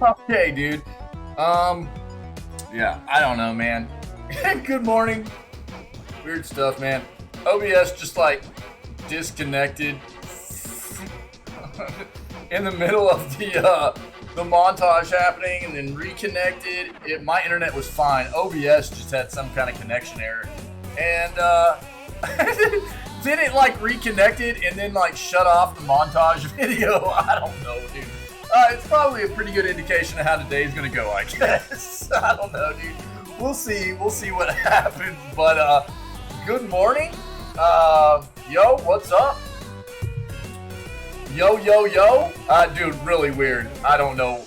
Okay, dude. Yeah, I don't know, man. Good morning. Weird stuff, man. OBS just like disconnected in the middle of the montage happening, and then reconnected. My internet was fine. OBS just had some kind of connection error, and then it like reconnected and then like shut off the montage video. I don't know, dude. It's probably a pretty good indication of how today's gonna go, I guess. I don't know, dude. We'll see what happens. But good morning. Yo, what's up? Yo. Dude, really weird. I don't know.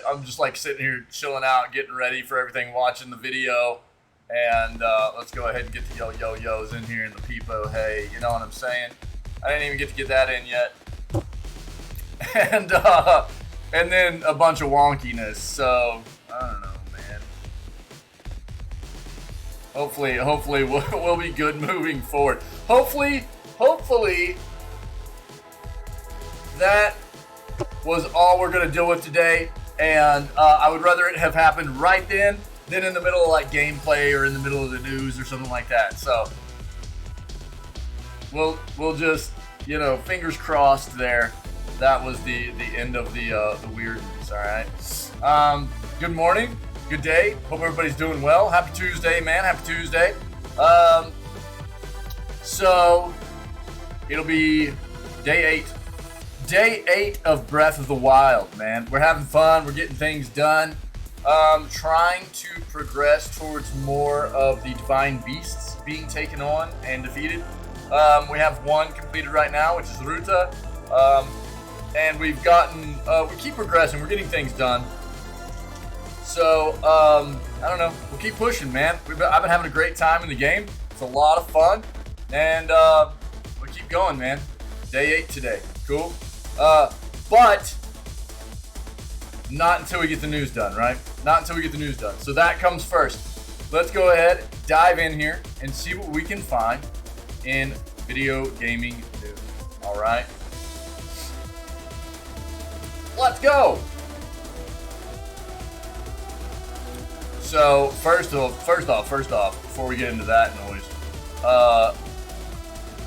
I'm just like sitting here chilling out, getting ready for everything, watching the video. And let's go ahead and get the yo-yo-yos in here and the peepo. Hey, you know what I'm saying? I didn't even get to get that in yet. And then a bunch of wonkiness. So I don't know, man. Hopefully we'll be good moving forward. Hopefully that was all we're gonna deal with today. And I would rather it have happened right then than in the middle of like gameplay or in the middle of the news or something like that. So we'll just, you know, fingers crossed there. That was the end of the weirdness. All right. Good morning. Good day. Hope everybody's doing well. Happy Tuesday, man. Happy Tuesday. So it'll be day 8. Day 8 of Breath of the Wild, man. We're having fun. We're getting things done. Trying to progress towards more of the divine beasts being taken on and defeated. We have one completed right now, which is Ruta. And we've gotten, we keep progressing, we're getting things done. So, I don't know, we'll keep pushing, man. I've been having a great time in the game. It's a lot of fun. And, we'll keep going, man. Day 8 today. Cool. But, not until we get the news done, right? Not until we get the news done. So that comes first. Let's go ahead, dive in here, and see what we can find in video gaming news. All right? Let's go. So first off, before we get into that noise,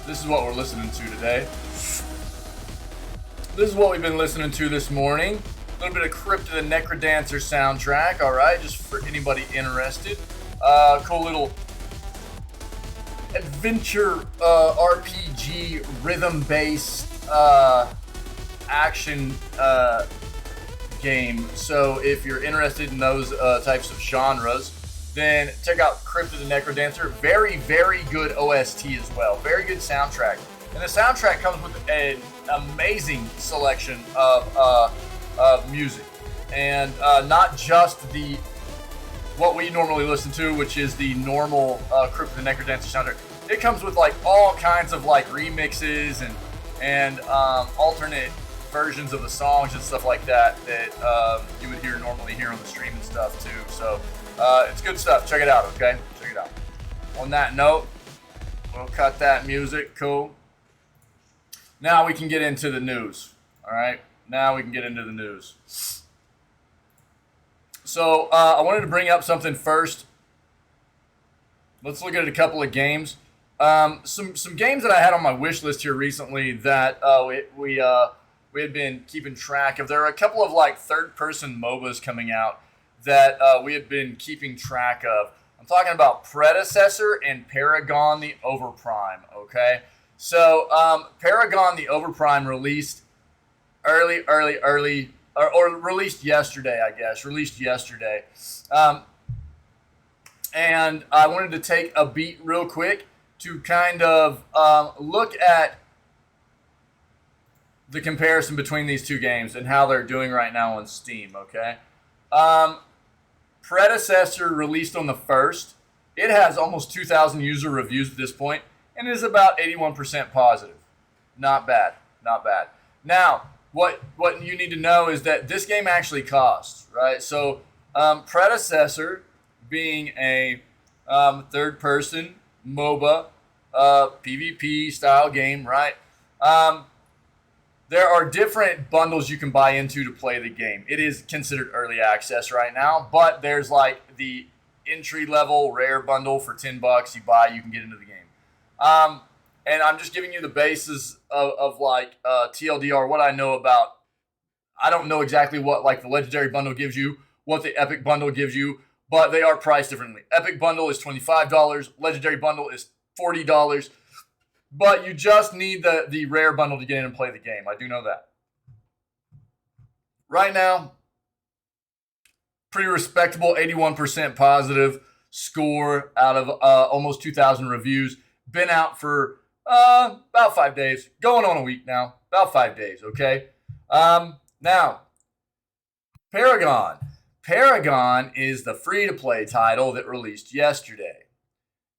this is what we're listening to today. This is what we've been listening to this morning. A little bit of Crypt of the Necrodancer soundtrack. All right, just for anybody interested. Cool little adventure RPG rhythm-based action game. So if you're interested in those types of genres, then check out Crypt of the Necrodancer. Very, very good OST as well. Very good soundtrack. And the soundtrack comes with an amazing selection of music. And not just what we normally listen to, which is the normal Crypt of the Necrodancer soundtrack. It comes with like all kinds of like remixes and alternate versions of the songs and stuff like that you would normally hear on the stream and stuff too. So it's good stuff. Check it out, okay? Check it out. On that note, we'll cut that music. Cool. Now we can get into the news. All right. Now we can get into the news. So I wanted to bring up something first. Let's look at a couple of games. Some games that I had on my wish list here recently that we had been keeping track of. There are a couple of like third-person MOBAs coming out that we had been keeping track of. I'm talking about Predecessor and Paragon the Overprime. Okay, so Paragon the Overprime released early, or released yesterday, I guess. Released yesterday, and I wanted to take a beat real quick to kind of look at the comparison between these two games and how they're doing right now on Steam, okay? Predecessor released on the 1st. It has almost 2,000 user reviews at this point, and is about 81% positive. Not bad, not bad. Now, what you need to know is that this game actually costs, right? So, Predecessor being a third-person MOBA PvP style game, right? there are different bundles you can buy into to play the game. It is considered early access right now, but there's like the entry level rare bundle for $10 you buy, you can get into the game. And I'm just giving you the basis of like TLDR, what I know about. I don't know exactly what like the legendary bundle gives you, what the epic bundle gives you, but they are priced differently. Epic bundle is $25, legendary bundle is $40. But you just need the rare bundle to get in and play the game. I do know that. Right now, pretty respectable 81% positive score out of almost 2,000 reviews. Been out for about 5 days. Going on a week now. About 5 days, okay? Now, Paragon. Paragon is the free-to-play title that released yesterday.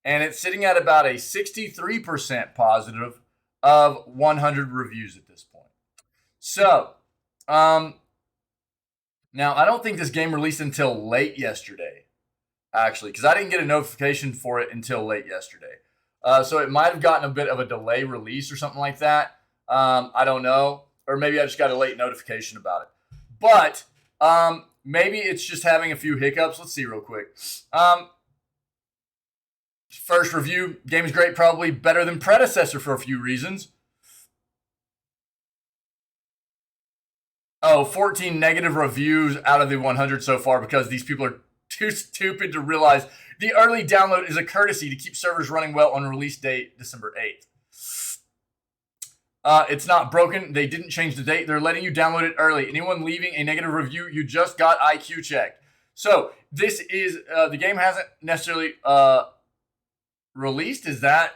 And it's sitting at about a 63% positive of 100 reviews at this point. So, now I don't think this game released until late yesterday, actually, because I didn't get a notification for it until late yesterday. So it might have gotten a bit of a delay release or something like that. I don't know. Or maybe I just got a late notification about it. But maybe it's just having a few hiccups. Let's see real quick. First review, game is great, probably better than predecessor for a few reasons. 14 negative reviews out of the 100 so far because these people are too stupid to realize the early download is a courtesy to keep servers running well on release date December 8th. It's not broken. They didn't change the date. They're letting you download it early. Anyone leaving a negative review, you just got IQ checked. So this is, the game hasn't necessarily released. Is that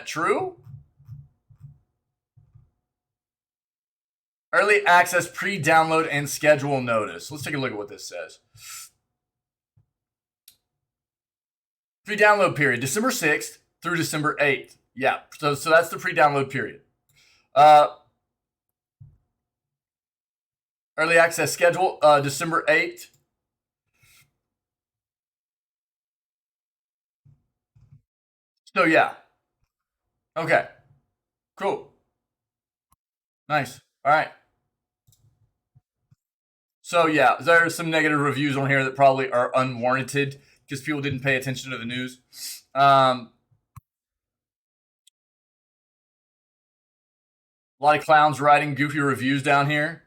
true? Early access, pre-download, and schedule notice. Let's take a look at what this says. Pre-download period, December 6th through December 8th. Yeah, so that's the pre-download period. Early access schedule, December 8th. So yeah. Okay. Cool. Nice. All right. So yeah, there are some negative reviews on here that probably are unwarranted because people didn't pay attention to the news. A lot of clowns writing goofy reviews down here.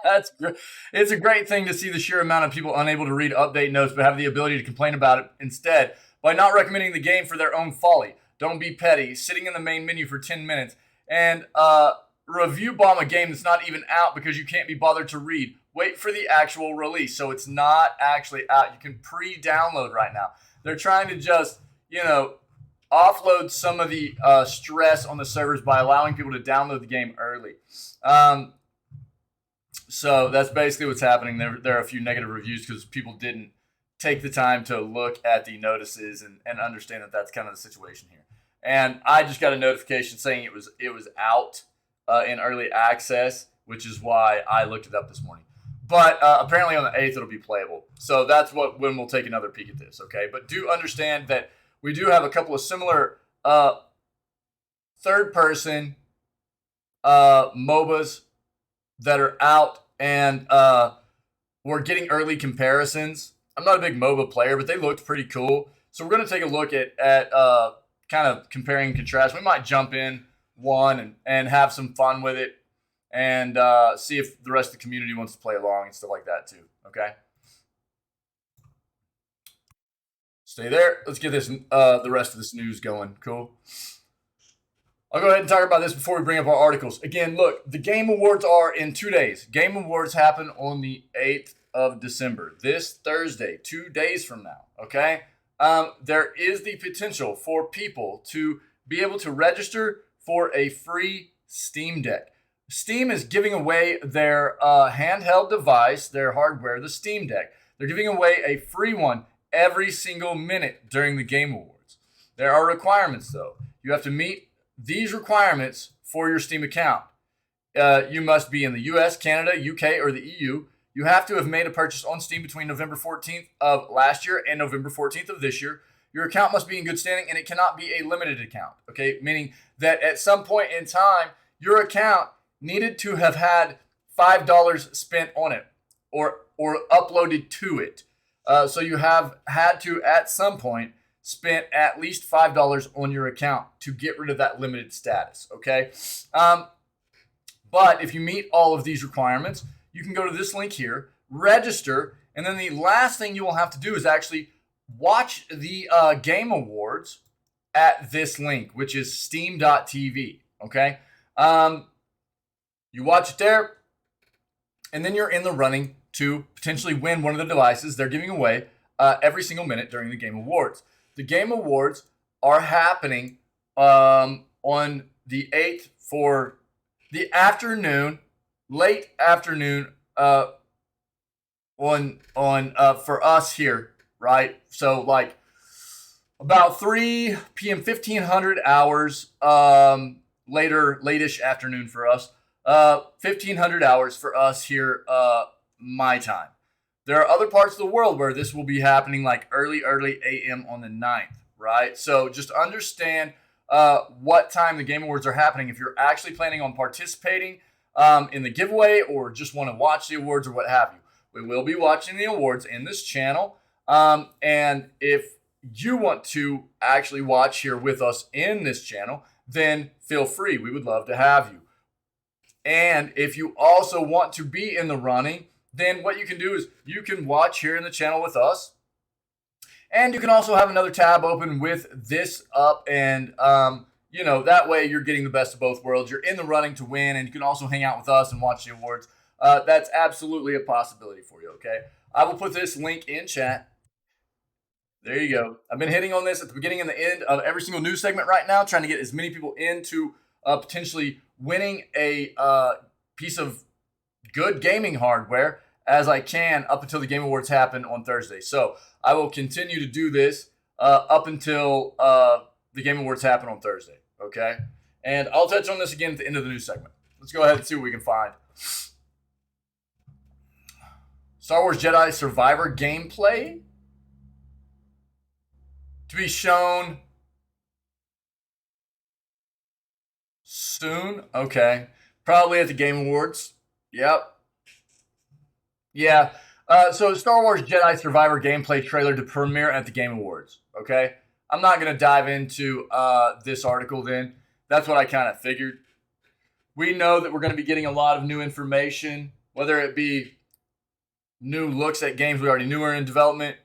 That's great. It's a great thing to see the sheer amount of people unable to read update notes but have the ability to complain about it instead by not recommending the game for their own folly. Don't be petty. Sitting in the main menu for 10 minutes and review bomb a game that's not even out because you can't be bothered to read. Wait for the actual release. So it's not actually out. You can pre-download right now. They're trying to just, offload some of the stress on the servers by allowing people to download the game early. So that's basically what's happening. There are a few negative reviews because people didn't take the time to look at the notices and understand that that's kind of the situation here. And I just got a notification saying it was out in early access, which is why I looked it up this morning. But apparently on the 8th it'll be playable. So that's when we'll take another peek at this, okay? But do understand that we do have a couple of similar third-person MOBAs that are out, and we're getting early comparisons. I'm not a big MOBA player, but they looked pretty cool. So we're going to take a look at kind of comparing and contrast. We might jump in one and have some fun with it and see if the rest of the community wants to play along and stuff like that too, okay? Stay there. Let's get this the rest of this news going. Cool. I'll go ahead and talk about this before we bring up our articles. Again, look, the Game Awards are in 2 days. Game Awards happen on the 8th of December, this Thursday, 2 days from now, okay? There is the potential for people to be able to register for a free Steam Deck. Steam is giving away their handheld device, their hardware, the Steam Deck. They're giving away a free one every single minute during the Game Awards. There are requirements, though. You have to meet these requirements for your Steam account. You must be in the US, Canada, UK, or the EU. You have to have made a purchase on Steam between November 14th of last year and November 14th of this year. Your account must be in good standing, and it cannot be a limited account, okay? Meaning that at some point in time, your account needed to have had $5 spent on it or uploaded to it. So you have had to, at some point, spent at least $5 on your account to get rid of that limited status, okay? But if you meet all of these requirements, you can go to this link here, register, and then the last thing you will have to do is actually watch the Game Awards at this link, which is steam.tv, okay? You watch it there, and then you're in the running to potentially win one of the devices they're giving away every single minute during the Game Awards. The Game Awards are happening on the 8th for the afternoon, late afternoon for us here, right? So like about 3 p.m., 1500 hours late-ish afternoon for us, 1500 hours for us here, my time. There are other parts of the world where this will be happening like early a.m. on the 9th, right? So just understand what time the Game Awards are happening. If you're actually planning on participating in the giveaway or just want to watch the awards or what have you. We will be watching the awards in this channel. And if you want to actually watch here with us in this channel, then feel free. We would love to have you. And if you also want to be in the running, then what you can do is you can watch here in the channel with us. And you can also have another tab open with this up, and that way you're getting the best of both worlds. You're in the running to win, and you can also hang out with us and watch the awards. That's absolutely a possibility for you, okay? I will put this link in chat. There you go. I've been hitting on this at the beginning and the end of every single news segment right now, trying to get as many people into potentially winning a piece of good gaming hardware as I can up until the Game Awards happen on Thursday. So I will continue to do this up until the Game Awards happen on Thursday, okay? And I'll touch on this again at the end of the news segment. Let's go ahead and see what we can find. Star Wars Jedi Survivor gameplay to be shown soon. Okay. Probably at the Game Awards. Yep. Yeah. So Star Wars Jedi Survivor gameplay trailer to premiere at the Game Awards. Okay. I'm not going to dive into this article then. That's what I kind of figured. We know that we're going to be getting a lot of new information, whether it be new looks at games we already knew were in development,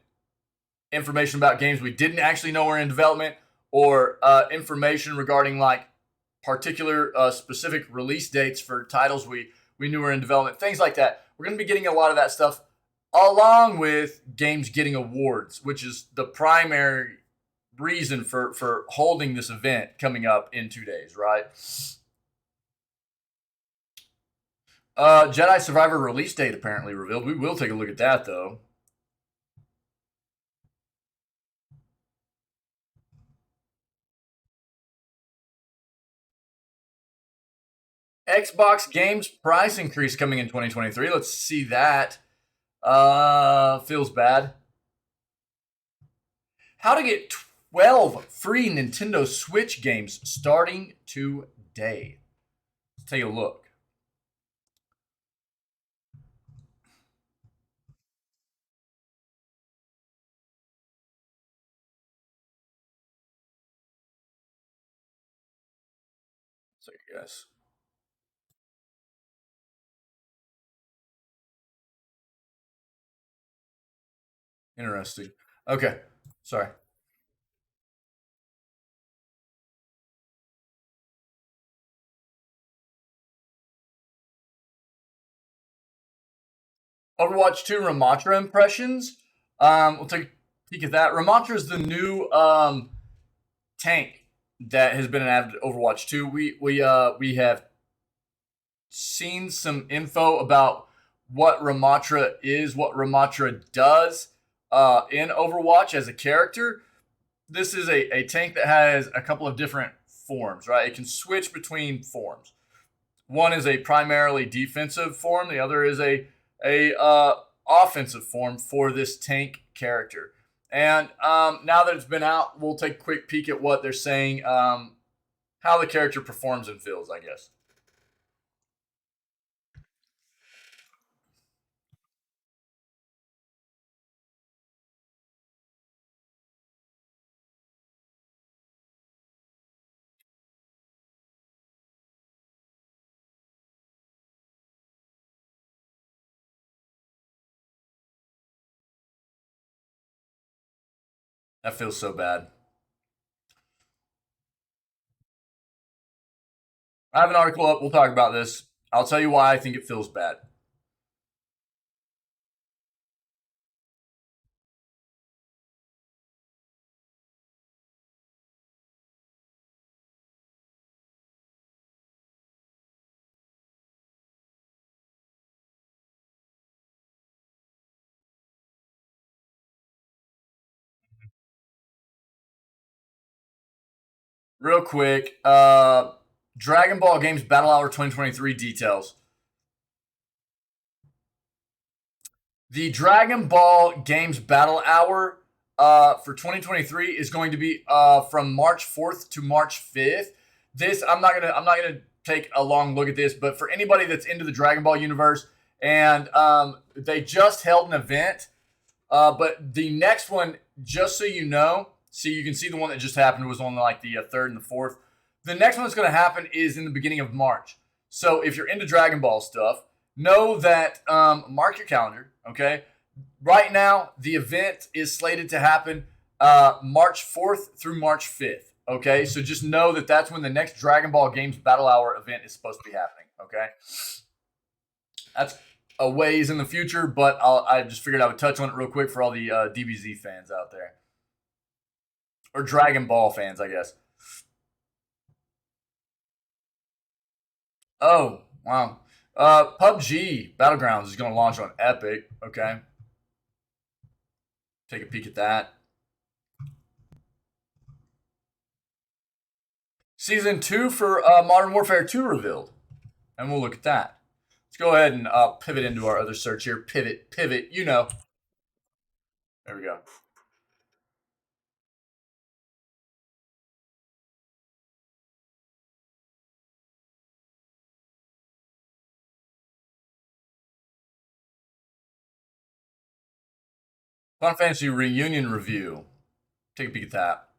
information about games we didn't actually know were in development, or information regarding like particular specific release dates for titles we knew were in development, things like that. We're going to be getting a lot of that stuff along with games getting awards, which is the primary reason for holding this event coming up in 2 days, right? Jedi Survivor release date apparently revealed. We will take a look at that, though. Xbox games price increase coming in 2023. Let's see that. Feels bad. How to get 12 free Nintendo Switch games starting today. Let's take a look. Sorry, guys. Interesting. Okay. Sorry. Overwatch 2 Ramatra impressions. We'll take a peek at that. Ramatra is the new tank that has been added to Overwatch 2. We have seen some info about what Ramatra is, what Ramatra does in Overwatch as a character. This is a tank that has a couple of different forms, right? It can switch between forms. One is a primarily defensive form. The other is a a offensive form for this tank character. And now that it's been out, we'll take a quick peek at what they're saying, how the character performs and feels, I guess. That feels so bad. I have an article up. We'll talk about this. I'll tell you why I think it feels bad. Real quick, Dragon Ball Games Battle Hour 2023 details. The Dragon Ball Games Battle Hour for 2023 is going to be from March 4th to March 5th. This I'm not gonna take a long look at this, but for anybody that's into the Dragon Ball universe, and they just held an event, but the next one, just so you know, so you can see the one that just happened was on like the 3rd and the 4th. The next one that's going to happen is in the beginning of March. So if you're into Dragon Ball stuff, know that mark your calendar. Okay, right now the event is slated to happen March 4th through March 5th. Okay, so just know that that's when the next Dragon Ball Games Battle Hour event is supposed to be happening. Okay, that's a ways in the future, but I just figured I would touch on it real quick for all the DBZ fans out there, or Dragon Ball fans, I guess. Oh wow, PUBG Battlegrounds is going to launch on Epic. Okay, take a peek at that. Season 2 for Modern Warfare 2 revealed, and we'll look at that. Let's go ahead and pivot into our other search here. Pivot. You know. There we go. Final Fantasy Reunion review. Take a peek at that.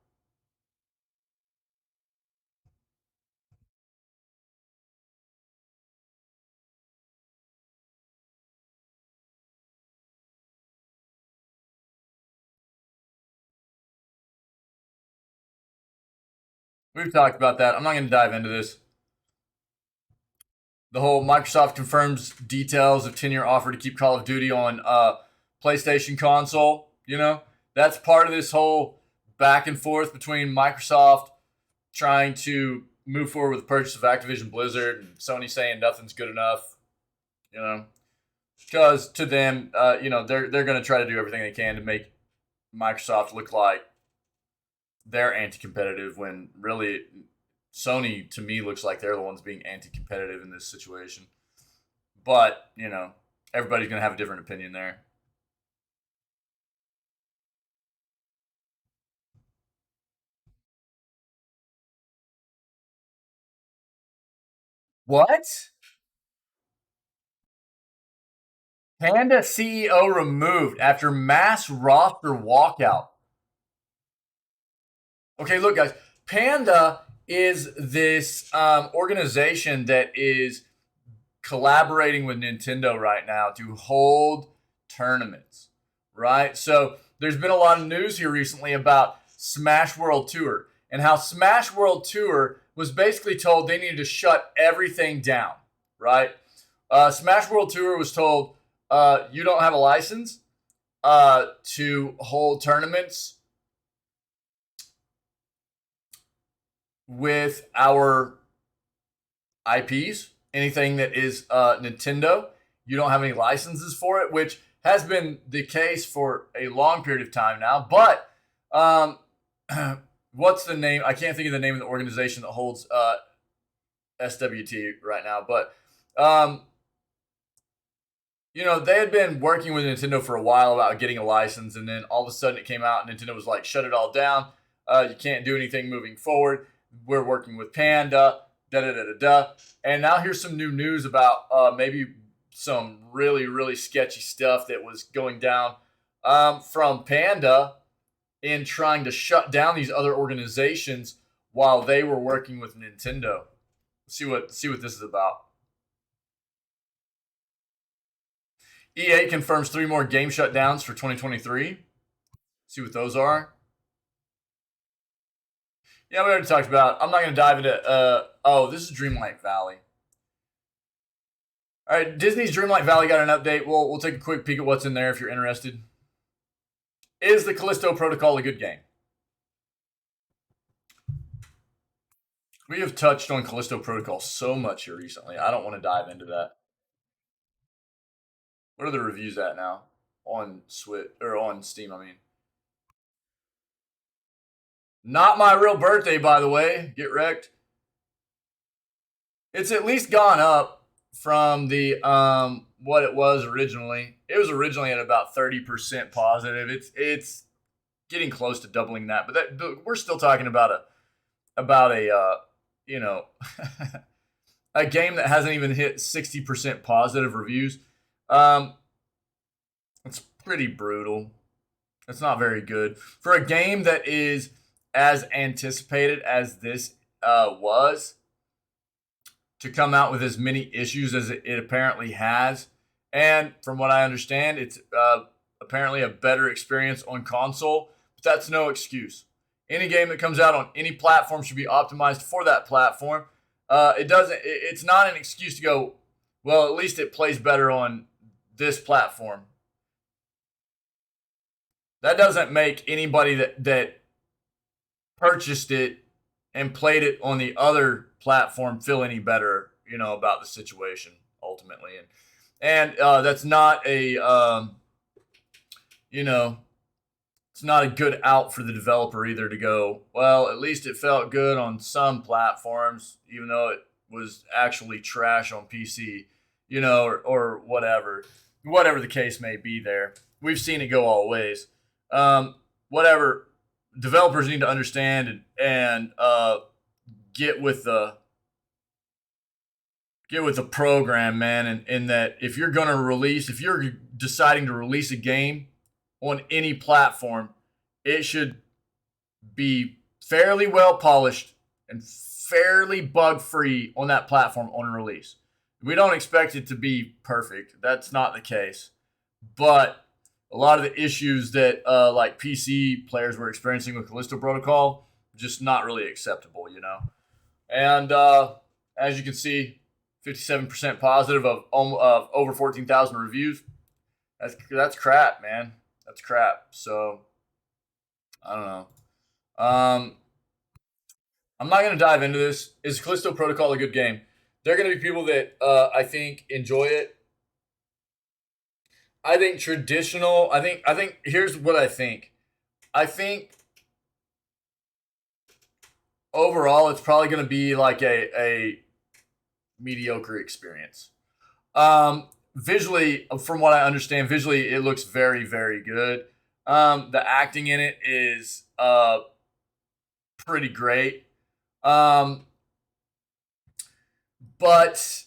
We've talked about that. I'm not going to dive into this. The whole Microsoft confirms details of 10-year offer to keep Call of Duty on PlayStation console. You know, that's part of this whole back and forth between Microsoft trying to move forward with the purchase of Activision Blizzard and Sony saying nothing's good enough. You know, because to them, they're going to try to do everything they can to make Microsoft look like they're anti-competitive when really Sony to me looks like they're the ones being anti-competitive in this situation. But everybody's gonna have a different opinion there. What? Panda CEO removed after mass roster walkout. Okay, look, guys. Panda is this organization that is collaborating with Nintendo right now to hold tournaments, right? So there's been a lot of news here recently about Smash World Tour and how Smash World Tour was basically told they needed to shut everything down, right? Smash World Tour was told you don't have a license to hold tournaments with our IPs, anything that is Nintendo. You don't have any licenses for it, which has been the case for a long period of time now. But what's the name? I can't think of the name of the organization that holds SWT right now. But you know, they had been working with Nintendo for a while about getting a license, and then all of a sudden it came out, and Nintendo was like, shut it all down. You can't do anything moving forward. We're working with Panda, da-da-da-da-da. And now here's some new news about maybe some really, really sketchy stuff that was going down from Panda in trying to shut down these other organizations while they were working with Nintendo. See what this is about. EA confirms 3 more game shutdowns for 2023. See what those are. Yeah, we already talked about. I'm not going to dive into. Oh, this is Dreamlight Valley. All right, Disney's Dreamlight Valley got an update. We'll take a quick peek at what's in there if you're interested. Is the Callisto Protocol a good game? We have touched on Callisto Protocol so much here recently. I don't want to dive into that. What are the reviews at now on Switch or on Steam? I mean, not my real birthday, by the way. Get wrecked. It's at least gone up from the what it was originally. It was originally at about 30% positive. It's getting close to doubling that, but we're still talking about a you know a game that hasn't even hit 60% positive reviews. It's pretty brutal. It's not very good for a game that is as anticipated as this was, to come out with as many issues as it apparently has. And from what I understand, it's apparently a better experience on console, but that's no excuse. Any game that comes out on any platform should be optimized for that platform. It's not an excuse to go, well, at least it plays better on this platform. That doesn't make anybody that purchased it and played it on the other platform feel any better, about the situation ultimately. And that's not a, it's not a good out for the developer either to go, well, at least it felt good on some platforms, even though it was actually trash on PC, or whatever the case may be there. We've seen it go all ways. Whatever, developers need to understand and get with the program, man. And in that, if you're deciding to release a game on any platform, it should be fairly well polished and fairly bug free on that platform on release. We don't expect it to be perfect. That's not the case. But a lot of the issues that like PC players were experiencing with Callisto Protocol, just not really acceptable, And as you can see, 57% positive of over 14,000 reviews. That's crap, man. That's crap. So I don't know. I'm not going to dive into this. Is Callisto Protocol a good game? There are going to be people that I think enjoy it. I think traditional. I think. Here's what I think. I think overall, it's probably going to be like a mediocre experience. Visually, from what I understand, it looks very, very good. The acting in it is pretty great. But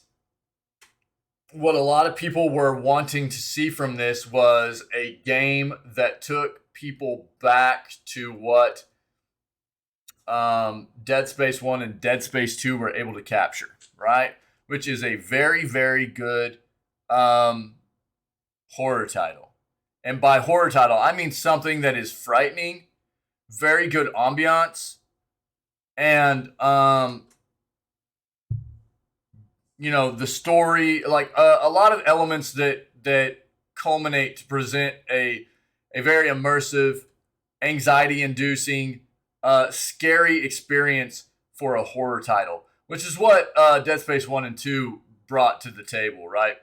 what a lot of people were wanting to see from this was a game that took people back to what Dead Space 1 and Dead Space 2 were able to capture, right? Which is a very, very good horror title. And by horror title, I mean something that is frightening, very good ambiance, and the story, like a lot of elements that culminate to present a very immersive, anxiety-inducing, scary experience for a horror title, which is what Dead Space 1 and 2 brought to the table, right?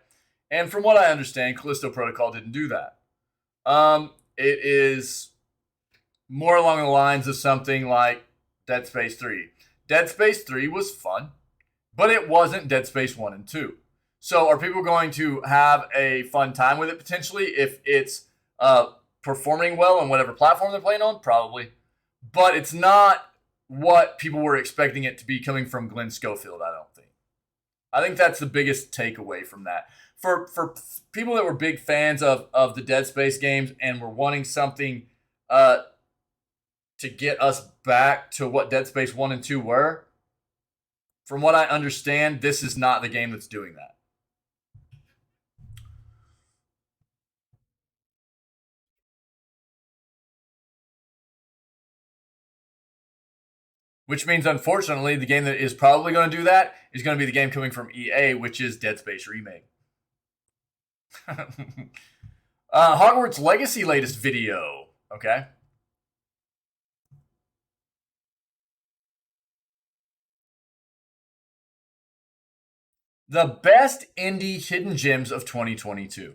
And from what I understand, Callisto Protocol didn't do that. It is more along the lines of something like Dead Space 3. Dead Space 3 was fun, but it wasn't Dead Space 1 and 2. So are people going to have a fun time with it potentially if it's performing well on whatever platform they're playing on? Probably. But it's not what people were expecting it to be coming from Glenn Schofield, I don't think. I think that's the biggest takeaway from that. For people that were big fans of the Dead Space games and were wanting something to get us back to what Dead Space 1 and 2 were, from what I understand, this is not the game that's doing that. Which means, unfortunately, the game that is probably going to do that is going to be the game coming from EA, which is Dead Space Remake. Hogwarts Legacy latest video. Okay. The best indie hidden gems of 2022.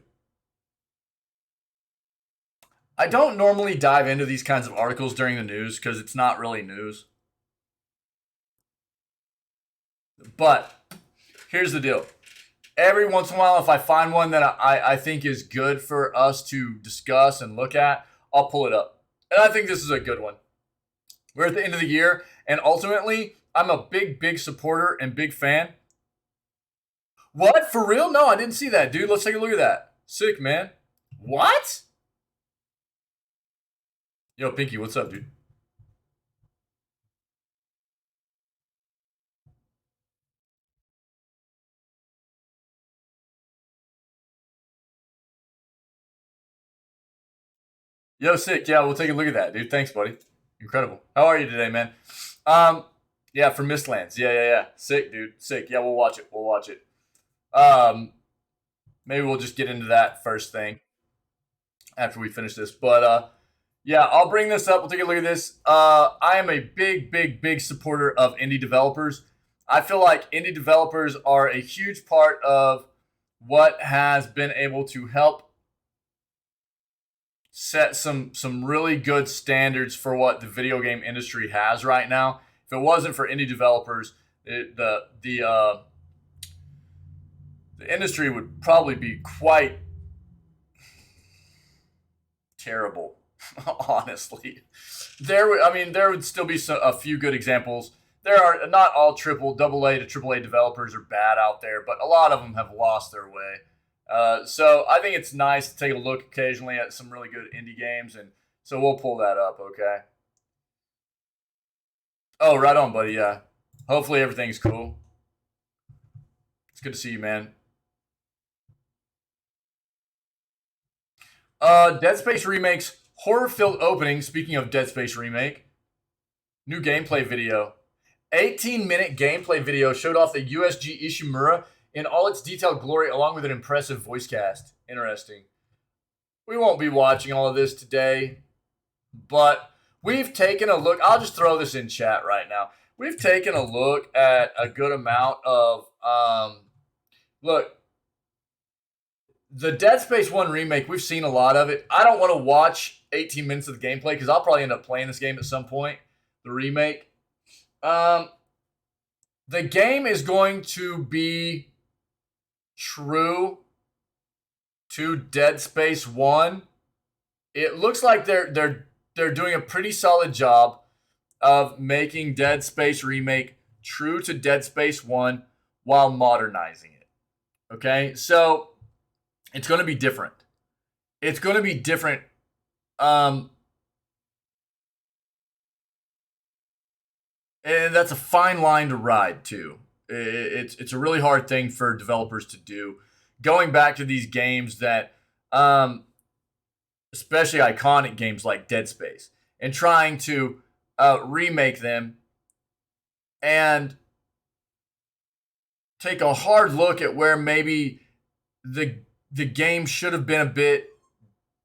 I don't normally dive into these kinds of articles during the news because it's not really news. But here's the deal. Every once in a while, if I find one that I think is good for us to discuss and look at, I'll pull it up. And I think this is a good one. We're at the end of the year, and ultimately, I'm a big supporter and big fan. What? For real? No, I didn't see that, dude. Let's take a look at that. Sick, man. What? Yo, Pinky, what's up, dude? Yo, sick. Yeah, we'll take a look at that, dude. Thanks, buddy. Incredible. How are you today, man? Yeah, for Mistlands. Yeah. Sick, dude. Sick. Yeah, we'll watch it. We'll watch it. Maybe we'll just get into that first thing after we finish this. But yeah, I'll bring this up. We'll take a look at this. I am a big supporter of indie developers. I feel like indie developers are a huge part of what has been able to help set some really good standards for what the video game industry has right now. If it wasn't for indie developers, the industry would probably be quite terrible. Honestly, there would still be a few good examples. There are not all double A to AAA developers are bad out there, but a lot of them have lost their way. So I think it's nice to take a look occasionally at some really good indie games, and so we'll pull that up, okay? Oh, right on, buddy. Yeah. Hopefully everything's cool. It's good to see you, man. Dead Space Remake's horror-filled opening. Speaking of Dead Space Remake, new gameplay video. 18-minute gameplay video showed off the USG Ishimura in all its detailed glory, along with an impressive voice cast. Interesting. We won't be watching all of this today, but we've taken a look. I'll just throw this in chat right now. We've taken a look at a good amount of, look, the Dead Space 1 remake, we've seen a lot of it. I don't want to watch 18 minutes of the gameplay because I'll probably end up playing this game at some point, the remake. The game is going to be true to Dead Space 1. It looks like they're doing a pretty solid job of making Dead Space Remake true to Dead Space 1 while modernizing it. Okay? So it's going to be different. It's going to be different. And that's a fine line to ride too. It's a really hard thing for developers to do. Going back to these games that, especially iconic games like Dead Space, and trying to remake them and take a hard look at where maybe the game should have been a bit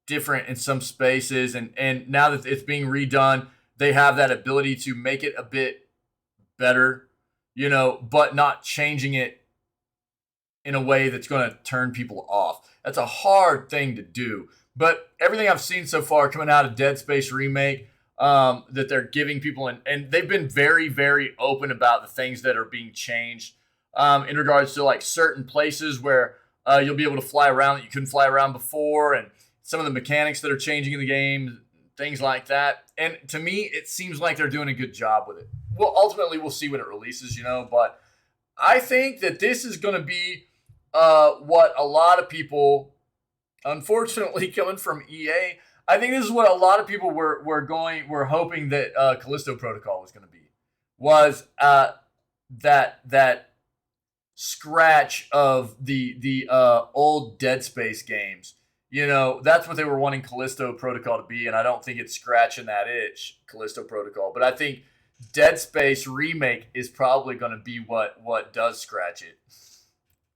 different in some spaces, and now that it's being redone, they have that ability to make it a bit better, but not changing it in a way that's going to turn people off. That's a hard thing to do. But everything I've seen so far coming out of Dead Space Remake, that they're giving people, and they've been very, very open about the things that are being changed. in regards to like certain places where you'll be able to fly around that you couldn't fly around before, and some of the mechanics that are changing in the game, things like that. And to me, it seems like they're doing a good job with it. Well, ultimately, we'll see when it releases, but I think that this is going to be what a lot of people, unfortunately, coming from EA, I think this is what a lot of people were hoping that Callisto Protocol was going to be, was that scratch of the old Dead Space games. That's what they were wanting Callisto Protocol to be, and I don't think it's scratching that itch, Callisto Protocol. But I think Dead Space Remake is probably going to be what does scratch it.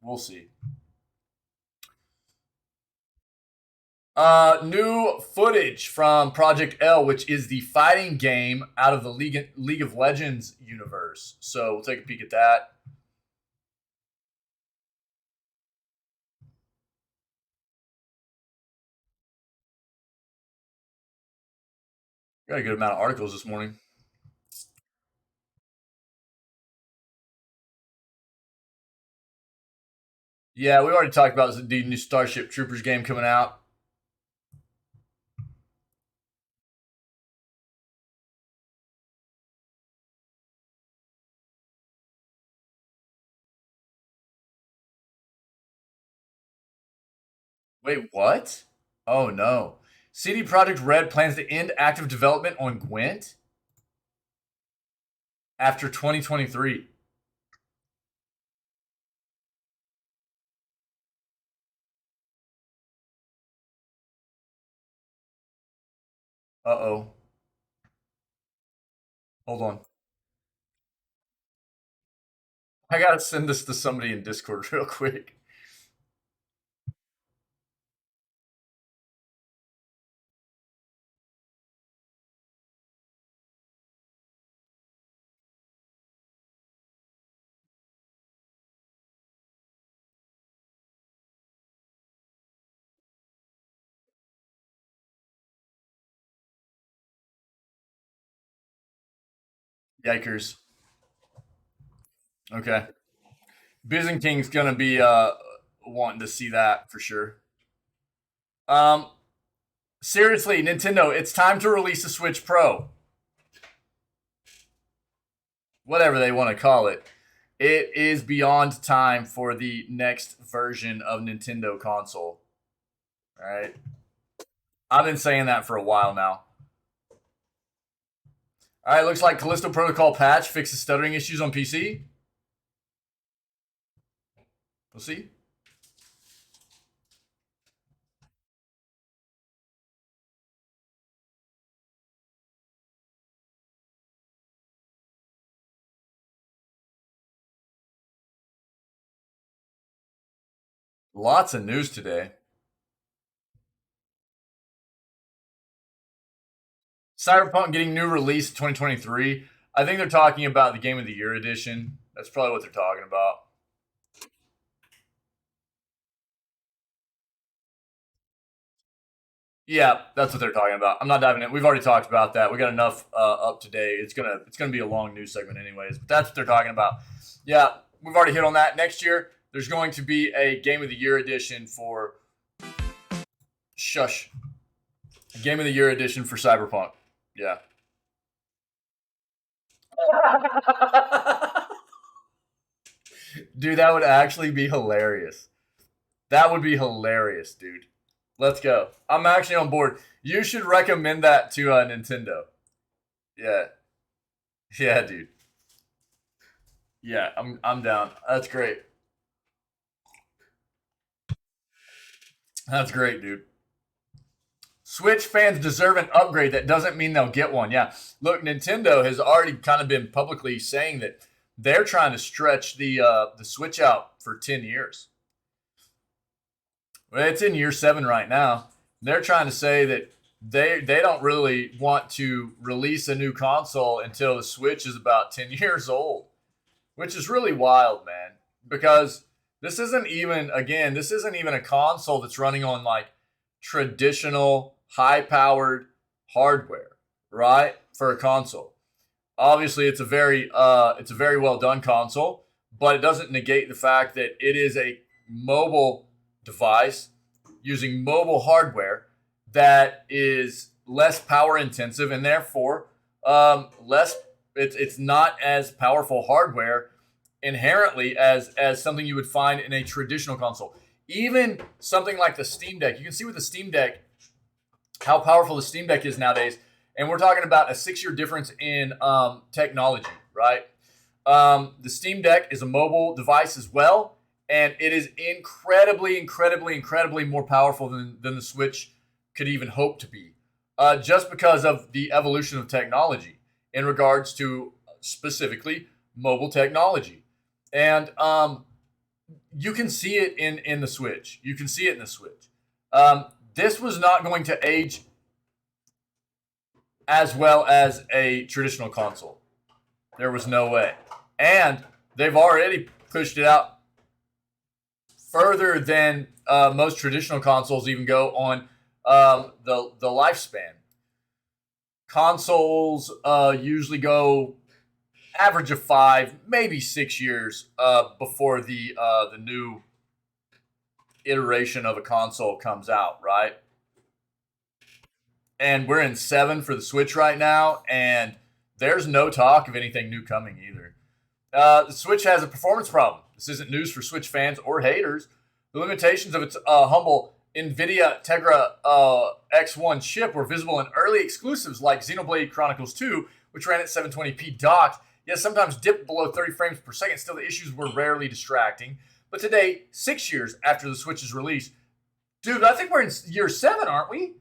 We'll see. New footage from Project L, which is the fighting game out of the League of Legends universe. So we'll take a peek at that. Got a good amount of articles this morning. Yeah, we already talked about the new Starship Troopers game coming out. Wait, what? Oh no. CD Projekt Red plans to end active development on Gwent after 2023. Uh-oh. Hold on. I gotta send this to somebody in Discord real quick. Yikers. Okay. Byzantine's gonna be wanting to see that for sure. Um, seriously, Nintendo, it's time to release a Switch Pro. Whatever they want to call it. It is beyond time for the next version of Nintendo console. All right. I've been saying that for a while now. All right, looks like Callisto Protocol patch fixes stuttering issues on PC. We'll see. Lots of news today. Cyberpunk getting new release 2023. I think they're talking about the Game of the Year edition. That's probably what they're talking about. Yeah, that's what they're talking about. I'm not diving in. We've already talked about that. We got enough up to date. It's gonna be a long news segment anyways. But that's what they're talking about. Yeah, we've already hit on that. Next year, there's going to be a Game of the Year edition for Shush. Game of the Year edition for Cyberpunk. Yeah. Dude, that would actually be hilarious. That would be hilarious, dude. Let's go. I'm actually on board. You should recommend that to Nintendo. Yeah. Yeah, dude. Yeah, I'm down. That's great. That's great, dude. Switch fans deserve an upgrade. That doesn't mean they'll get one. Yeah. Look, Nintendo has already kind of been publicly saying that they're trying to stretch the Switch out for 10 years. Well, it's in year 7 right now. They're trying to say that they don't really want to release a new console until the Switch is about 10 years old, which is really wild, man. Because this isn't even a console that's running on like traditional high-powered hardware, right? For a console. Obviously, it's a very well done console, but it doesn't negate the fact that it is a mobile device using mobile hardware that is less power intensive and therefore less. It's not as powerful hardware inherently as something you would find in a traditional console. Even something like the Steam Deck, you can see with the Steam Deck how powerful the Steam Deck is nowadays, and we're talking about a 6-year difference in technology, right? The Steam Deck is a mobile device as well, and it is incredibly more powerful than the Switch could even hope to be, just because of the evolution of technology in regards to specifically mobile technology. And you can see it in the Switch. You can see it in the Switch. This was not going to age as well as a traditional console. There was no way. And they've already pushed it out further than most traditional consoles even go on the lifespan. Consoles usually go average of 5, maybe 6 years before the new iteration of a console comes out, right? And we're in 7 for the Switch right now, and there's no talk of anything new coming either. The Switch has a performance problem. This isn't news for Switch fans or haters. The limitations of its humble NVIDIA Tegra X1 chip were visible in early exclusives like Xenoblade Chronicles 2, which ran at 720p docked, yet sometimes dipped below 30 frames per second. Still, the issues were rarely distracting. But today, 6 years after the Switch's release, dude, I think we're in year 7, aren't we?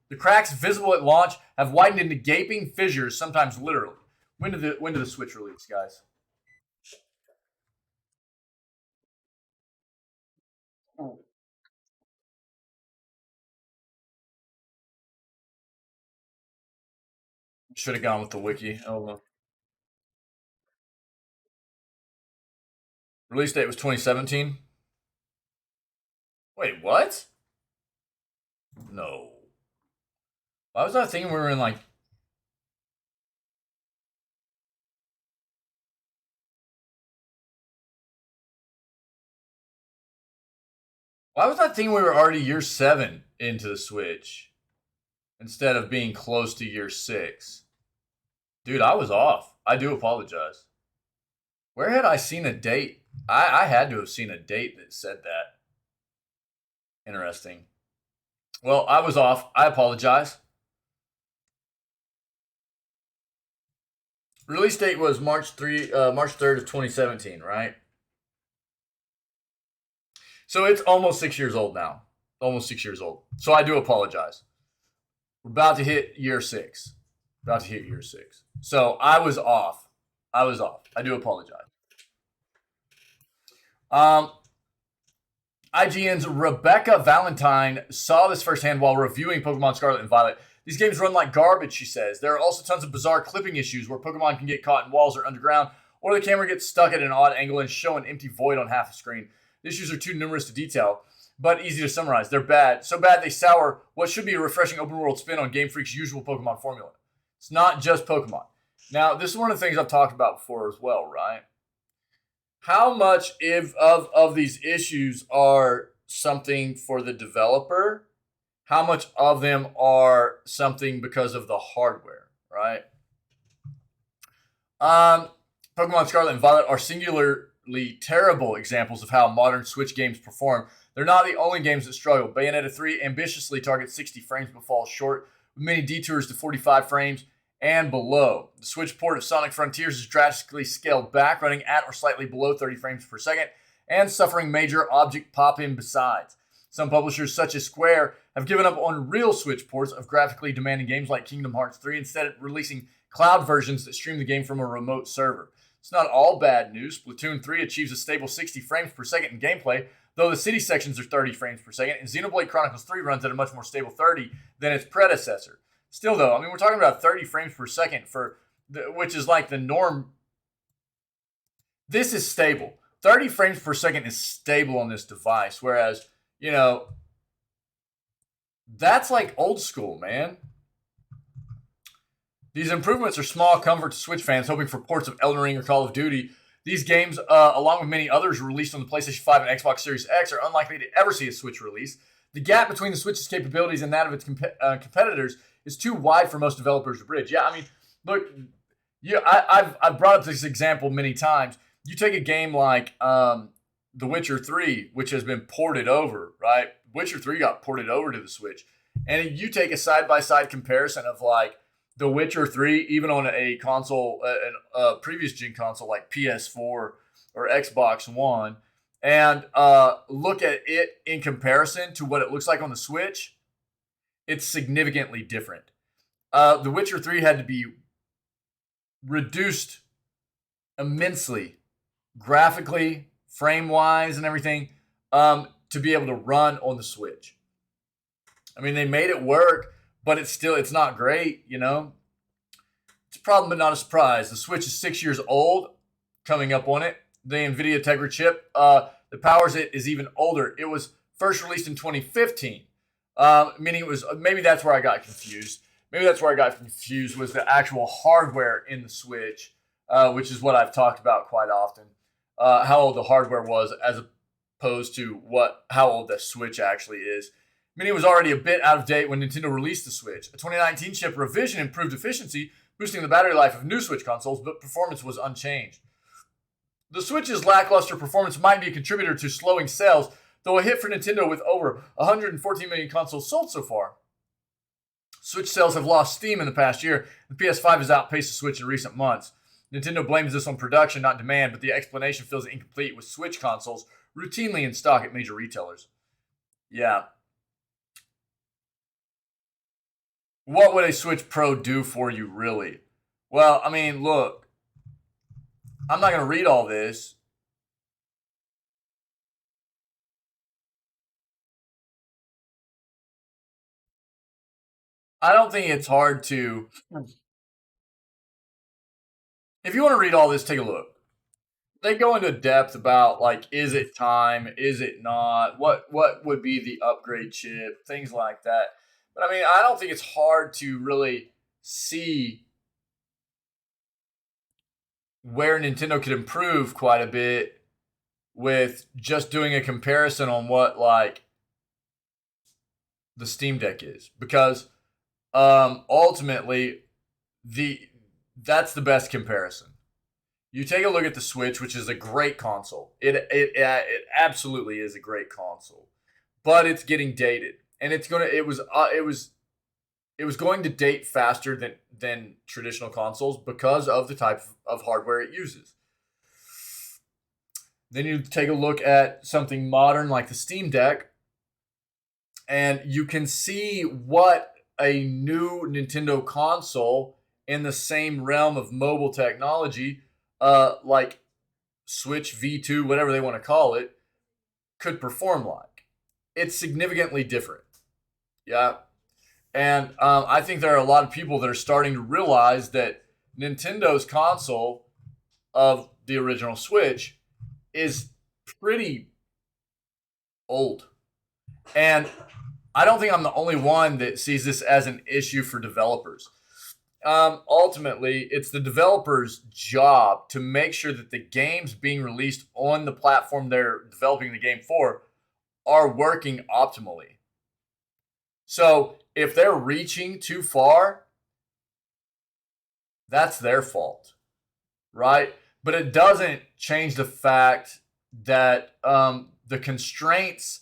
The cracks visible at launch have widened into gaping fissures, sometimes literally. When did the Switch release, guys? Should have gone with the wiki. Oh, look. Release date was 2017. Wait, what? No. Why was I thinking we were in like... Why was I thinking we were already year 7 into the Switch instead of being close to year 6? Dude, I was off. I do apologize. Where had I seen a date? I had to have seen a date that said that. Interesting. Well, I was off. I apologize. Release date was March 3rd of 2017, right? So it's almost 6 years old now. Almost 6 years old. So I do apologize. We're about to hit year 6. About to hit year 6. So I was off. I do apologize. IGN's Rebecca Valentine saw this firsthand while reviewing Pokemon Scarlet and Violet. These games run like garbage, she says. There are also tons of bizarre clipping issues where Pokemon can get caught in walls or underground, or the camera gets stuck at an odd angle and show an empty void on half the screen. The issues are too numerous to detail, but easy to summarize. They're bad. So bad they sour what should be a refreshing open-world spin on Game Freak's usual Pokemon formula. It's not just Pokemon. Now, this is one of the things I've talked about before as well, right? How much of these issues are something for the developer? How much of them are something because of the hardware, right? Pokemon Scarlet and Violet are singularly terrible examples of how modern Switch games perform. They're not the only games that struggle. Bayonetta 3 ambitiously targets 60 frames but falls short, with many detours to 45 frames and below. The Switch port of Sonic Frontiers is drastically scaled back, running at or slightly below 30 frames per second, and suffering major object pop-in besides. Some publishers, such as Square, have given up on real Switch ports of graphically demanding games like Kingdom Hearts 3, instead of releasing cloud versions that stream the game from a remote server. It's not all bad news. Splatoon 3 achieves a stable 60 frames per second in gameplay, though the city sections are 30 frames per second, and Xenoblade Chronicles 3 runs at a much more stable 30 than its predecessor. Still, though, I mean, we're talking about 30 frames per second, which is like the norm. This is stable. 30 frames per second is stable on this device, whereas, that's like old school, man. These improvements are small comfort to Switch fans hoping for ports of Elden Ring or Call of Duty These games, along with many others released on the PlayStation 5 and Xbox Series X, are unlikely to ever see a Switch release. The gap between the Switch's capabilities and that of its competitors is too wide for most developers to bridge. Yeah, I mean, look, I've brought up this example many times. You take a game like The Witcher 3, which has been ported over, right? Witcher 3 got ported over to the Switch. And you take a side-by-side comparison of like The Witcher 3, even on a console, a previous gen console like PS4 or Xbox One, and look at it in comparison to what it looks like on the Switch, it's significantly different. The Witcher 3 had to be reduced immensely, graphically, frame-wise, and everything, to be able to run on the Switch. I mean, they made it work, but it's not great, you know? It's a problem, but not a surprise. The Switch is 6 years old, coming up on it. The NVIDIA Tegra chip that powers it is even older. It was first released in 2015, meaning it was, maybe that's where I got confused. Maybe that's where I got confused was the actual hardware in the Switch, which is what I've talked about quite often, how old the hardware was as opposed to how old the Switch actually is. Meaning it was already a bit out of date when Nintendo released the Switch. A 2019 chip revision improved efficiency, boosting the battery life of new Switch consoles, but performance was unchanged. The Switch's lackluster performance might be a contributor to slowing sales, though a hit for Nintendo with over 114 million consoles sold so far. Switch sales have lost steam in the past year. The PS5 has outpaced the Switch in recent months. Nintendo blames this on production, not demand, but the explanation feels incomplete with Switch consoles routinely in stock at major retailers. Yeah. What would a Switch Pro do for you, really? Well, I mean, look. I'm not going to read all this. I don't think it's hard to... If you want to read all this, take a look. They go into depth about, like, is it time? Is it not? What would be the upgrade chip? Things like that. But, I mean, I don't think it's hard to really see where Nintendo could improve quite a bit with just doing a comparison on what, like, the Steam Deck is. Because ultimately, that's the best comparison. You take a look at the Switch, which is a great console. It absolutely is a great console, but it's getting dated, and it was going to date faster than traditional consoles because of the type of hardware it uses. Then you take a look at something modern like the Steam Deck, and you can see what a new Nintendo console in the same realm of mobile technology, like Switch V2, whatever they want to call it, could perform like. It's significantly different. Yeah. And I think there are a lot of people that are starting to realize that Nintendo's console of the original Switch is pretty old. And I don't think I'm the only one that sees this as an issue for developers. Ultimately, it's the developer's job to make sure that the games being released on the platform they're developing the game for are working optimally. So if they're reaching too far, that's their fault, right? But it doesn't change the fact that the constraints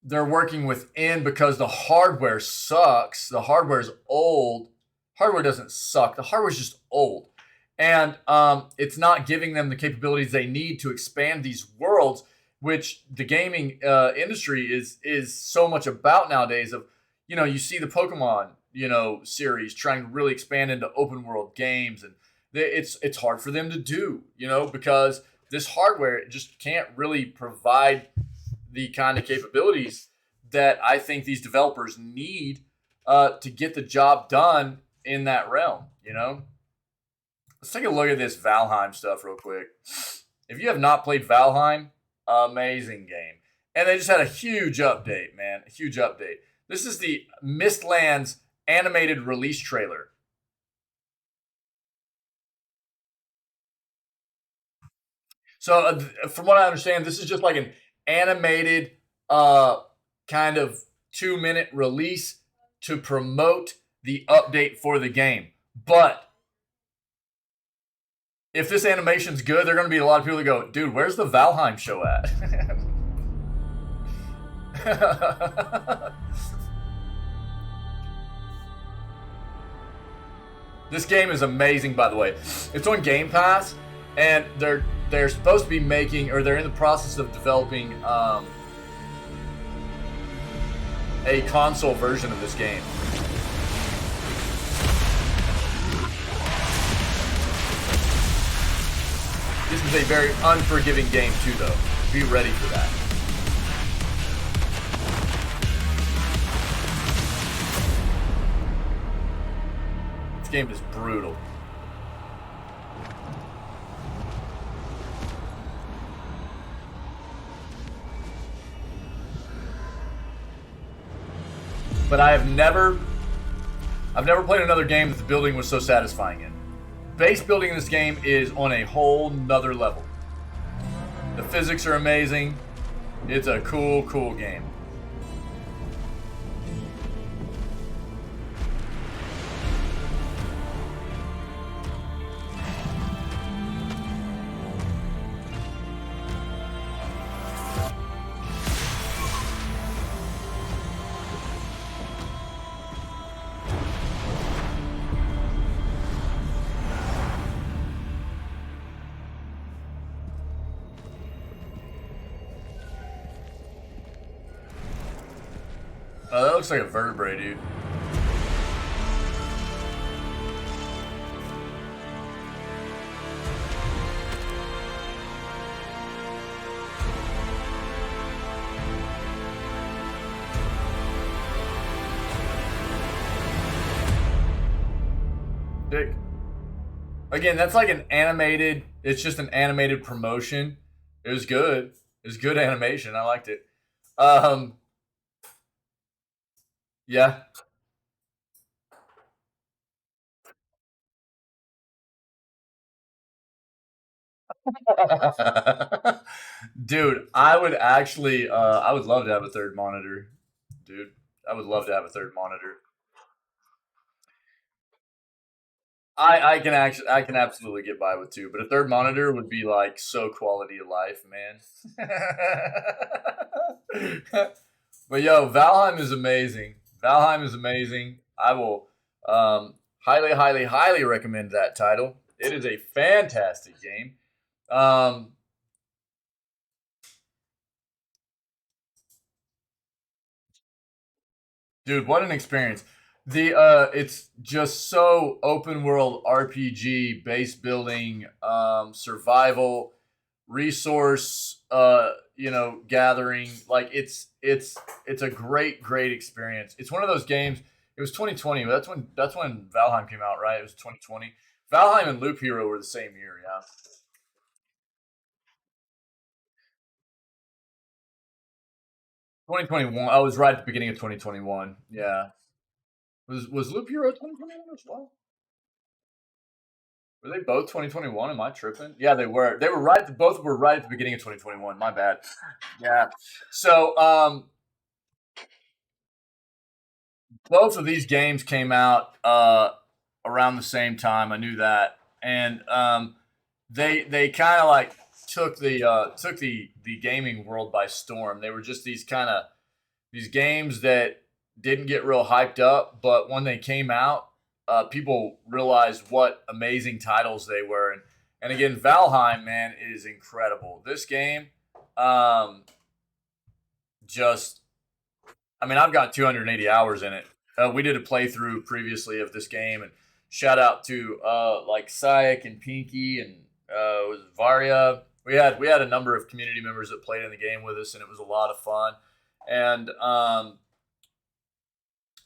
they're working within, because the hardware sucks. The hardware is old. Hardware doesn't suck. The hardware is just old. And it's not giving them the capabilities they need to expand these worlds, which the gaming industry is so much about nowadays. Of, you know, you see the Pokemon, series trying to really expand into open world games, and it's hard for them to do, because this hardware just can't really provide the kind of capabilities that I think these developers need to get the job done in that realm, Let's take a look at this Valheim stuff real quick. If you have not played Valheim, amazing game. And they just had a huge update, man. A huge update. This is the Mistlands animated release trailer. So from what I understand, this is just like an animated kind of 2-minute release to promote the update for the game. But if this animation's good, there are going to be a lot of people that go, dude, where's the Valheim show at? This game is amazing, by the way. It's on Game Pass, and they're supposed to be making, or they're in the process of developing a console version of this game. This is a very unforgiving game too, though. Be ready for that. This game is brutal. But I've never played another game that the building was so satisfying in. Base building in this game is on a whole nother level. The physics are amazing. It's a cool game. Oh, that looks like a vertebrae, dude. Dick. Again, that's like an animated, it's just an animated promotion. It was good. It was good animation. I liked it. Yeah. Dude, I would actually, I would love to have a third monitor. Dude, I would love to have a third monitor. I can absolutely get by with two, but a third monitor would be like so quality of life, man. But yo, Valheim is amazing. Valheim is amazing. I will highly recommend that title. It is a fantastic game. Um, Dude, what an experience. The It's just so open world RPG, base building, survival, resource gathering. Like it's a great experience. It's one of those games. It was 2020. That's when Valheim came out, right? It was 2020. Valheim and Loop Hero were the same year, yeah. 2021. I was right at the beginning of 2021. Yeah. Was Loop Hero 2021 as well? Were they both 2021? Am I tripping? Yeah, they were. They were right. Both were right at the beginning of 2021. My bad. Yeah. So, both of these games came out around the same time. I knew that, and they kind of like took the gaming world by storm. They were just these games that didn't get real hyped up, but when they came out, people realized what amazing titles they were. And again, Valheim, man, is incredible. This game, um, just, I mean, I've got 280 hours in it. We did a playthrough previously of this game, and shout out to like Sayek and Pinky and was it Varia. We had a number of community members that played in the game with us, and it was a lot of fun. And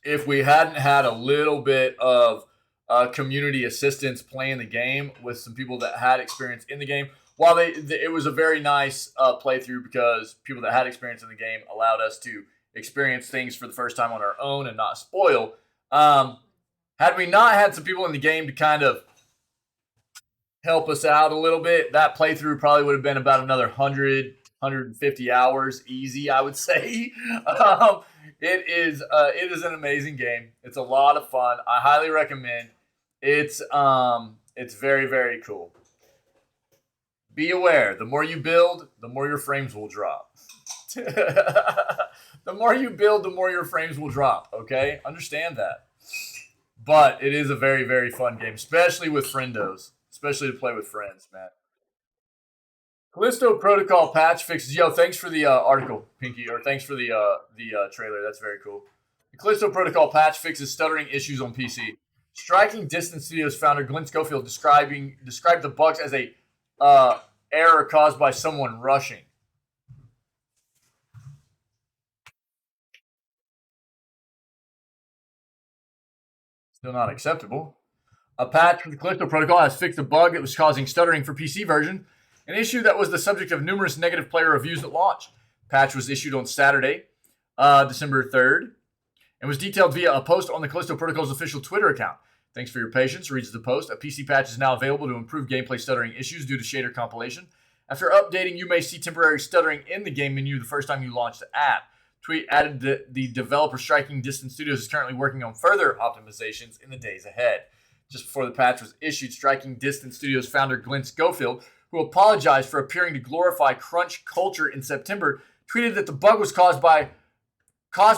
if we hadn't had a little bit of community assistance playing the game with some people that had experience in the game, while it was a very nice playthrough because people that had experience in the game allowed us to experience things for the first time on our own and not spoil. Had we not had some people in the game to kind of help us out a little bit. That playthrough probably would have been about another 150 hours easy, I would say. It is an amazing game. It's a lot of fun. I highly recommend. It's very, very cool. Be aware, the more you build, the more your frames will drop. The more you build, the more your frames will drop, okay? Understand that. But it is a very, very fun game, especially with friendos. Especially to play with friends, man. Callisto Protocol patch fixes. Yo, thanks for the article, Pinky, or thanks for the trailer. That's very cool. The Callisto Protocol patch fixes stuttering issues on PC. Striking Distance Studios founder Glenn Schofield described the bugs as a error caused by someone rushing. Still not acceptable. A patch for the Callisto Protocol has fixed a bug that was causing stuttering for PC version, an issue that was the subject of numerous negative player reviews at launch. Patch was issued on Saturday, December 3rd, and was detailed via a post on the Callisto Protocol's official Twitter account. Thanks for your patience, reads the post. A PC patch is now available to improve gameplay stuttering issues due to shader compilation. After updating, you may see temporary stuttering in the game menu the first time you launch the app. Tweet added that the developer Striking Distance Studios is currently working on further optimizations in the days ahead. Just before the patch was issued, Striking Distance Studios founder Glenn Schofield, who apologized for appearing to glorify crunch culture in September, tweeted that the bug was caused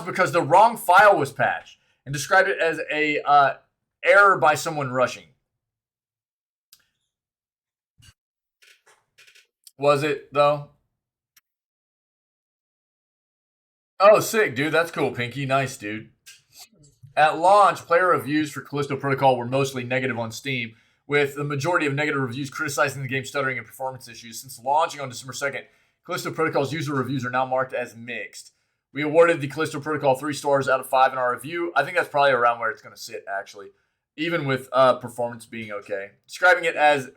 because the wrong file was patched, and described it as a error by someone rushing. Was it, though? Oh, sick, dude. That's cool, Pinky. Nice, dude. At launch, player reviews for Callisto Protocol were mostly negative on Steam, with the majority of negative reviews criticizing the game's stuttering and performance issues. Since launching on December 2nd, Callisto Protocol's user reviews are now marked as mixed. We awarded the Callisto Protocol 3 stars out of 5 in our review. I think that's probably around where it's going to sit, actually, even with performance being okay. Describing it as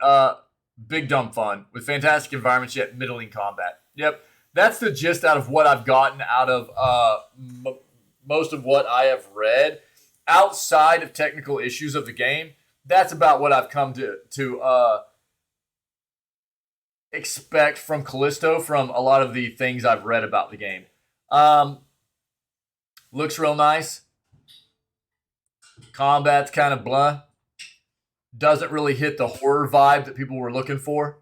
big dumb fun, with fantastic environments yet middling combat. Yep, that's the gist out of what I've gotten out of most of what I have read. Outside of technical issues of the game, that's about what I've come to expect from Callisto from a lot of the things I've read about the game. Looks real nice. Combat's kind of blah. Doesn't really hit the horror vibe that people were looking for.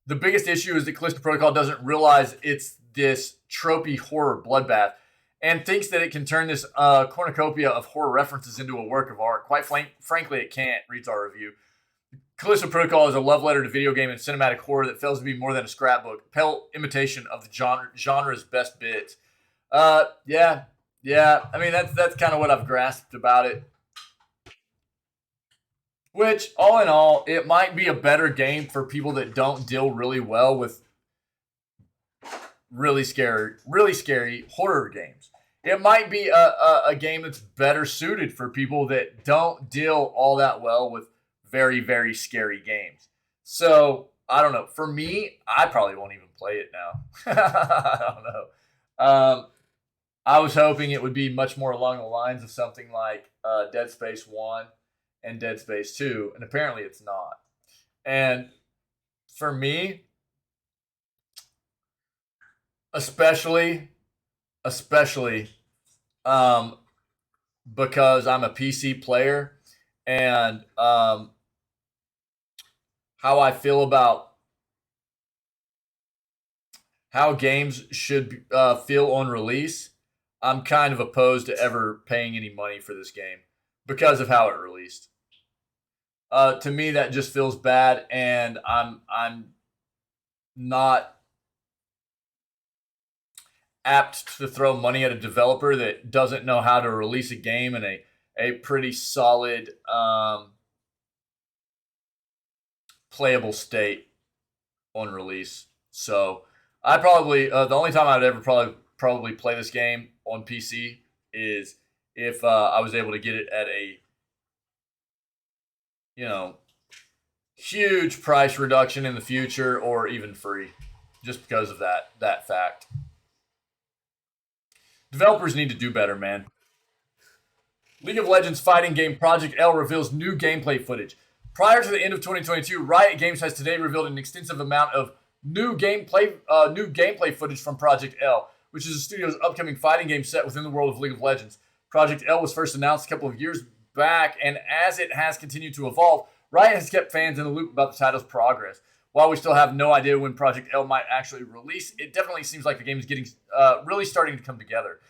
The biggest issue is that Callisto Protocol doesn't realize it's this tropey horror bloodbath and thinks that it can turn this cornucopia of horror references into a work of art. Quite frankly, it can't, reads our review. Callisto Protocol is a love letter to video game and cinematic horror that fails to be more than a scrapbook, pale imitation of the genre's best bits. Yeah. I mean, that's kind of what I've grasped about it. Which, all in all, it might be a better game for people that don't deal really well with really scary horror games. It might be a game that's better suited for people that don't deal all that well with very, very scary games. So, I don't know. For me, I probably won't even play it now. I don't know. I was hoping it would be much more along the lines of something like Dead Space 1 and Dead Space 2, and apparently it's not. And for me, especially because I'm a PC player and how I feel about how games should feel on release, I'm kind of opposed to ever paying any money for this game because of how it released. To me, that just feels bad, and I'm not apt to throw money at a developer that doesn't know how to release a game in a pretty solid playable state on release. So I probably the only time I'd ever probably play this game on PC is if I was able to get it at a huge price reduction in the future, or even free, just because of that fact. Developers need to do better, man. League of Legends fighting game Project L reveals new gameplay footage. Prior to the end of 2022, Riot Games has today revealed an extensive amount of new gameplay footage from Project L, which is the studio's upcoming fighting game set within the world of League of Legends. Project L was first announced a couple of years back, and as it has continued to evolve, Riot has kept fans in the loop about the title's progress. While we still have no idea when Project L might actually release, it definitely seems like the game is getting really starting to come together.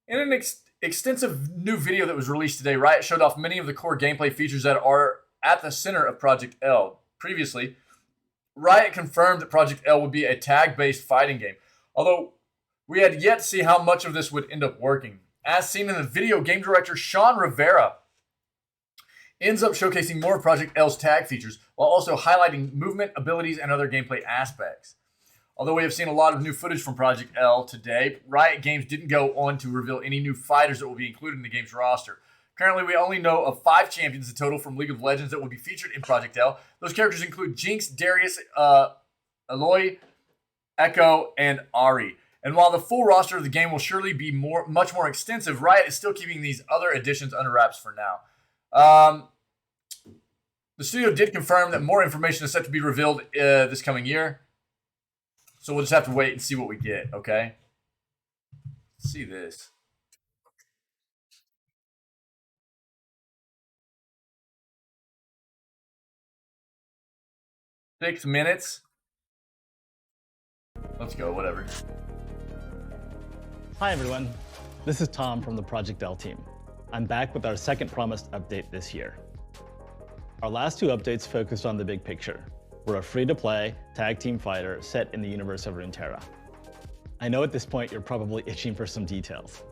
In an extensive new video that was released today, Riot showed off many of the core gameplay features that are at the center of Project L. Previously, Riot confirmed that Project L would be a tag-based fighting game, although we had yet to see how much of this would end up working. As seen in the video, game director Sean Rivera ends up showcasing more of Project L's tag features, while also highlighting movement, abilities, and other gameplay aspects. Although we have seen a lot of new footage from Project L today, Riot Games didn't go on to reveal any new fighters that will be included in the game's roster. Currently, we only know of 5 champions in total from League of Legends that will be featured in Project L. Those characters include Jinx, Darius, Aloy, Echo, and Ahri. And while the full roster of the game will surely be much more extensive, Riot is still keeping these other additions under wraps for now. The studio did confirm that more information is set to be revealed this coming year. So we'll just have to wait and see what we get, okay? Let's see this. Six minutes. Let's go, whatever. Hi everyone, this is Tom from the Project L team. I'm back with our second promised update this year. Our last 2 updates focused on the big picture. We're a free-to-play, tag team fighter set in the universe of Runeterra. I know at this point you're probably itching for some details.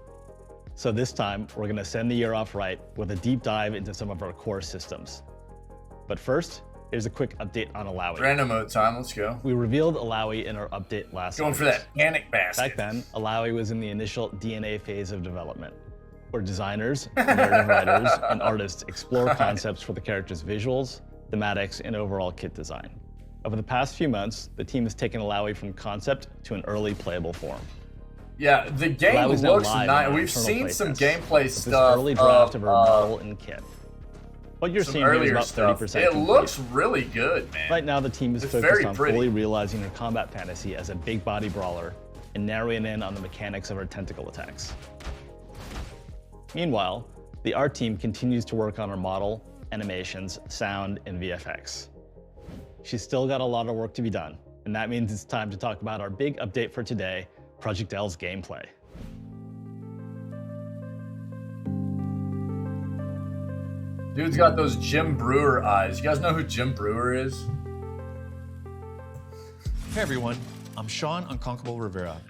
So this time, we're going to send the year off right with a deep dive into some of our core systems. But first, here's a quick update on Alawi. Random mode time, let's go. We revealed Alawi in our update last Going week. for that panic basket. Back then, Alawi was in the initial DNA phase of development, where designers, narrative writers, and artists explore concepts for the character's visuals, thematics, and overall kit design. Over the past few months, the team has taken Alawi from concept to an early playable form. Yeah, the game Alawi's looks now live nice. in our We've internal seen playtest, some gameplay with stuff. This early draft of our model and kit. What you're Some seeing here is earlier about stuff. 30% It complete. looks really good, man. Right now, the team is It's focused very on pretty. fully realizing their combat fantasy as a big body brawler and narrowing in on the mechanics of our tentacle attacks. Meanwhile, the art team continues to work on our model, animations, sound, and VFX. She's still got a lot of work to be done, and that means it's time to talk about our big update for today, Project L's gameplay. Dude's got those Jim Brewer eyes. You guys know who Jim Brewer is? Hey everyone, I'm Sean Unconquerable Rivera,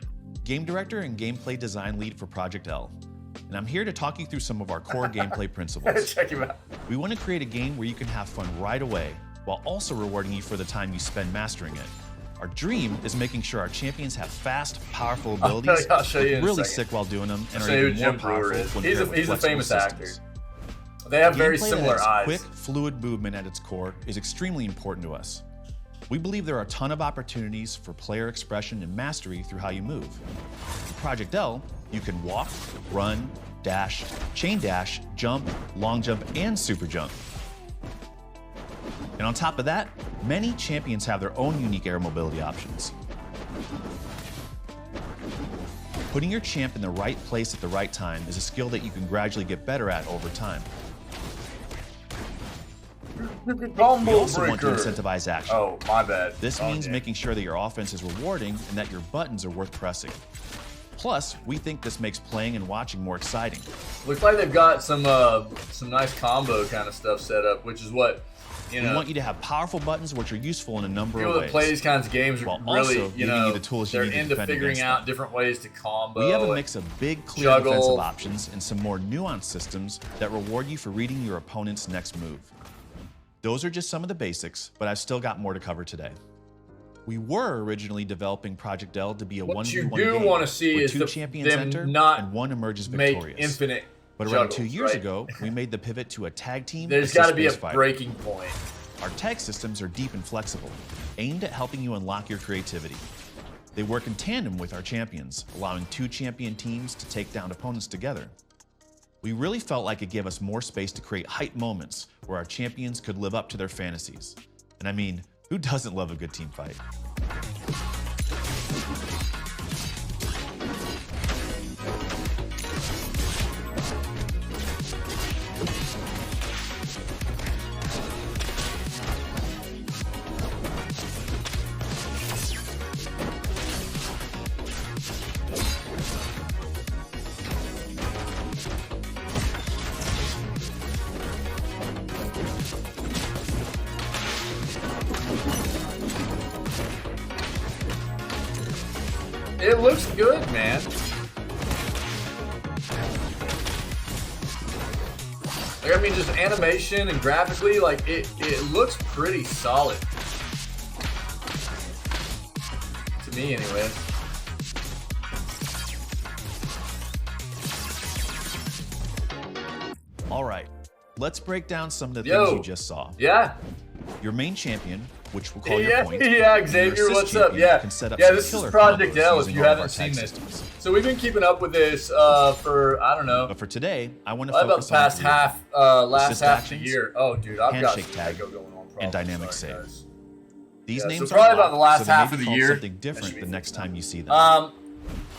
game director and gameplay design lead for Project L, and I'm here to talk you through some of our core gameplay principles. Check him out. We want to create a game where you can have fun right away, while also rewarding you for the time you spend mastering it. Our dream is making sure our champions have fast, powerful abilities, I'll show you in a really second. sick while doing them, and I'll are show you even who more Jim Brewer powerful is. when He's paired with a flexible famous actor. systems. They have very Gameplay that similar has eyes. Quick, fluid movement at its core is extremely important to us. We believe there are a ton of opportunities for player expression and mastery through how you move. In Project L, you can walk, run, dash, chain dash, jump, long jump, and super jump. And on top of that, many champions have their own unique air mobility options. Putting your champ in the right place at the right time is a skill that you can gradually get better at over time. We Combo also want to breaker. incentivize action. Oh, my bad. This Oh, means yeah. making sure that your offense is rewarding and that your buttons are worth pressing. Plus, we think this makes playing and watching more exciting. Looks like they've got some nice combo kind of stuff set up, which is what We want you to have powerful buttons which are useful in a number people of that ways. play these kinds of games are while really, also you giving know, you the tools you they're need to into defend figuring against out them. different ways to combo. We have a and mix of big, clear juggle. defensive options and some more nuanced systems that reward you for reading your opponent's next move. Those are just some of the basics, but I've still got more to cover today. We were originally developing Project L to be a What you 1v1 do game want to see where is two champions them enter not and one emerges make victorious. infinite But around juggles, 2 years right? ago, we made the pivot to a tag team. There's got to be a assist-based fighter. breaking point. Our tag systems are deep and flexible, aimed at helping you unlock your creativity. They work in tandem with our champions, allowing 2 champion teams to take down opponents together. We really felt like it gave us more space to create hype moments where our champions could live up to their fantasies. And I mean, who doesn't love a good team fight? It looks good, man. Like, I mean, just animation and graphically, like, it looks pretty solid. To me, anyway. All right, let's break down some of the things you just saw. Yeah. Your main champion, which we'll call your point. Yeah, Xavier, what's up? Yeah, can set up this is Project L if using you all of haven't our seen tag this. systems. So we've been keeping up with this for, I don't know, But for today, I want to about focus the past on last Assist half of the actions, year. Oh, dude, I've got handshake some tag, echo going on. and Probably. dynamic Sorry, save. guys. These Yeah, names so probably are about the last so they half may of be the called year. something That different should be the next good. time you see them.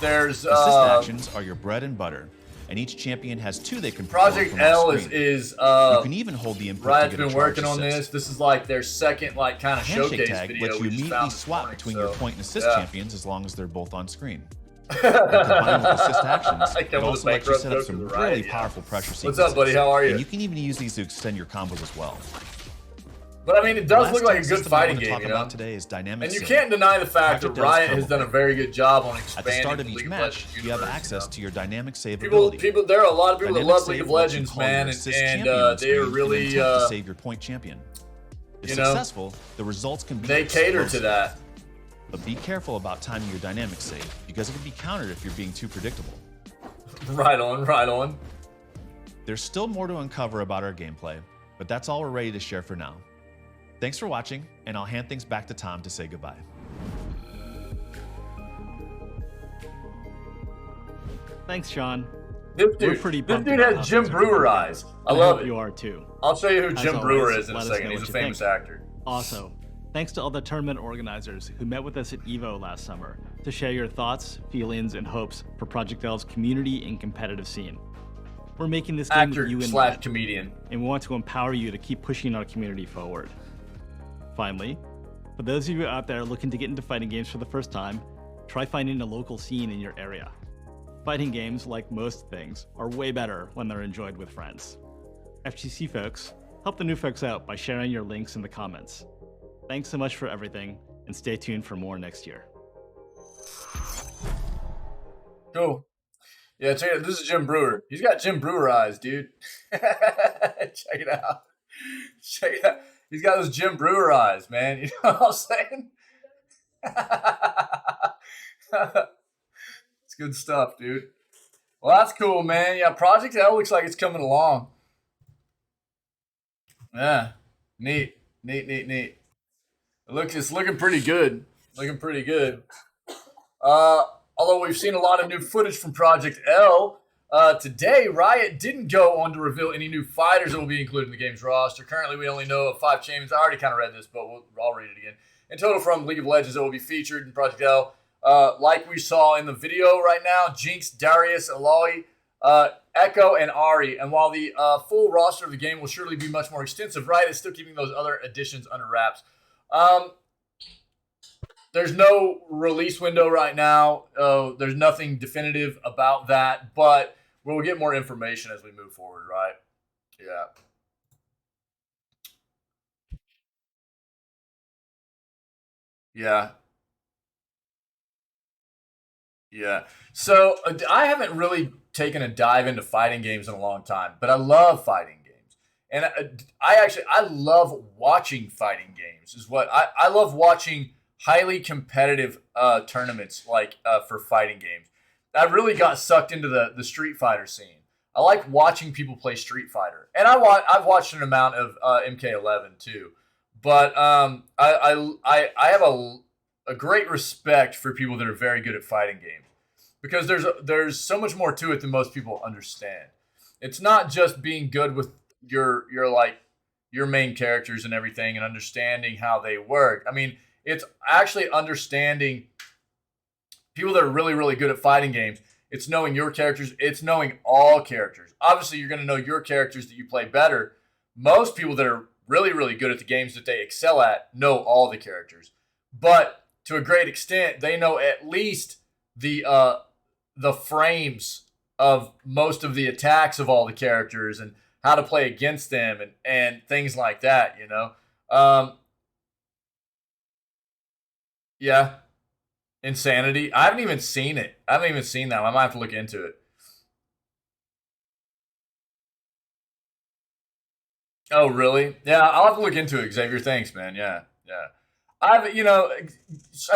There's Assist actions are your bread and butter, and each champion has two they can perform Project from L off screen. is You can even hold the input Riot's to get a been charge working on assist. this. This is like their second like kind of Handshake showcase tag video. lets you We just immediately found this swap morning, between so, your point and assist yeah. champions as long as they're both on screen. And combined with assist actions, I it come with also a lets you bankrupt set up joke some of the really Riot, yeah. powerful pressure What's sequences. up, buddy? How are you? And you can even use these to extend your combos as well. But I mean, it does Last look like a tag good system I fighting want to game, talk you know. about today is dynamic And you save. can't deny the fact that Project L's Riot has trouble done a frame. very good job on At the expanding start of the each League of match, Legends you have universe, access you to your dynamic save know? ability. There are a lot of people that Dynamic love League save of lets you Legends, call your man, assist and champion on they are screen really and attempt to save your point champion. If you know, successful, the results can be they cater to explosive. that. But be careful about timing your dynamic save, because it can be countered if you're being too predictable. Right on, right on. There's still more to uncover about our gameplay, but that's all we're ready to share for now. Thanks for watching, and I'll hand things back to Tom to say goodbye. Thanks, Sean. This We're pretty dude pumped about how has Jim things are Brewer going. eyes. I And love hope it. You are too. I'll show you who As Jim always, Brewer is in a let us second. know He's what a you famous think. actor. Also, thanks to all the tournament organizers who met with us at EVO last summer to share your thoughts, feelings, and hopes for Project L's community and competitive scene. We're making this game with you Actor in slash mind, comedian. and we want to empower you to keep pushing our community forward. Finally, for those of you out there looking to get into fighting games for the first time, try finding a local scene in your area. Fighting games, like most things, are way better when they're enjoyed with friends. FGC folks, help the new folks out by sharing your links in the comments. Thanks so much for everything, and stay tuned for more next year. Cool. Yeah, check it out. This is Jim Brewer. He's got Jim Brewer eyes, dude. Check it out. Check it out. He's got those Jim Brewer eyes, man. You know what I'm saying? It's good stuff, dude. Well, that's cool, man. Yeah, Project L looks like it's coming along. Yeah, neat. It's looking pretty good. Looking pretty good. Although we've seen a lot of new footage from Project L, today Riot didn't go on to reveal any new fighters that will be included in the game's roster. Currently, we only know of 5 champions. I already kind of read this, but I'll read it again. In total, from League of Legends that will be featured in Project L, like we saw in the video right now, Jinx, Darius, Aloy, Echo, and Ari. And while the full roster of the game will surely be much more extensive, Riot is still keeping those other additions under wraps. There's no release window right now. There's nothing definitive about that, but we'll get more information as we move forward, right? Yeah. Yeah. Yeah. So I haven't really taken a dive into fighting games in a long time, but I love fighting games. And I love watching fighting games is what I love watching highly competitive tournaments like for fighting games. I really got sucked into the Street Fighter scene. I like watching people play Street Fighter, and I've watched an amount of MK11 too. But I have a great respect for people that are very good at fighting games because there's so much more to it than most people understand. It's not just being good with your like your main characters and everything and understanding how they work. I mean, it's actually understanding people that are really, really good at fighting games. It's knowing your characters. It's knowing all characters. Obviously, you're going to know your characters that you play better. Most people that are really, really good at the games that they excel at know all the characters. But to a great extent, they know at least the frames of most of the attacks of all the characters and how to play against them and things like that, you know? Yeah. Insanity. I haven't even seen it. I haven't even seen that. I might have to look into it. Oh, really? Yeah, I'll have to look into it, Xavier. Thanks, man. Yeah, yeah. I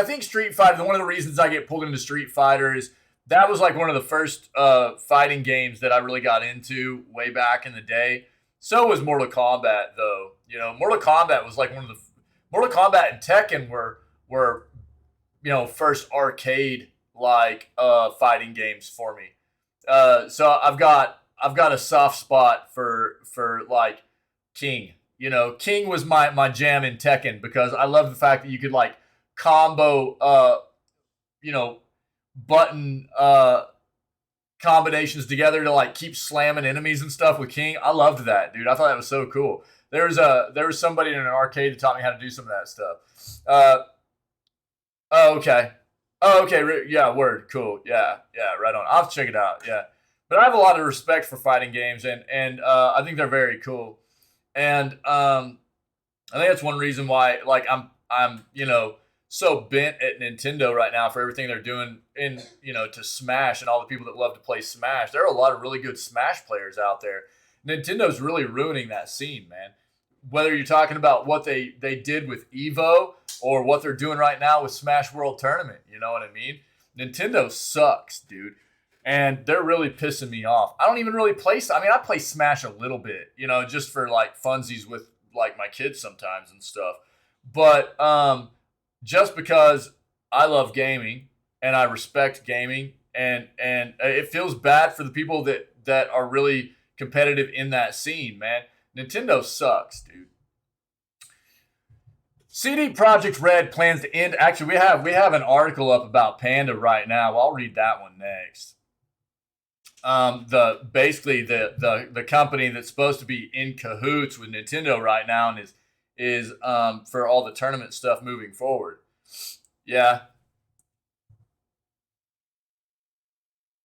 think Street Fighter, one of the reasons I get pulled into Street Fighter is that was like one of the first fighting games that I really got into way back in the day. So was Mortal Kombat, though. You know, Mortal Kombat was like one of the Mortal Kombat and Tekken were first arcade like fighting games for me. So I've got a soft spot for like King. You know, King was my jam in Tekken because I love the fact that you could like combo button combinations together to like keep slamming enemies and stuff with King. I loved that, dude. I thought that was so cool. There was somebody in an arcade that taught me how to do some of that stuff. Oh, okay. Oh, okay. Yeah, word. Cool. Yeah, yeah. Right on. I'll have to check it out. Yeah, but I have a lot of respect for fighting games, and I think they're very cool. And I think that's one reason why, like, I'm so bent at Nintendo right now for everything they're doing in to Smash and all the people that love to play Smash. There are a lot of really good Smash players out there. Nintendo's really ruining that scene, man. Whether you're talking about what they did with Evo or what they're doing right now with Smash World Tournament, you know what I mean? Nintendo sucks, dude. And they're really pissing me off. I don't even really play. I mean, I play Smash a little bit, just for like funsies with like my kids sometimes and stuff. But just because I love gaming and I respect gaming, and it feels bad for the people that are really competitive in that scene, man. Nintendo sucks, dude. CD Projekt Red plans to end. Actually, we have an article up about Panda right now. I'll read that one next. The company that's supposed to be in cahoots with Nintendo right now and is for all the tournament stuff moving forward. Yeah.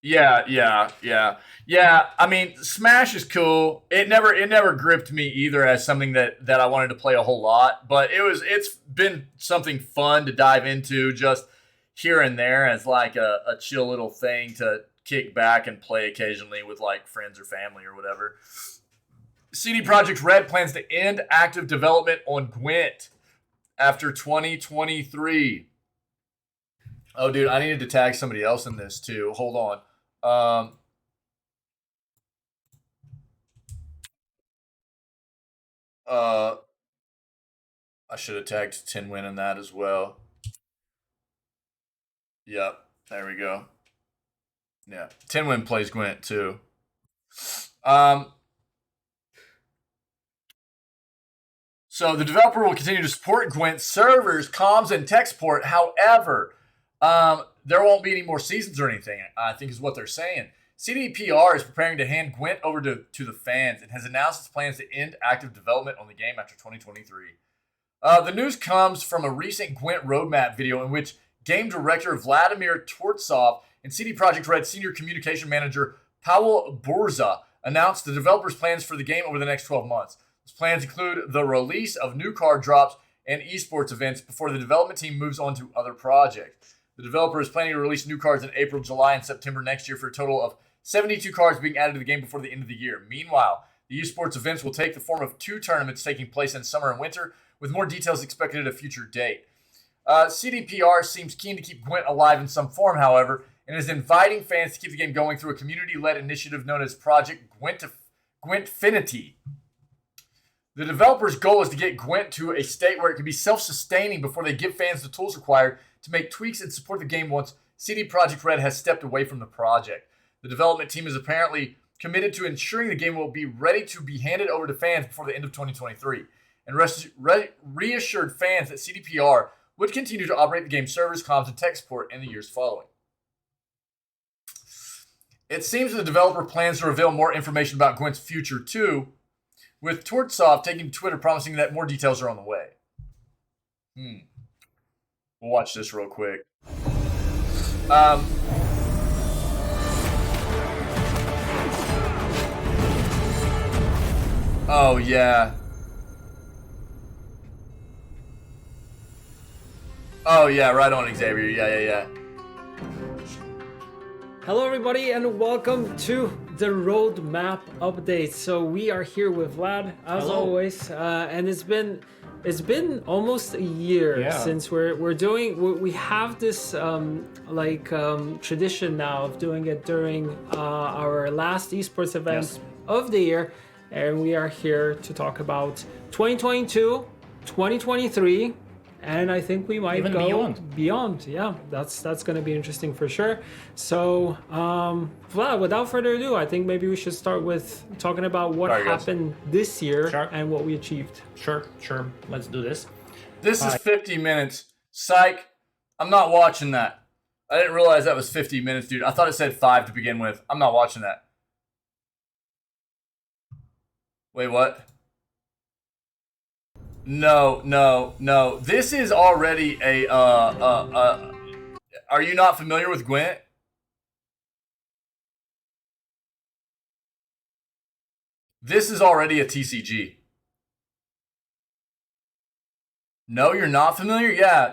Yeah. I mean, Smash is cool. It never gripped me either as something that I wanted to play a whole lot, but it's been something fun to dive into just here and there as like a chill little thing to kick back and play occasionally with like friends or family or whatever. CD Projekt Red plans to end active development on Gwent after 2023. Oh, dude, I needed to tag somebody else in this too. Hold on. I should have tagged Tinwin in that as well. Yep, there we go. Yeah, Tinwin plays Gwent too. So the developer will continue to support Gwent servers, comms, and tech support. However, there won't be any more seasons or anything, I think is what they're saying. CDPR is preparing to hand Gwent over to the fans and has announced its plans to end active development on the game after 2023. The news comes from a recent Gwent roadmap video in which game director Vladimir Tortsov and CD Projekt Red senior communication manager Pavel Borza announced the developers' plans for the game over the next 12 months. These plans include the release of new card drops and esports events before the development team moves on to other projects. The developer is planning to release new cards in April, July, and September next year for a total of 72 cards being added to the game before the end of the year. Meanwhile, the esports events will take the form of 2 tournaments taking place in summer and winter, with more details expected at a future date. CDPR seems keen to keep Gwent alive in some form, however, and is inviting fans to keep the game going through a community-led initiative known as Project Gwentfinity. The developer's goal is to get Gwent to a state where it can be self-sustaining before they give fans the tools required to make tweaks and support the game once CD Projekt Red has stepped away from the project. The development team is apparently committed to ensuring the game will be ready to be handed over to fans before the end of 2023, and reassured fans that CDPR would continue to operate the game's servers, comms, and tech support in the years following. It seems the developer plans to reveal more information about Gwent's future too, with Torchsoft taking to Twitter promising that more details are on the way. We'll watch this real quick. Oh, yeah. Oh, yeah, right on, Xavier. Yeah. Hello everybody and welcome to the roadmap update. So we are here with Vlad as always, and it's been almost a year since we have this tradition now of doing it during our last esports event of the year, and we are here to talk about 2022, 2023. And I think we might even go beyond. Yeah, that's going to be interesting for sure. So, Vlad, without further ado, I think maybe we should start with talking about what happened this year and what we achieved. Sure. Let's do this. This is 50 minutes. Psych. I'm not watching that. I didn't realize that was 50 minutes, dude. I thought it said 5 to begin with. I'm not watching that. Wait, what? No. This is already a are you not familiar with Gwent? This is already a TCG. No, you're not familiar? Yeah.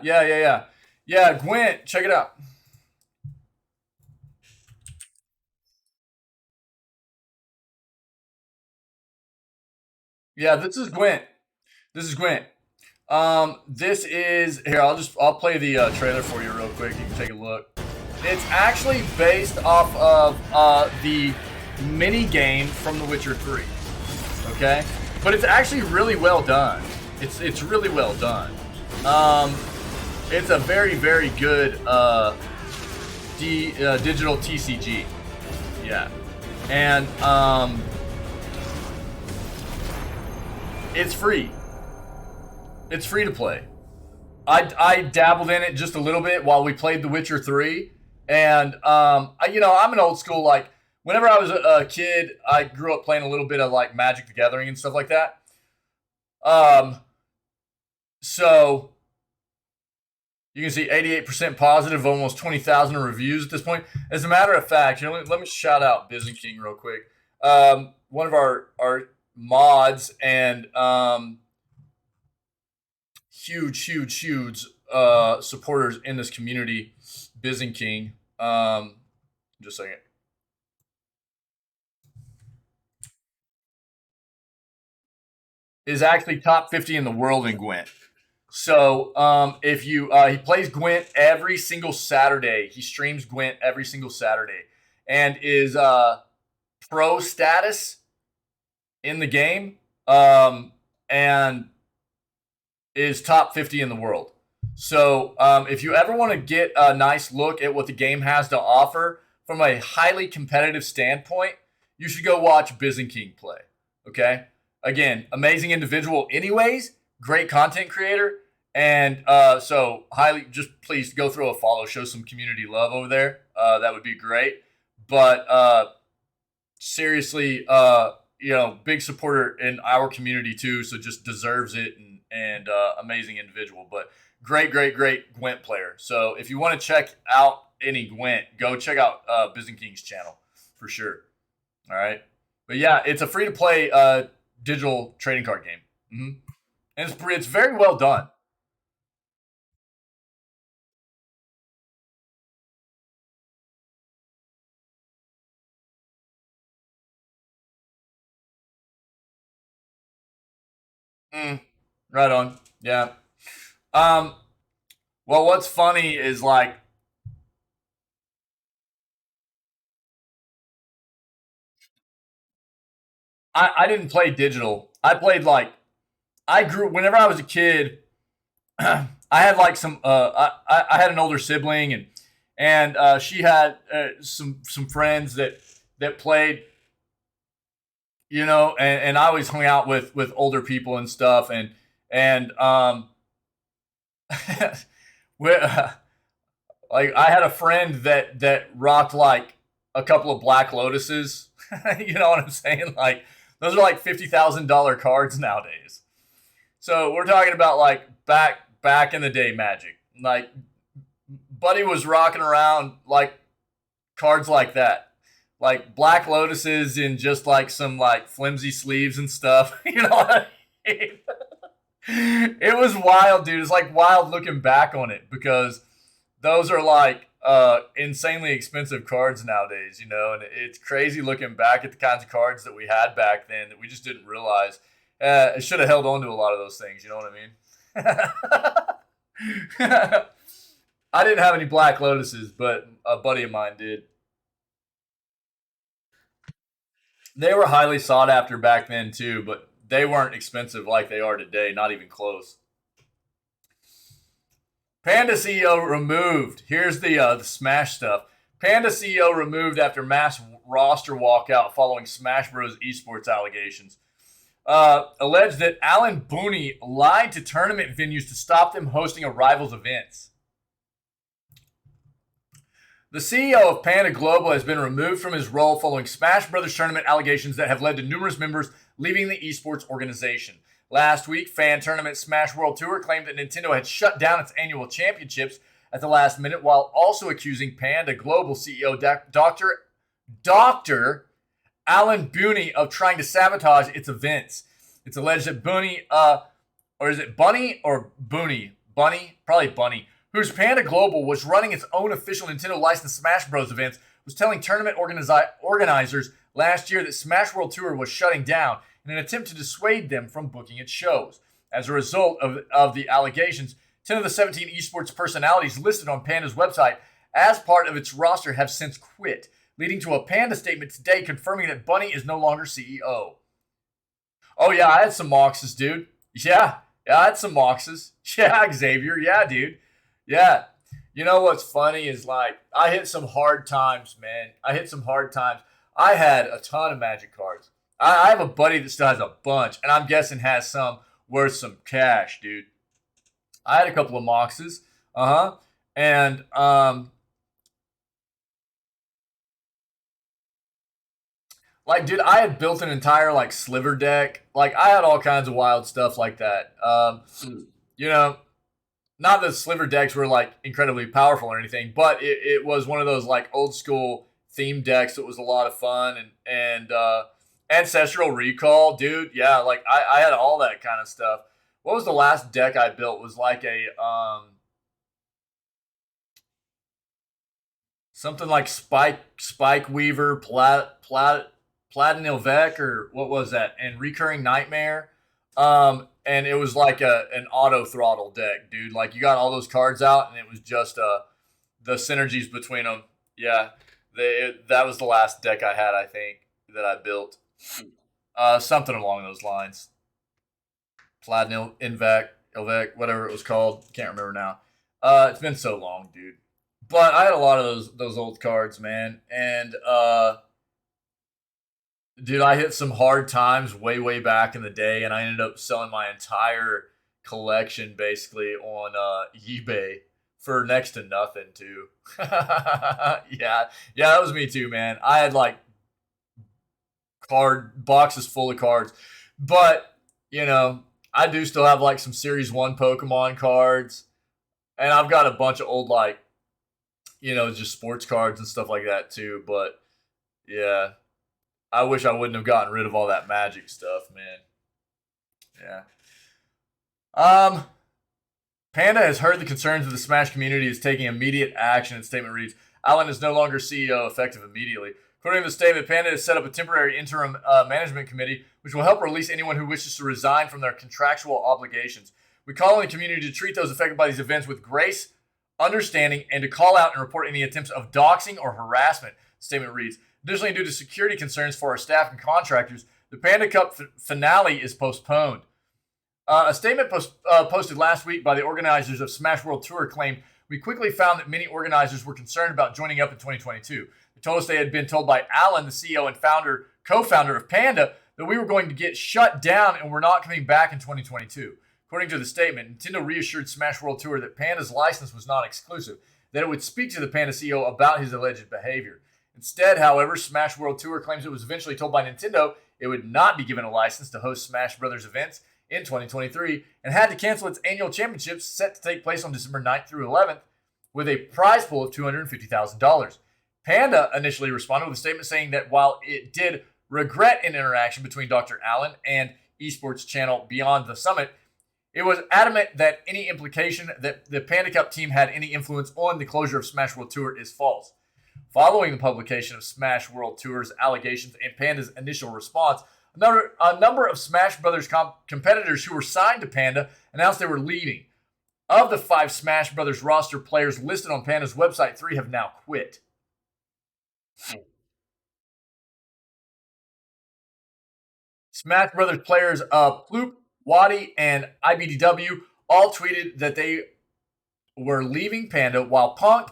Yeah, Gwent, check it out. Yeah, this is Gwent. This is here. I'll play the trailer for you real quick. You can take a look. It's actually based off of the mini game from The Witcher 3. Okay, but it's actually really well done. It's really well done. It's a very good digital TCG. Yeah, and it's free. It's free to play. I dabbled in it just a little bit while we played The Witcher 3, and I'm an old school, like, whenever I was a kid, I grew up playing a little bit of like Magic the Gathering and stuff like that. So you can see 88% positive, almost 20,000 reviews at this point. As a matter of fact, let me shout out Byzantine real quick. One of our mods and huge supporters in this community, Byzantine. Just a second. Is actually top 50 in the world in Gwent. So if you he plays Gwent every single Saturday. He streams Gwent every single Saturday, and is pro status in the game, and is top 50 in the world. So if you ever want to get a nice look at what the game has to offer from a highly competitive standpoint, you should go watch Byzantine play. Okay? Again, amazing individual anyways, great content creator, and so highly, just please go throw a follow, show some community love over there. That would be great. But seriously, big supporter in our community too, so just deserves it, and amazing individual. But great Gwent player. So if you want to check out any Gwent, go check out Byzantine's channel for sure. All right, but yeah, it's a free to play digital trading card game, and it's very well done. Right on. Yeah. Well, what's funny is like I didn't play digital. I played whenever I was a kid, I had like some I had an older sibling, and she had some friends that played you know, and I always hung out with older people and stuff, and like I had a friend that rocked like a couple of Black Lotuses. You know what I'm saying? Like those are like $50,000 cards nowadays. So we're talking about like back in the day Magic. Like Buddy was rocking around like cards like that. Like Black Lotuses in just like some like flimsy sleeves and stuff. You know what I mean? It was wild, dude. It's like wild looking back on it because those are like insanely expensive cards nowadays, you know, and it's crazy looking back at the kinds of cards that we had back then that we just didn't realize. It should have held on to a lot of those things, you know what I mean? I didn't have any Black Lotuses, but a buddy of mine did. They were highly sought after back then too, but they weren't expensive like they are today, not even close. Panda CEO removed. Here's the Smash stuff. Panda CEO removed after mass roster walkout following Smash Bros. Esports allegations. Alleged that Alan Booney lied to tournament venues to stop them hosting a rival's events. The CEO of Panda Global has been removed from his role following Smash Bros. Tournament allegations that have led to numerous members leaving the esports organization. Last week, fan tournament Smash World Tour claimed that Nintendo had shut down its annual championships at the last minute while also accusing Panda Global CEO Dr. Alan Booney of trying to sabotage its events. It's alleged that Booney, or is it Bunny or Booney? Bunny? Probably Bunny. Whose Panda Global was running its own official Nintendo licensed Smash Bros. Events, was telling tournament organizers last year that Smash World Tour was shutting down in an attempt to dissuade them from booking its shows. As a result of the allegations, 10 of the 17 esports personalities listed on Panda's website as part of its roster have since quit, leading to a Panda statement today confirming that Bunny is no longer CEO. Oh yeah, I had some Moxes, dude. Yeah, I had some Moxes. Yeah, Xavier. Yeah, dude. Yeah. You know what's funny is like, I hit some hard times, man. I hit some hard times. I had a ton of Magic cards. I have a buddy that still has a bunch, and I'm guessing has some worth some cash, dude. I had a couple of Moxes. And, like, dude, I had built an entire, like, sliver deck. Like, I had all kinds of wild stuff like that. You know, not that sliver decks were, like, incredibly powerful or anything, but it was one of those, like, old school theme decks that was a lot of fun. And Ancestral Recall, dude. Yeah, like, I had all that kind of stuff. What was the last deck I built? It was like a, something like Spike Weaver, Platinil Vec, or what was that? And Recurring Nightmare. And it was like an auto throttle deck, dude. Like you got all those cards out, and it was just the synergies between them. Yeah, that was the last deck I had, I think, that I built. Something along those lines. Platinil Ilvec, whatever it was called, can't remember now. It's been so long, dude. But I had a lot of those old cards, man, and dude, I hit some hard times way back in the day, and I ended up selling my entire collection basically on eBay for next to nothing, too. Yeah, that was me too, man. I had like card boxes full of cards, but you know, I do still have like some Series 1 Pokemon cards, and I've got a bunch of old like, you know, just sports cards and stuff like that too. But yeah, I wish I wouldn't have gotten rid of all that Magic stuff, man. Yeah. Panda has heard the concerns of the Smash community and is taking immediate action. Its statement reads, Alan is no longer CEO, effective immediately. According to the statement, Panda has set up a temporary interim management committee, which will help release anyone who wishes to resign from their contractual obligations. We call on the community to treat those affected by these events with grace, understanding, and to call out and report any attempts of doxing or harassment, the statement reads. Additionally, due to security concerns for our staff and contractors, the Panda Cup finale is postponed. A statement posted last week by the organizers of Smash World Tour claimed, we quickly found that many organizers were concerned about joining up in 2022. They told us they had been told by Alan, the CEO and co-founder of Panda, that we were going to get shut down and we're not coming back in 2022. According to the statement, Nintendo reassured Smash World Tour that Panda's license was not exclusive, that it would speak to the Panda CEO about his alleged behavior. Instead, however, Smash World Tour claims it was eventually told by Nintendo it would not be given a license to host Smash Brothers events in 2023 and had to cancel its annual championships set to take place on December 9th through 11th with a prize pool of $250,000. Panda initially responded with a statement saying that while it did regret an interaction between Dr. Allen and esports channel Beyond the Summit, it was adamant that any implication that the Panda Cup team had any influence on the closure of Smash World Tour is false. Following the publication of Smash World Tour's allegations and Panda's initial response, a number of Smash Brothers competitors who were signed to Panda announced they were leaving. Of the 5 Smash Brothers roster players listed on Panda's website, 3 have now quit. Smash Brothers players Ploop, Waddy, and IBDW all tweeted that they were leaving Panda, while Punk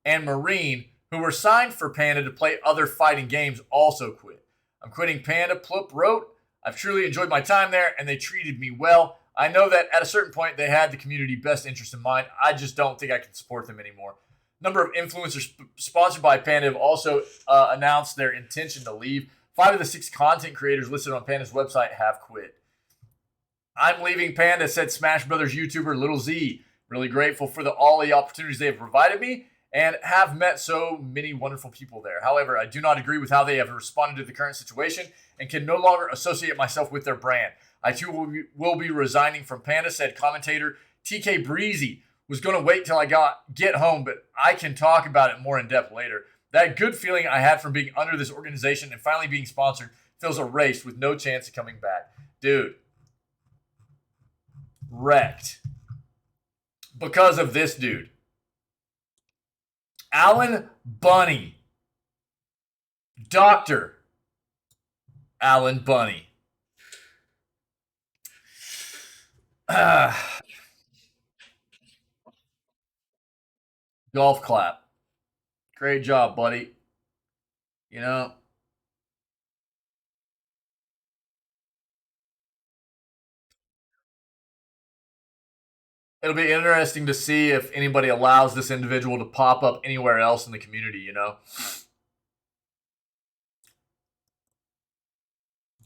and Marine, who were signed for Panda to play other fighting games, also quit. I'm quitting Panda, Ploop wrote. I've truly enjoyed my time there, and they treated me well. I know that at a certain point they had the community best interest in mind. I just don't think I can support them anymore. A number of influencers sponsored by Panda have also announced their intention to leave. 5 of the 6 content creators listed on Panda's website have quit. I'm leaving Panda, said Smash Brothers YouTuber Little Z. Really grateful for all the opportunities they have provided me and have met so many wonderful people there. However, I do not agree with how they have responded to the current situation and can no longer associate myself with their brand. I too will be resigning from Panda, said commentator TK Breezy. Was going to wait till I get home, but I can talk about it more in depth later. That good feeling I had from being under this organization and finally being sponsored feels erased with no chance of coming back. Dude. Wrecked. Because of this dude. Alan Bunny. Dr. Alan Bunny. Golf clap. Great job, buddy. You know, it'll be interesting to see if anybody allows this individual to pop up anywhere else in the community, you know?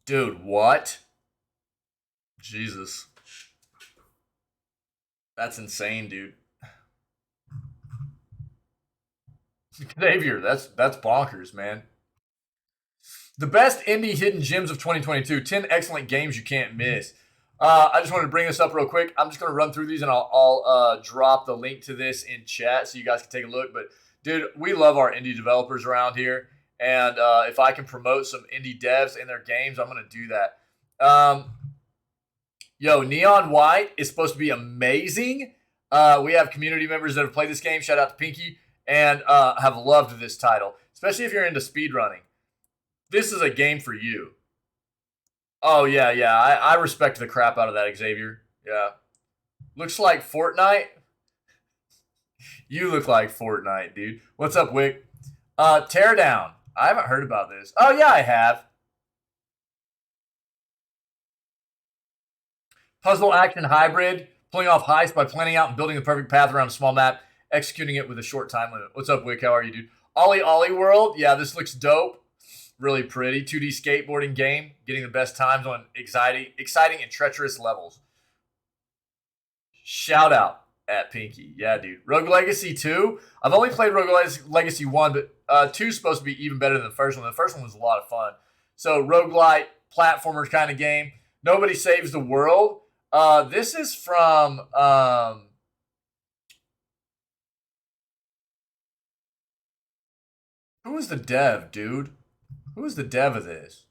Dude, what? Jesus. That's insane, dude. Xavier, that's bonkers, man. The best indie hidden gems of 2022. 10 excellent games you can't miss. I just wanted to bring this up real quick. I'm just going to run through these and I'll drop the link to this in chat so you guys can take a look. But, dude, we love our indie developers around here. And if I can promote some indie devs and their games, I'm going to do that. Neon White is supposed to be amazing. We have community members that have played this game. Shout out to Pinky. And have loved this title, especially if you're into speedrunning. This is a game for you. Oh, yeah. I respect the crap out of that, Xavier. Yeah. Looks like Fortnite. You look like Fortnite, dude. What's up, Wick? Teardown. I haven't heard about this. Oh, yeah, I have. Puzzle action hybrid. Pulling off heists by planning out and building the perfect path around a small map. Executing it with a short time limit. What's up, Wick? How are you, dude? Ollie World. Yeah, this looks dope. Really pretty. 2D skateboarding game. Getting the best times on exciting and treacherous levels. Shout out at Pinky. Yeah, dude. Rogue Legacy 2. I've only played Rogue Legacy 1, but 2 is supposed to be even better than the first one. The first one was a lot of fun. So, roguelite, platformer kind of game. Nobody Saves the World. This is from... Who is the dev, dude? Who is the dev of this?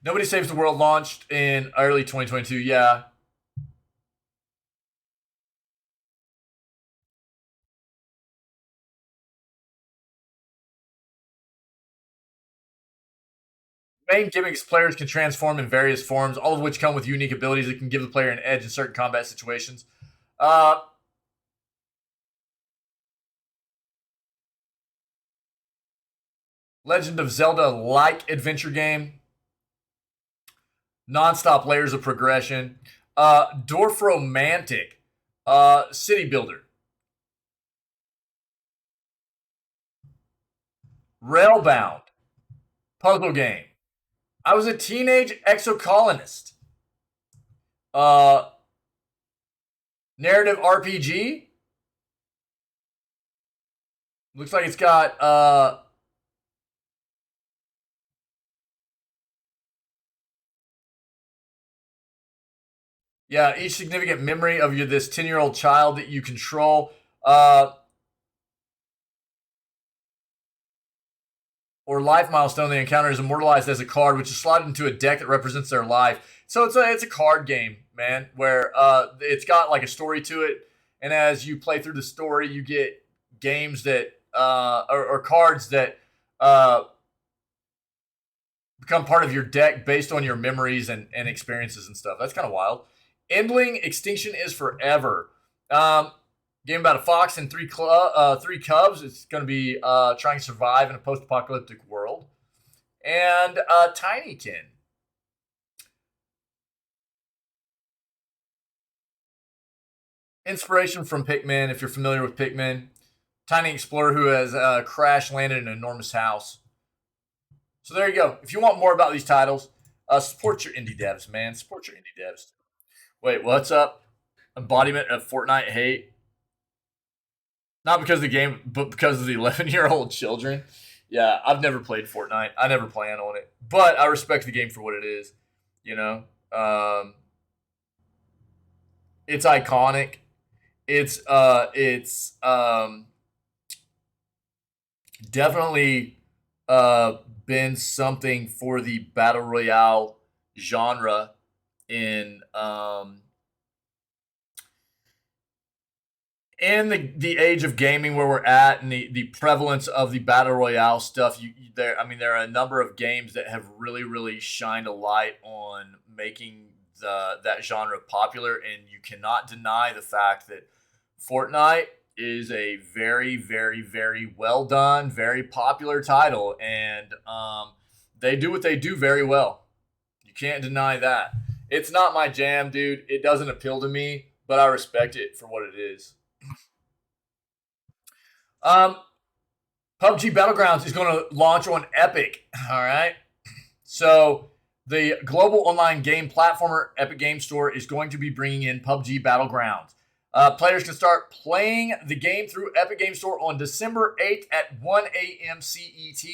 Nobody Saves the World launched in early 2022. Yeah. Main gimmicks players can transform in various forms, all of which come with unique abilities that can give the player an edge in certain combat situations. Legend of Zelda-like adventure game. Non-stop layers of progression. Dorfromantic. City builder. Railbound. Puzzle game. I was a teenage exocolonist. Narrative RPG. Looks like it's got yeah, each significant memory of this 10-year-old child that you control or life milestone they encounter is immortalized as a card, which is slotted into a deck that represents their life. So it's a card game, man, where it's got like a story to it, and as you play through the story, you get games that or cards that become part of your deck based on your memories and experiences and stuff. That's kind of wild. Endling Extinction is Forever. Game about a fox and three cubs. It's going to be trying to survive in a post-apocalyptic world. And Tinykin. Inspiration from Pikmin, if you're familiar with Pikmin. Tiny explorer who has crash landed in an enormous house. So there you go. If you want more about these titles, support your indie devs, man. Support your indie devs. Wait, what's up? Embodiment of Fortnite hate. Not because of the game, but because of the 11-year-old children. Yeah, I've never played Fortnite. I never plan on it. But I respect the game for what it is. You know? It's iconic. It's definitely been something for the battle royale genre in the age of gaming where we're at, and the prevalence of the battle royale stuff. There are a number of games that have really shined a light on making that genre popular, and you cannot deny the fact that Fortnite is a very well done, very popular title, and they do what they do very well. You can't deny that. It's not my jam, dude. It doesn't appeal to me, but I respect it for what it is. PUBG Battlegrounds is going to launch on Epic. All right. So the global online game platformer Epic Game Store is going to be bringing in PUBG Battlegrounds. Players can start playing the game through Epic Game Store on December 8th at 1 a.m. CET.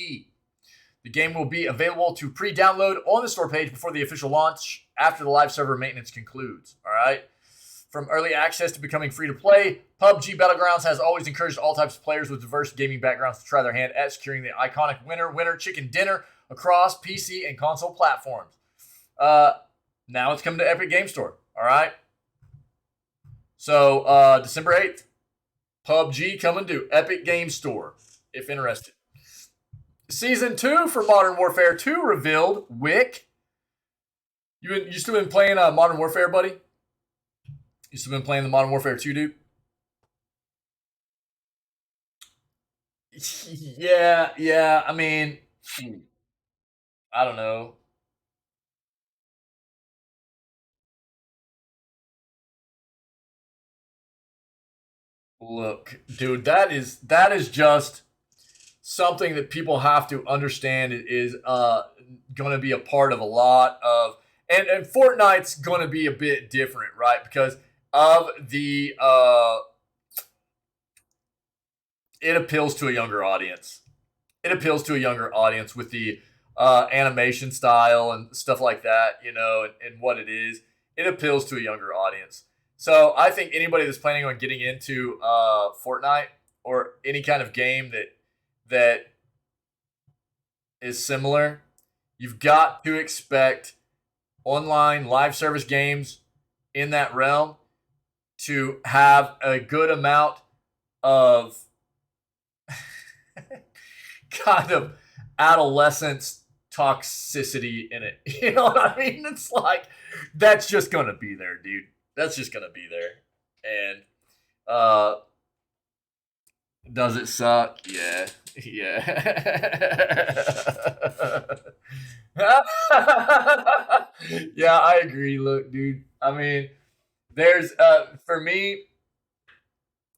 The game will be available to pre-download on the store page before the official launch after the live server maintenance concludes. All right. From early access to becoming free to play, PUBG Battlegrounds has always encouraged all types of players with diverse gaming backgrounds to try their hand at securing the iconic winner chicken dinner across PC and console platforms. Now it's coming to Epic Game Store. All right. So December 8th, PUBG coming to Epic Game Store if interested. Season 2 for Modern Warfare 2 revealed. Wick. You still been playing Modern Warfare, buddy? You still been playing the Modern Warfare 2, dude? Yeah. I mean, I don't know. Look, dude, that is just something that people have to understand is going to be a part of a lot of, and Fortnite's going to be a bit different, right? Because of the it appeals to a younger audience. It appeals to a younger audience with the animation style and stuff like that, you know, and what it is. It appeals to a younger audience. So I think anybody that's planning on getting into Fortnite or any kind of game that is similar, you've got to expect online live service games in that realm to have a good amount of kind of adolescence toxicity in it. You know what I mean? It's like, that's just going to be there, dude. That's just going to be there. And Does it suck? Yeah. Yeah. Yeah, I agree. Look, dude. I mean, there's for me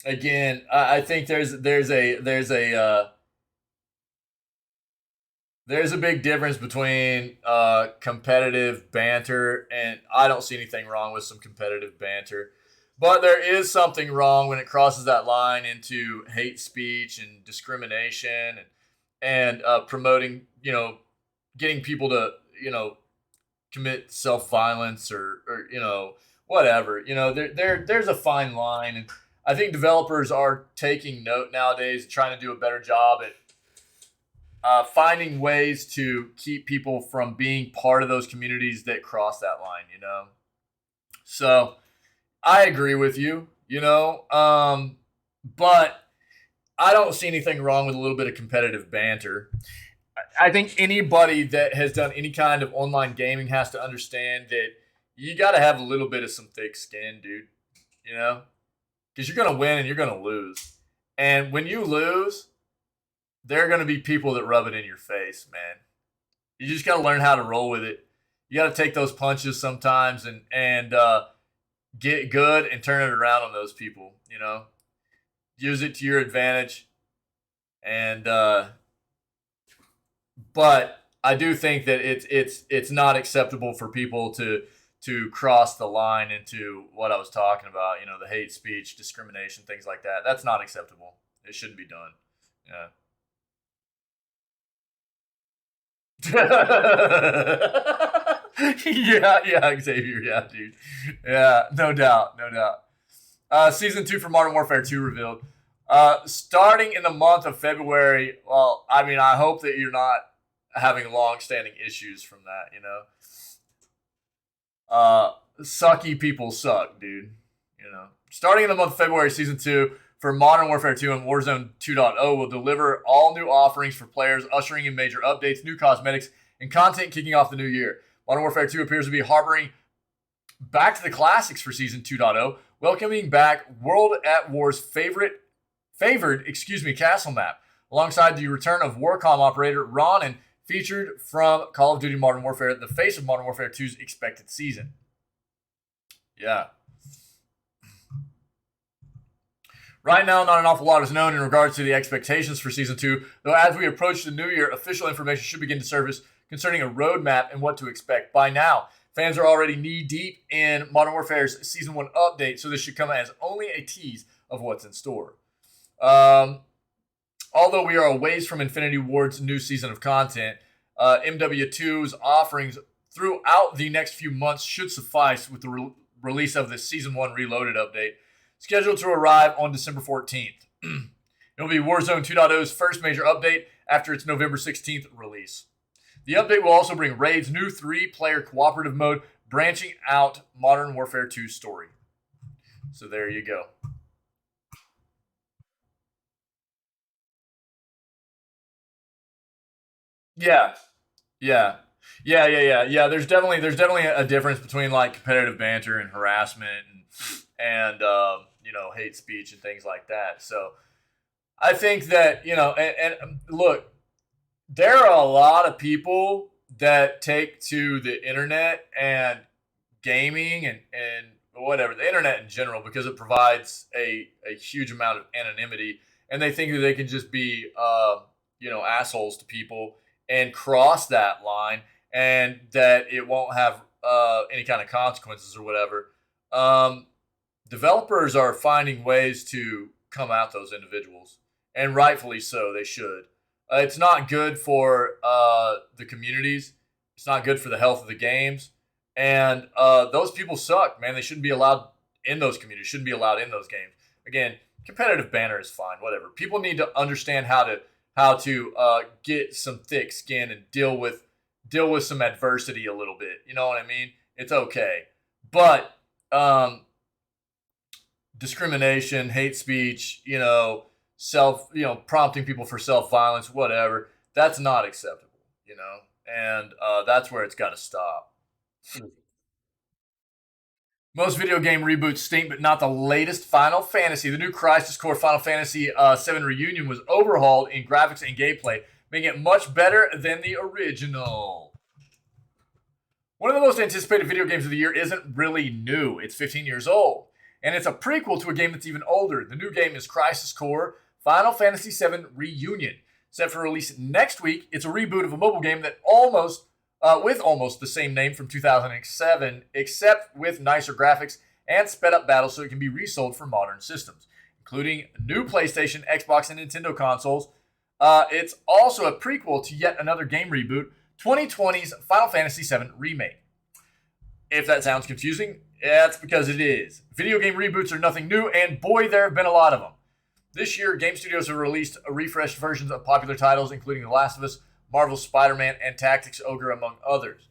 again, I think there's a big difference between competitive banter, and I don't see anything wrong with some competitive banter. But there is something wrong when it crosses that line into hate speech and discrimination and promoting, getting people to, commit self violence or whatever. There's a fine line, and I think developers are taking note nowadays, trying to do a better job at finding ways to keep people from being part of those communities that cross that line, So I agree with you, but I don't see anything wrong with a little bit of competitive banter. I think anybody that has done any kind of online gaming has to understand that you got to have a little bit of some thick skin, dude, because you're going to win and you're going to lose. And when you lose, there are going to be people that rub it in your face, man. You just got to learn how to roll with it. You got to take those punches sometimes and get good and turn it around on those people. Use it to your advantage. And but I do think that it's not acceptable for people to cross the line into what I was talking about. The hate speech, discrimination, things like that. That's not acceptable. It shouldn't be done. Yeah. Yeah, Xavier, yeah, dude. Yeah, no doubt, no doubt. Season 2 for Modern Warfare 2 revealed. Starting in the month of February, well, I mean, I hope that you're not having long-standing issues from that, Sucky people suck, dude. Starting in the month of February, Season 2 for Modern Warfare 2 and Warzone 2.0 will deliver all new offerings for players, ushering in major updates, new cosmetics, and content kicking off the new year. Modern Warfare 2 appears to be harboring back to the classics for Season 2.0, welcoming back World at War's favored castle map, alongside the return of Warcom operator Ronin, featured from Call of Duty Modern Warfare, the face of Modern Warfare 2's expected season. Yeah. Right now, not an awful lot is known in regards to the expectations for Season 2, though as we approach the new year, official information should begin to surface concerning a roadmap and what to expect. By now, fans are already knee-deep in Modern Warfare's Season 1 update, so this should come as only a tease of what's in store. Although we are a ways from Infinity Ward's new season of content, MW2's offerings throughout the next few months should suffice with the release of the Season 1 Reloaded update, scheduled to arrive on December 14th. It'll be Warzone 2.0's first major update after its November 16th release. The update will also bring Raid's new 3-player cooperative mode, branching out Modern Warfare 2's story. So there you go. Yeah. There's definitely a difference between like competitive banter and harassment and hate speech and things like that. So I think that and look, there are a lot of people that take to the internet and gaming and whatever, the internet in general, because it provides a huge amount of anonymity, and they think that they can just be assholes to people and cross that line, and that it won't have any kind of consequences or whatever. Developers are finding ways to come at those individuals, and rightfully so. They should. It's not good for the communities. It's not good for the health of the games. And those people suck, man. They shouldn't be allowed in those communities. Shouldn't be allowed in those games. Again, competitive banter is fine. Whatever. People need to understand how to get some thick skin and deal with some adversity a little bit. You know what I mean? It's okay. But discrimination, hate speech, prompting people for self-violence, whatever, that's not acceptable, and that's where it's got to stop. Most video game reboots stink, but not the latest Final Fantasy. The new Crisis Core Final Fantasy VII Reunion was overhauled in graphics and gameplay, making it much better than the original. One of the most anticipated video games of the year isn't really new. It's 15 years old, and it's a prequel to a game that's even older. The new game is Crisis Core Final Fantasy VII Reunion. Set for release next week, it's a reboot of a mobile game that with almost the same name from 2007, except with nicer graphics and sped up battles so it can be resold for modern systems, including new PlayStation, Xbox, and Nintendo consoles. It's also a prequel to yet another game reboot, 2020's Final Fantasy VII Remake. If that sounds confusing, that's because it is. Video game reboots are nothing new, and boy, there have been a lot of them. This year, game studios have released refreshed versions of popular titles, including The Last of Us, Marvel's Spider-Man, and Tactics Ogre, among others.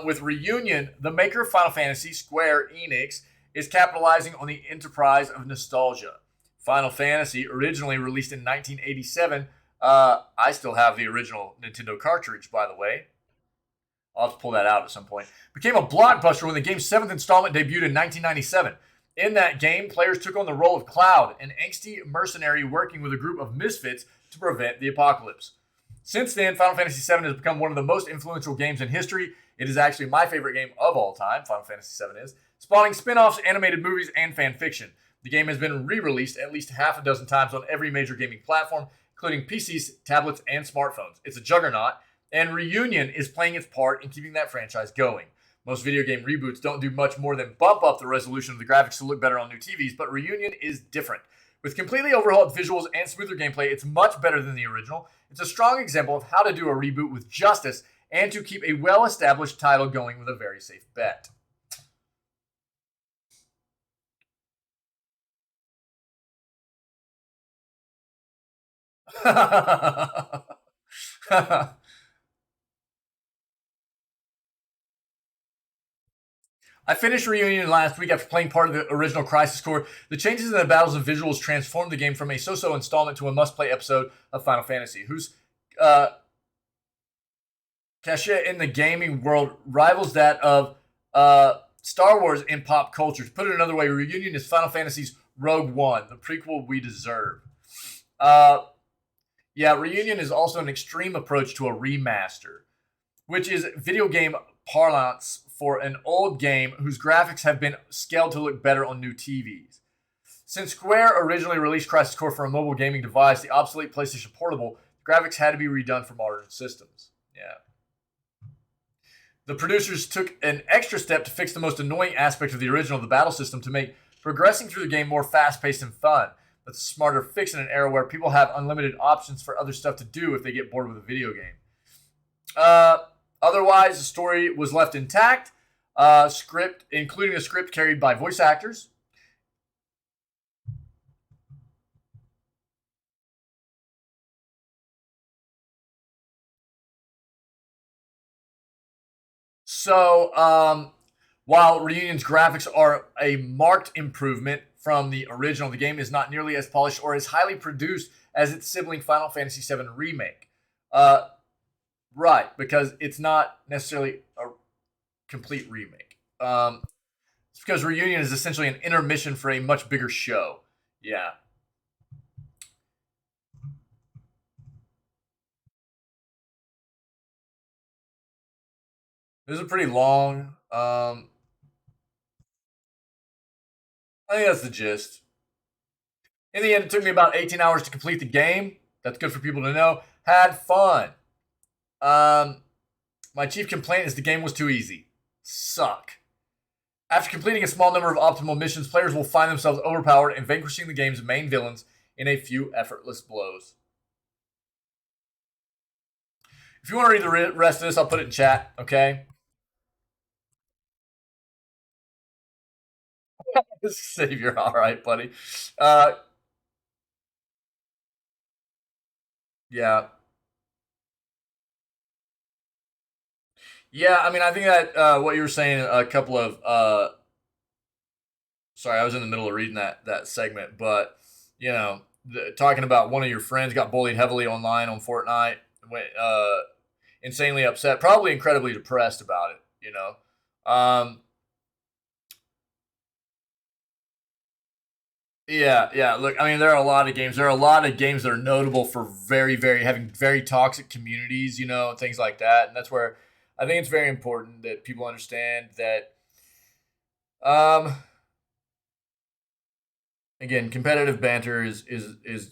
With Reunion, the maker of Final Fantasy, Square Enix, is capitalizing on the enterprise of nostalgia. Final Fantasy, originally released in 1987, I still have the original Nintendo cartridge, by the way. I'll have to pull that out at some point. Became a blockbuster when the game's 7th installment debuted in 1997. In that game, players took on the role of Cloud, an angsty mercenary working with a group of misfits to prevent the apocalypse. Since then, Final Fantasy VII has become one of the most influential games in history. It is actually my favorite game of all time, Final Fantasy VII is, spawning spin-offs, animated movies, and fan fiction. The game has been re-released at least half a dozen times on every major gaming platform, including PCs, tablets, and smartphones. It's a juggernaut, and Reunion is playing its part in keeping that franchise going. Most video game reboots don't do much more than bump up the resolution of the graphics to look better on new TVs, but Reunion is different. With completely overhauled visuals and smoother gameplay, it's much better than the original. It's a strong example of how to do a reboot with justice and to keep a well-established title going with a very safe bet. I finished Reunion last week after playing part of the original Crisis Core. The changes in the battles and visuals transformed the game from a so-so installment to a must-play episode of Final Fantasy, whose cachet in the gaming world rivals that of Star Wars in pop culture. To put it another way, Reunion is Final Fantasy's Rogue One, the prequel we deserve. Reunion is also an extreme approach to a remaster, which is video game parlance for an old game whose graphics have been scaled to look better on new TVs. Since Square originally released Crisis Core for a mobile gaming device, the obsolete PlayStation Portable, the graphics had to be redone for modern systems. Yeah. The producers took an extra step to fix the most annoying aspect of the original, the battle system, to make progressing through the game more fast-paced and fun. That's a smarter fix in an era where people have unlimited options for other stuff to do if they get bored with a video game. Otherwise, the story was left intact, including a script carried by voice actors. So, while Reunion's graphics are a marked improvement from the original, the game is not nearly as polished or as highly produced as its sibling Final Fantasy VII Remake. Right, because it's not necessarily a complete remake. It's because Reunion is essentially an intermission for a much bigger show. Yeah. This is pretty long. I think that's the gist. In the end, it took me about 18 hours to complete the game. That's good for people to know. Had fun. My chief complaint is the game was too easy. Suck. After completing a small number of optimal missions, players will find themselves overpowered and vanquishing the game's main villains in a few effortless blows. If you want to read the rest of this, I'll put it in chat, okay? Savior, all right, buddy. Yeah. Yeah, I mean, I think that what you were saying, a couple of... sorry, I was in the middle of reading that segment, but, you know, talking about one of your friends got bullied heavily online on Fortnite, went insanely upset, probably incredibly depressed about it, you know. Yeah. Look, I mean, there are a lot of games. There are a lot of games that are notable for having very toxic communities, and things like that. And that's where I think it's very important that people understand that. Um, Again, competitive banter is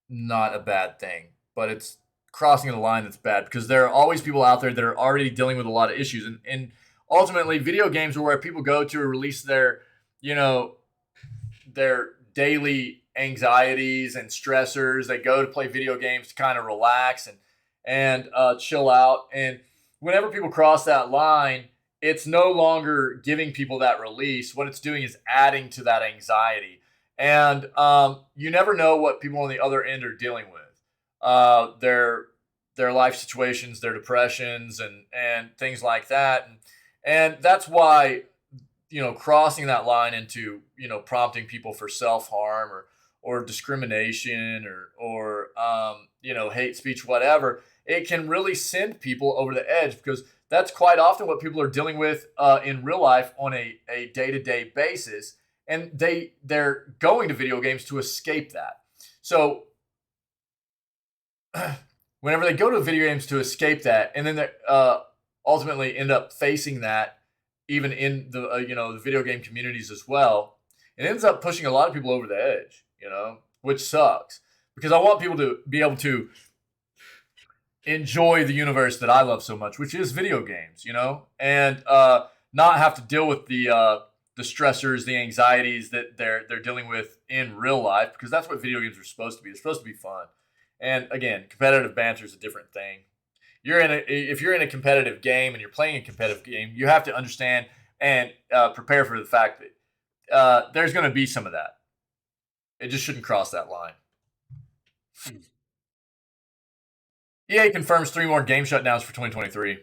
not a bad thing, but it's crossing the line that's bad because there are always people out there that are already dealing with a lot of issues, and ultimately, video games are where people go to release you know, their daily anxieties and stressors. They go to play video games to kind of relax and chill out. And whenever people cross that line, it's no longer giving people that release. What it's doing is adding to that anxiety. And you never know what people on the other end are dealing with. Their life situations, their depressions, and things like that. And that's why crossing that line into prompting people for self-harm or discrimination or hate speech, whatever, it can really send people over the edge because that's quite often what people are dealing with in real life on a day-to-day basis, and they're going to video games to escape that. So whenever they go to video games to escape that, and then they ultimately end up facing that even in the the video game communities as well, it ends up pushing a lot of people over the edge, which sucks because I want people to be able to enjoy the universe that I love so much, which is video games, and not have to deal with the stressors, the anxieties that they're dealing with in real life, because that's what video games are supposed to be. They're supposed to be fun. And again, competitive banter is a different thing. If you're in a competitive game and you're playing a competitive game, you have to understand and prepare for the fact that there's going to be some of that. It just shouldn't cross that line. EA confirms 3 more game shutdowns for 2023.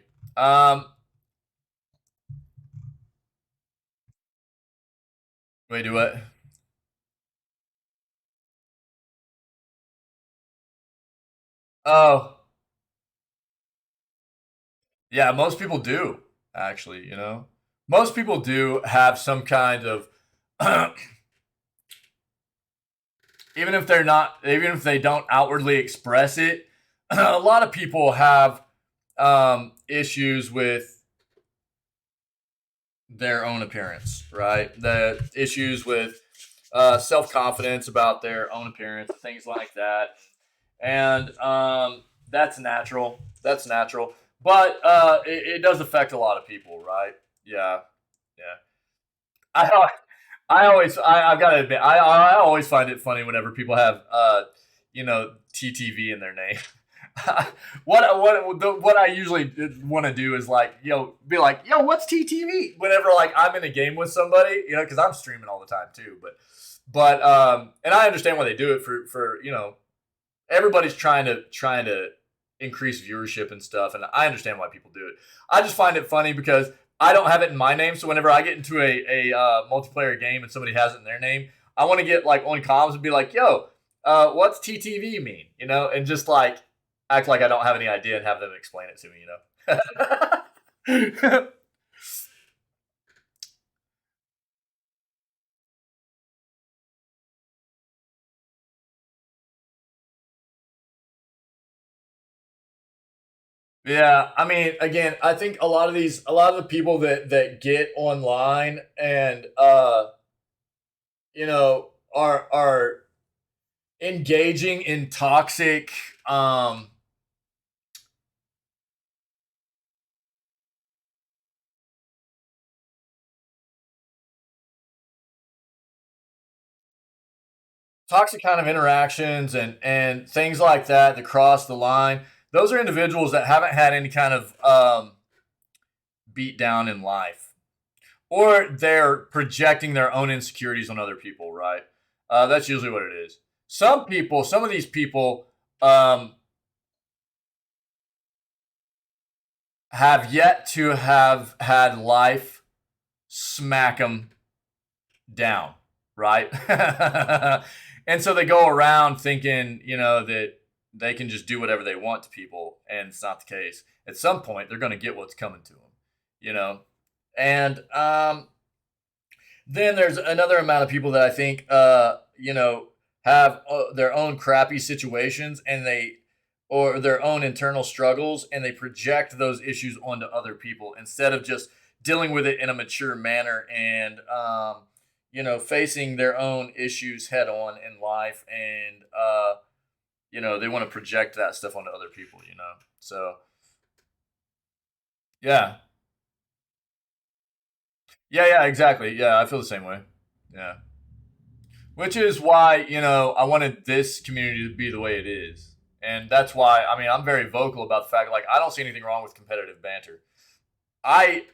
Wait, do what? Oh, yeah, most people do, actually, Most people do have some kind of even if they don't outwardly express it, a lot of people have issues with their own appearance, right? The issues with self-confidence about their own appearance, things like that. And that's natural. That's natural. But it does affect a lot of people, right? Yeah. I I've got to admit, I always find it funny whenever people have TTV in their name. What I usually want to do is be like, yo, what's TTV? Whenever I'm in a game with somebody, because I'm streaming all the time too. But and I understand why they do it for everybody's trying to increase viewership and stuff, and I understand why people do it. I just find it funny because I don't have it in my name, so whenever I get into a multiplayer game and somebody has it in their name, I want to get on comms and be like, yo, what's TTV mean? And just act like I don't have any idea and have them explain it to me, Yeah, I mean, again, I think a lot of the people that get online and are engaging in toxic kind of interactions and things like that cross the line. Those are individuals that haven't had any kind of beat down in life, or they're projecting their own insecurities on other people, right? That's usually what it is. Some of these people have yet to have had life smack them down, right? And so they go around thinking, that they can just do whatever they want to people, and it's not the case. At some point, they're going to get what's coming to them, And then there's another amount of people that I think, have their own crappy situations or their own internal struggles, and they project those issues onto other people instead of just dealing with it in a mature manner and facing their own issues head on in life, and they want to project that stuff onto other people, So yeah. Yeah, exactly. Yeah, I feel the same way. Yeah. Which is why, I wanted this community to be the way it is. And that's why, I'm very vocal about the fact, like, I don't see anything wrong with competitive banter. I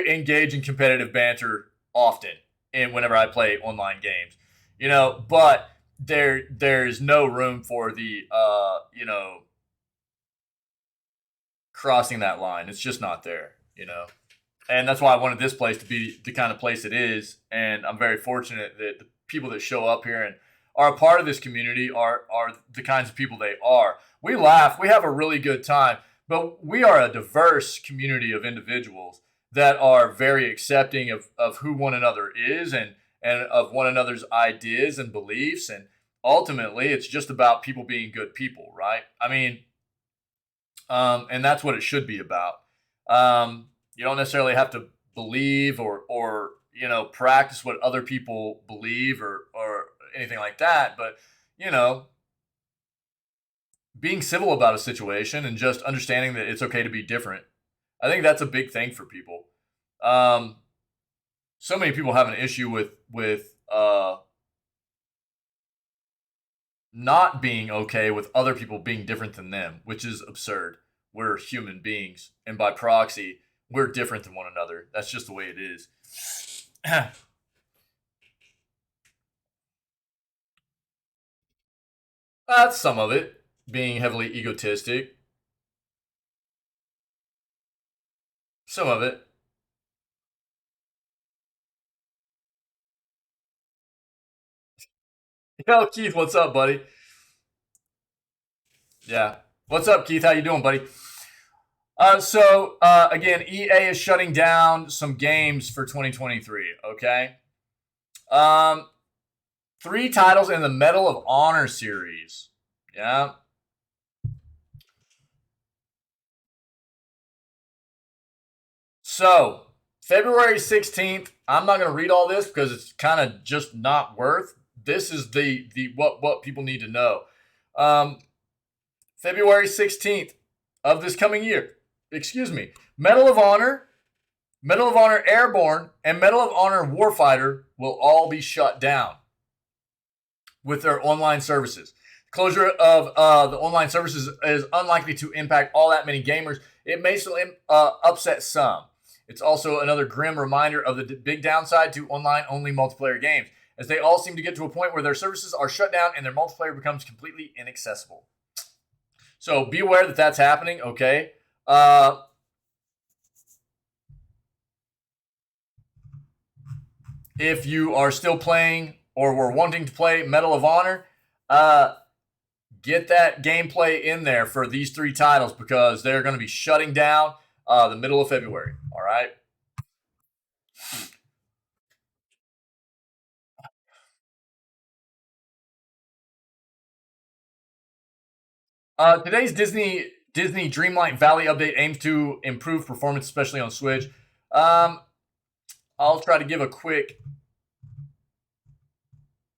engage in competitive banter often whenever I play online games, but there's no room for the, crossing that line. It's just not there, And that's why I wanted this place to be the kind of place it is. And I'm very fortunate that the people that show up here and are a part of this community are the kinds of people they are. We laugh. We have a really good time. But we are a diverse community of individuals that are very accepting of who one another is and of one another's ideas and beliefs. And ultimately, it's just about people being good people, right? And that's what it should be about. You don't necessarily have to believe or practice what other people believe or anything like that. But, being civil about a situation and just understanding that it's okay to be different. I think that's a big thing for people. So many people have an issue with not being okay with other people being different than them, which is absurd. We're human beings, and by proxy, we're different than one another. That's just the way it is. That's some of it. Being heavily egotistic. Some of it. Yo, Keith, what's up, buddy? Yeah. What's up, Keith? How you doing, buddy? So again, EA is shutting down some games for 2023, okay? 3 titles in the Medal of Honor series. Yeah. So, February 16th, I'm not going to read all this because it's kind of just not worth. This is the what people need to know. February 16th of this coming year. Medal of Honor Airborne, and Medal of Honor Warfighter will all be shut down with their online services. Closure of the online services is unlikely to impact all that many gamers. It may still upset some. It's also another grim reminder of the big downside to online-only multiplayer games, as they all seem to get to a point where their services are shut down and their multiplayer becomes completely inaccessible. So be aware that that's happening, okay? If you are still playing or were wanting to play Medal of Honor, get that gameplay in there for these 3 titles because they're going to be shutting down the middle of February. All right. Today's Disney Dreamlight Valley update aims to improve performance, especially on Switch. I'll try to give a quick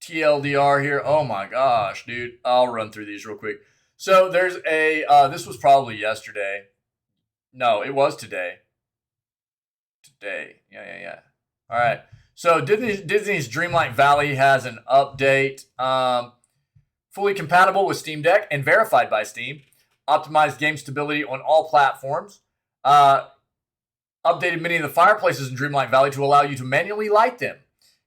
TLDR here. Oh my gosh, dude. I'll run through these real quick. So there's a, this was probably yesterday. No, it was today. Yeah. All right. So Disney's Dreamlight Valley has an update. Fully compatible with Steam Deck and verified by Steam. Optimized game stability on all platforms. Updated many of the fireplaces in Dreamlight Valley to allow you to manually light them.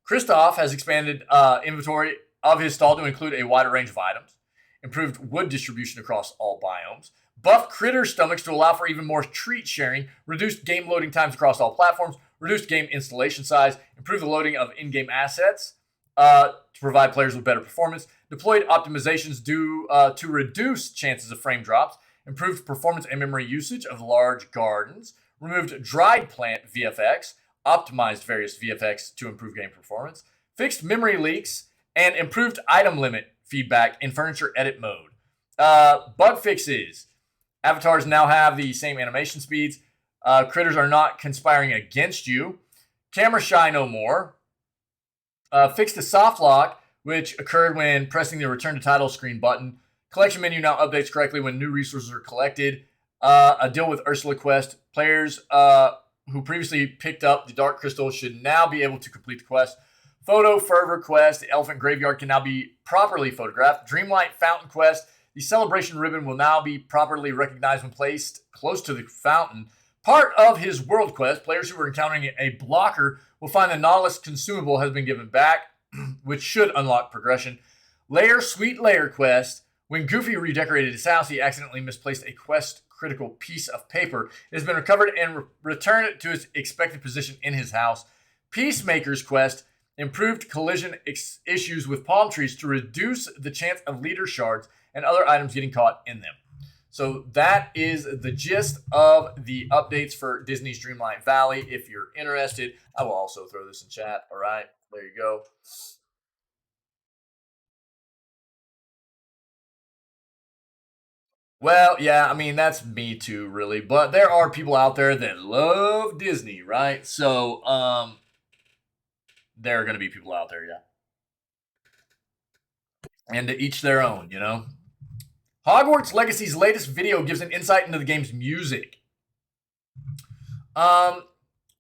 Christoph has expanded inventory of his stall to include a wider range of items. Improved wood distribution across all biomes. Buffed critter stomachs to allow for even more treat sharing. Reduced game loading times across all platforms. Reduced game installation size. Improved the loading of in-game assets to provide players with better performance. Deployed optimizations to reduce chances of frame drops. Improved performance and memory usage of large gardens. Removed dried plant VFX. Optimized various VFX to improve game performance. Fixed memory leaks and improved item limit feedback in furniture edit mode. Bug fixes. Avatars now have the same animation speeds. Critters are not conspiring against you. Camera shy no more. Fixed the soft lock, which occurred when pressing the return to title screen button. Collection menu now updates correctly when new resources are collected. A deal with Ursula Quest. Players who previously picked up the Dark Crystal should now be able to complete the quest. Photo Fervor Quest. The Elephant Graveyard can now be properly photographed. Dreamlight Fountain Quest. The Celebration Ribbon will now be properly recognized when placed close to the fountain. Part of his world quest, players who are encountering a blocker will find the Nautilus consumable has been given back, which should unlock progression. Lair Sweet Lair quest. When Goofy redecorated his house, he accidentally misplaced a quest critical piece of paper. It has been recovered and returned to its expected position in his house. Peacemaker's quest. Improved collision issues with palm trees to reduce the chance of leader shards and other items getting caught in them. So that is the gist of the updates for Disney's Dreamlight Valley. If you're interested, I will also throw this in chat. All right, there you go. Well, yeah, I mean, that's me too, really. But there are people out there that love Disney, right? So, there are going to be people out there, yeah. And to each their own, you know? Hogwarts Legacy's latest video gives an insight into the game's music. All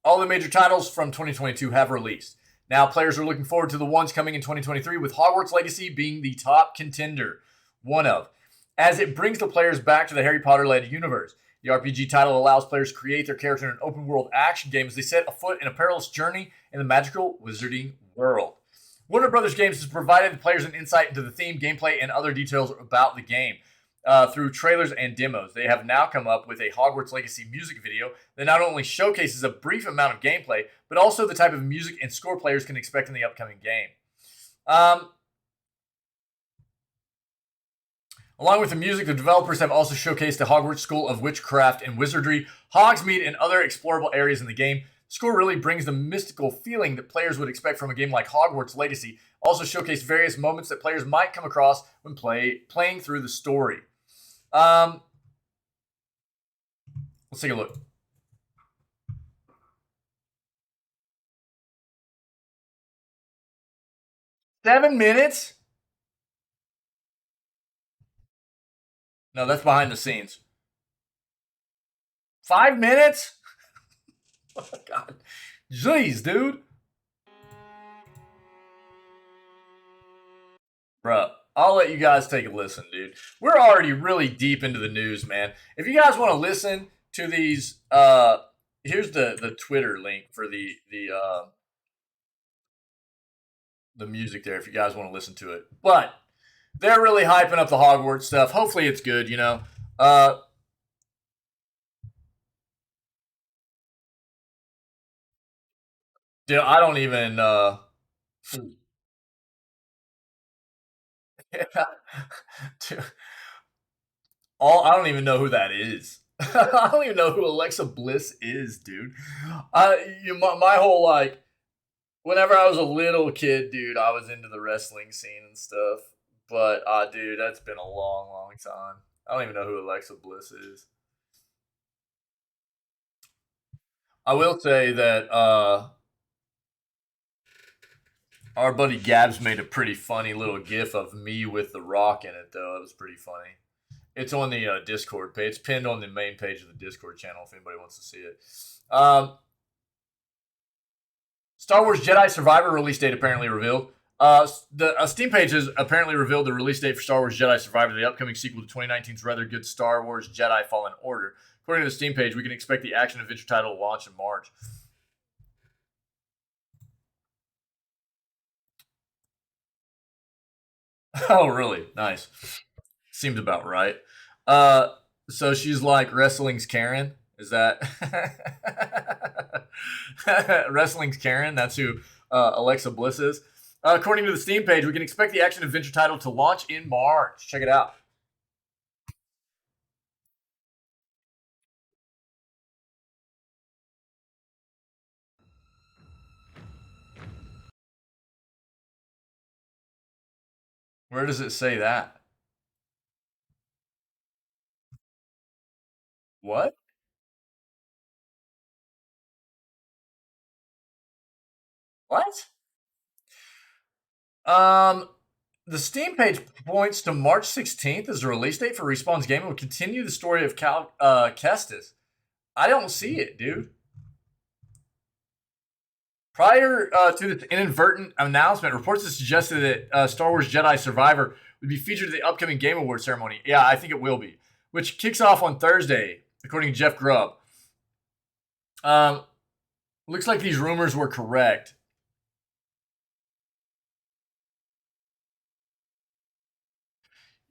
the major titles from 2022 have released. Now, players are looking forward to the ones coming in 2023, with Hogwarts Legacy being the top contender, one of, as it brings the players back to the Harry Potter-led universe. The RPG title allows players to create their character in an open-world action game as they set afoot in a perilous journey in the magical wizarding world. Warner Brothers Games has provided the players an insight into the theme, gameplay, and other details about the game. Through trailers and demos, they have now come up with a Hogwarts Legacy music video that not only showcases a brief amount of gameplay, but also the type of music and score players can expect in the upcoming game. Along with the music, the developers have also showcased the Hogwarts School of Witchcraft and Wizardry, Hogsmeade, and other explorable areas in the game. The score really brings the mystical feeling that players would expect from a game like Hogwarts Legacy. Also showcase various moments that players might come across when playing through the story. Let's take a look. Seven minutes? No, that's behind the scenes. 5 minutes? Oh, God. Jeez, dude. Bruh, I'll let you guys take a listen, dude. We're already really deep into the news, man. If you guys want to listen to these, here's the Twitter link for the music there if you guys want to listen to it. But they're really hyping up the Hogwarts stuff. Hopefully it's good, you know. Dude, I don't even Dude, I don't even know who that is. I don't even know who Alexa Bliss is, dude. My whole, like, whenever I was a little kid, dude, I was into the wrestling scene and stuff. But, dude, that's been a long, long time. I don't even know who Alexa Bliss is. I will say that our buddy Gabs made a pretty funny little gif of me with The Rock in it, though. It was pretty funny. It's on the Discord page. It's pinned on the main page of the Discord channel if anybody wants to see it. Star Wars Jedi Survivor release date apparently revealed. The Steam page has apparently revealed the release date for Star Wars Jedi Survivor, the upcoming sequel to 2019's rather good Star Wars Jedi Fallen Order. According to the Steam page, we can expect the action-adventure title to launch in March. Oh, really? Nice. Seems about right. So she's like wrestling's Karen. Is that wrestling's Karen? That's who Alexa Bliss is. According to the Steam page, we can expect the action adventure title to launch in March. Check it out. Where does it say that? What? What? Um, the Steam page points to March 16th as the release date for Respawn's game and will continue the story of Kestis. I don't see it, dude. Prior to this inadvertent announcement, reports have suggested that Star Wars Jedi Survivor would be featured at the upcoming Game Awards ceremony. Yeah, I think it will be, which kicks off on Thursday, according to Jeff Grubb. Looks like these rumors were correct.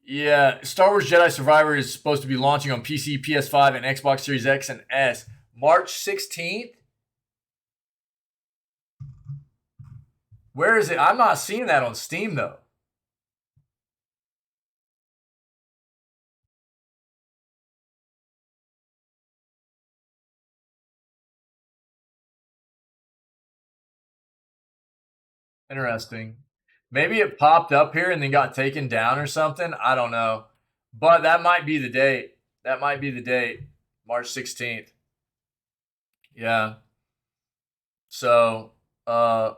Yeah, Star Wars Jedi Survivor is supposed to be launching on PC, PS5, and Xbox Series X and S March 16th. Where is it? I'm not seeing that on Steam, though. Interesting. Maybe it popped up here and then got taken down or something. I don't know. But that might be the date. That might be the date. March 16th. Yeah. So, that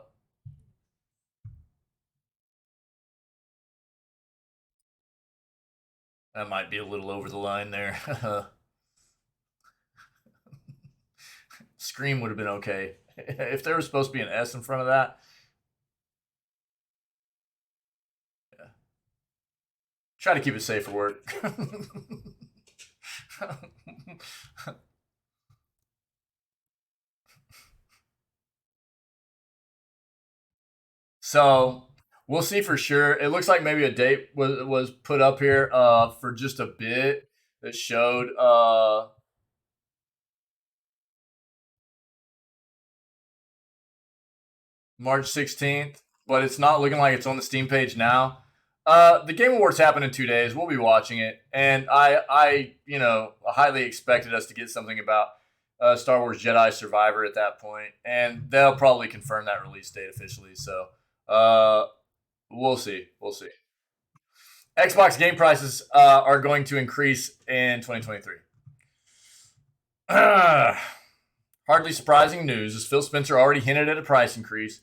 might be a little over the line there. Scream would have been okay. If there was supposed to be an S in front of that. Yeah. Try to keep it safe for work. So we'll see for sure. It looks like maybe a date was put up here for just a bit that showed March 16th, but it's not looking like it's on the Steam page now. The Game Awards happen in 2 days. We'll be watching it, and I highly expected us to get something about Star Wars Jedi Survivor at that point, and they'll probably confirm that release date officially. So we'll see. We'll see. Xbox game prices are going to increase in 2023. Hardly surprising news, as Phil Spencer already hinted at a price increase.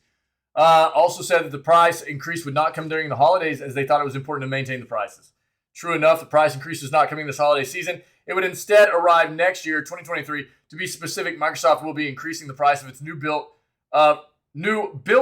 Also said that the price increase would not come during the holidays, as they thought it was important to maintain the prices. True enough, the price increase is not coming this holiday season. It would instead arrive next year, 2023. To be specific, Microsoft will be increasing the price of its new built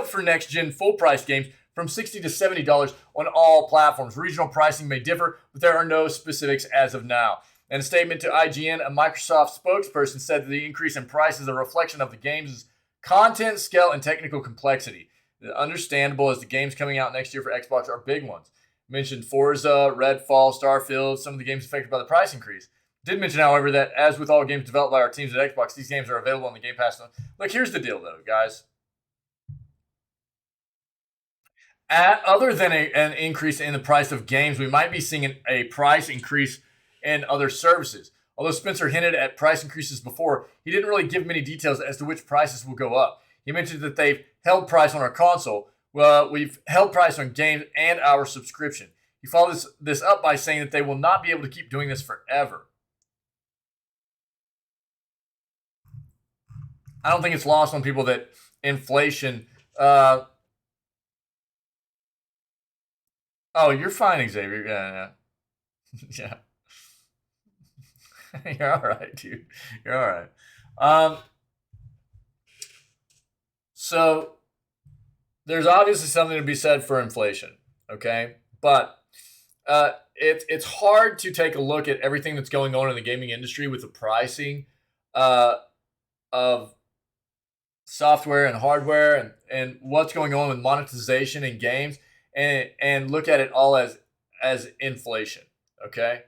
for next gen full price games from $60 to $70 on all platforms. Regional pricing may differ, but there are no specifics as of now. In a statement to IGN, a Microsoft spokesperson said that the increase in price is a reflection of the game's content, scale, and technical complexity. Understandable, as the games coming out next year for Xbox are big ones. Mentioned Forza, Redfall, Starfield, some of the games affected by the price increase. Did mention, however, that as with all games developed by our teams at Xbox, these games are available on the Game Pass. Look, here's the deal, though, guys. Other than an increase in the price of games, we might be seeing a price increase in other services. Although Spencer hinted at price increases before, he didn't really give many details as to which prices will go up. He mentioned that they've held price on our console. Well, we've held price on games and our subscription. He followed this up by saying that they will not be able to keep doing this forever. I don't think it's lost on people that inflation... oh, you're fine, Xavier. Yeah. Yeah. You're all right, dude. You're all right. So there's obviously something to be said for inflation, okay? But it's hard to take a look at everything that's going on in the gaming industry with the pricing of software and hardware and what's going on with monetization in games and look at it all as inflation, okay?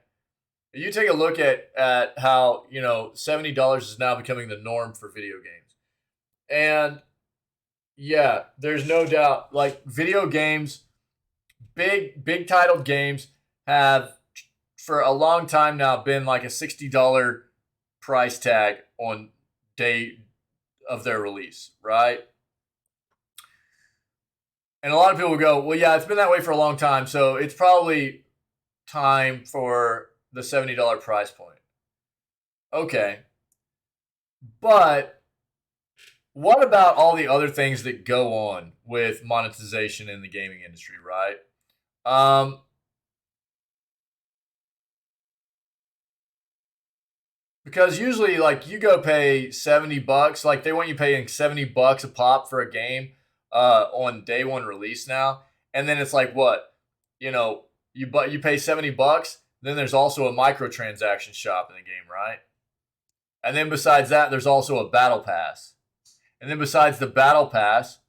You take a look at how, $70 is now becoming the norm for video games. And yeah, there's no doubt, like, video games, big titled games have for a long time now been like a $60 price tag on day of their release, right? And a lot of people will go, well, yeah, it's been that way for a long time, so it's probably time for the $70 price point. Okay. But what about all the other things that go on with monetization in the gaming industry, right? Because usually, like, you go pay $70, like they want you paying $70 a pop for a game on day one release now, and then it's like what, you pay $70. Then there's also a microtransaction shop in the game, right? And then besides that, there's also a battle pass, and then besides the battle pass,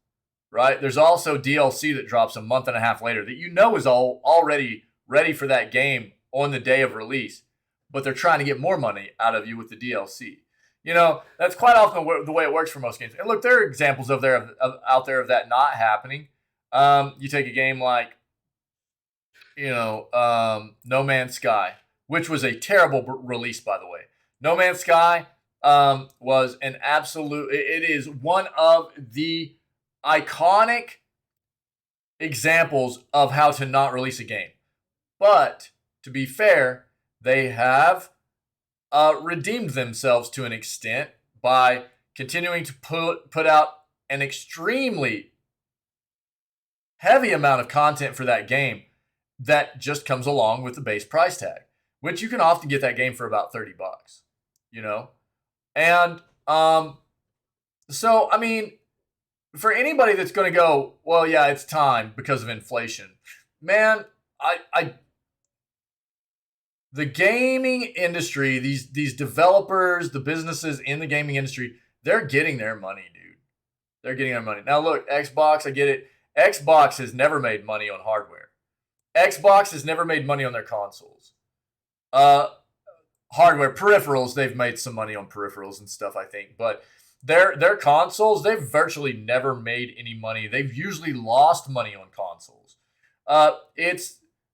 right, there's also DLC that drops a month and a half later that is already ready for that game on the day of release. But they're trying to get more money out of you with the DLC. That's quite often the way it works for most games. And look, there are examples out there of that not happening. You take a game like, No Man's Sky, which was a terrible release, by the way. No Man's Sky was an absolute. It is one of the iconic examples of how to not release a game. But to be fair, they have redeemed themselves to an extent by continuing to put out an extremely heavy amount of content for that game that just comes along with the base price tag, which you can often get that game for about $30, And so, I mean, for anybody that's going to go, well, yeah, it's time because of inflation, man, the gaming industry, these developers, the businesses in the gaming industry, they're getting their money, dude. They're getting their money. Now, look, Xbox, I get it. Xbox has never made money on hardware. Xbox has never made money on their consoles. Hardware, peripherals, they've made some money on peripherals and stuff, I think. But their consoles, they've virtually never made any money. They've usually lost money on consoles.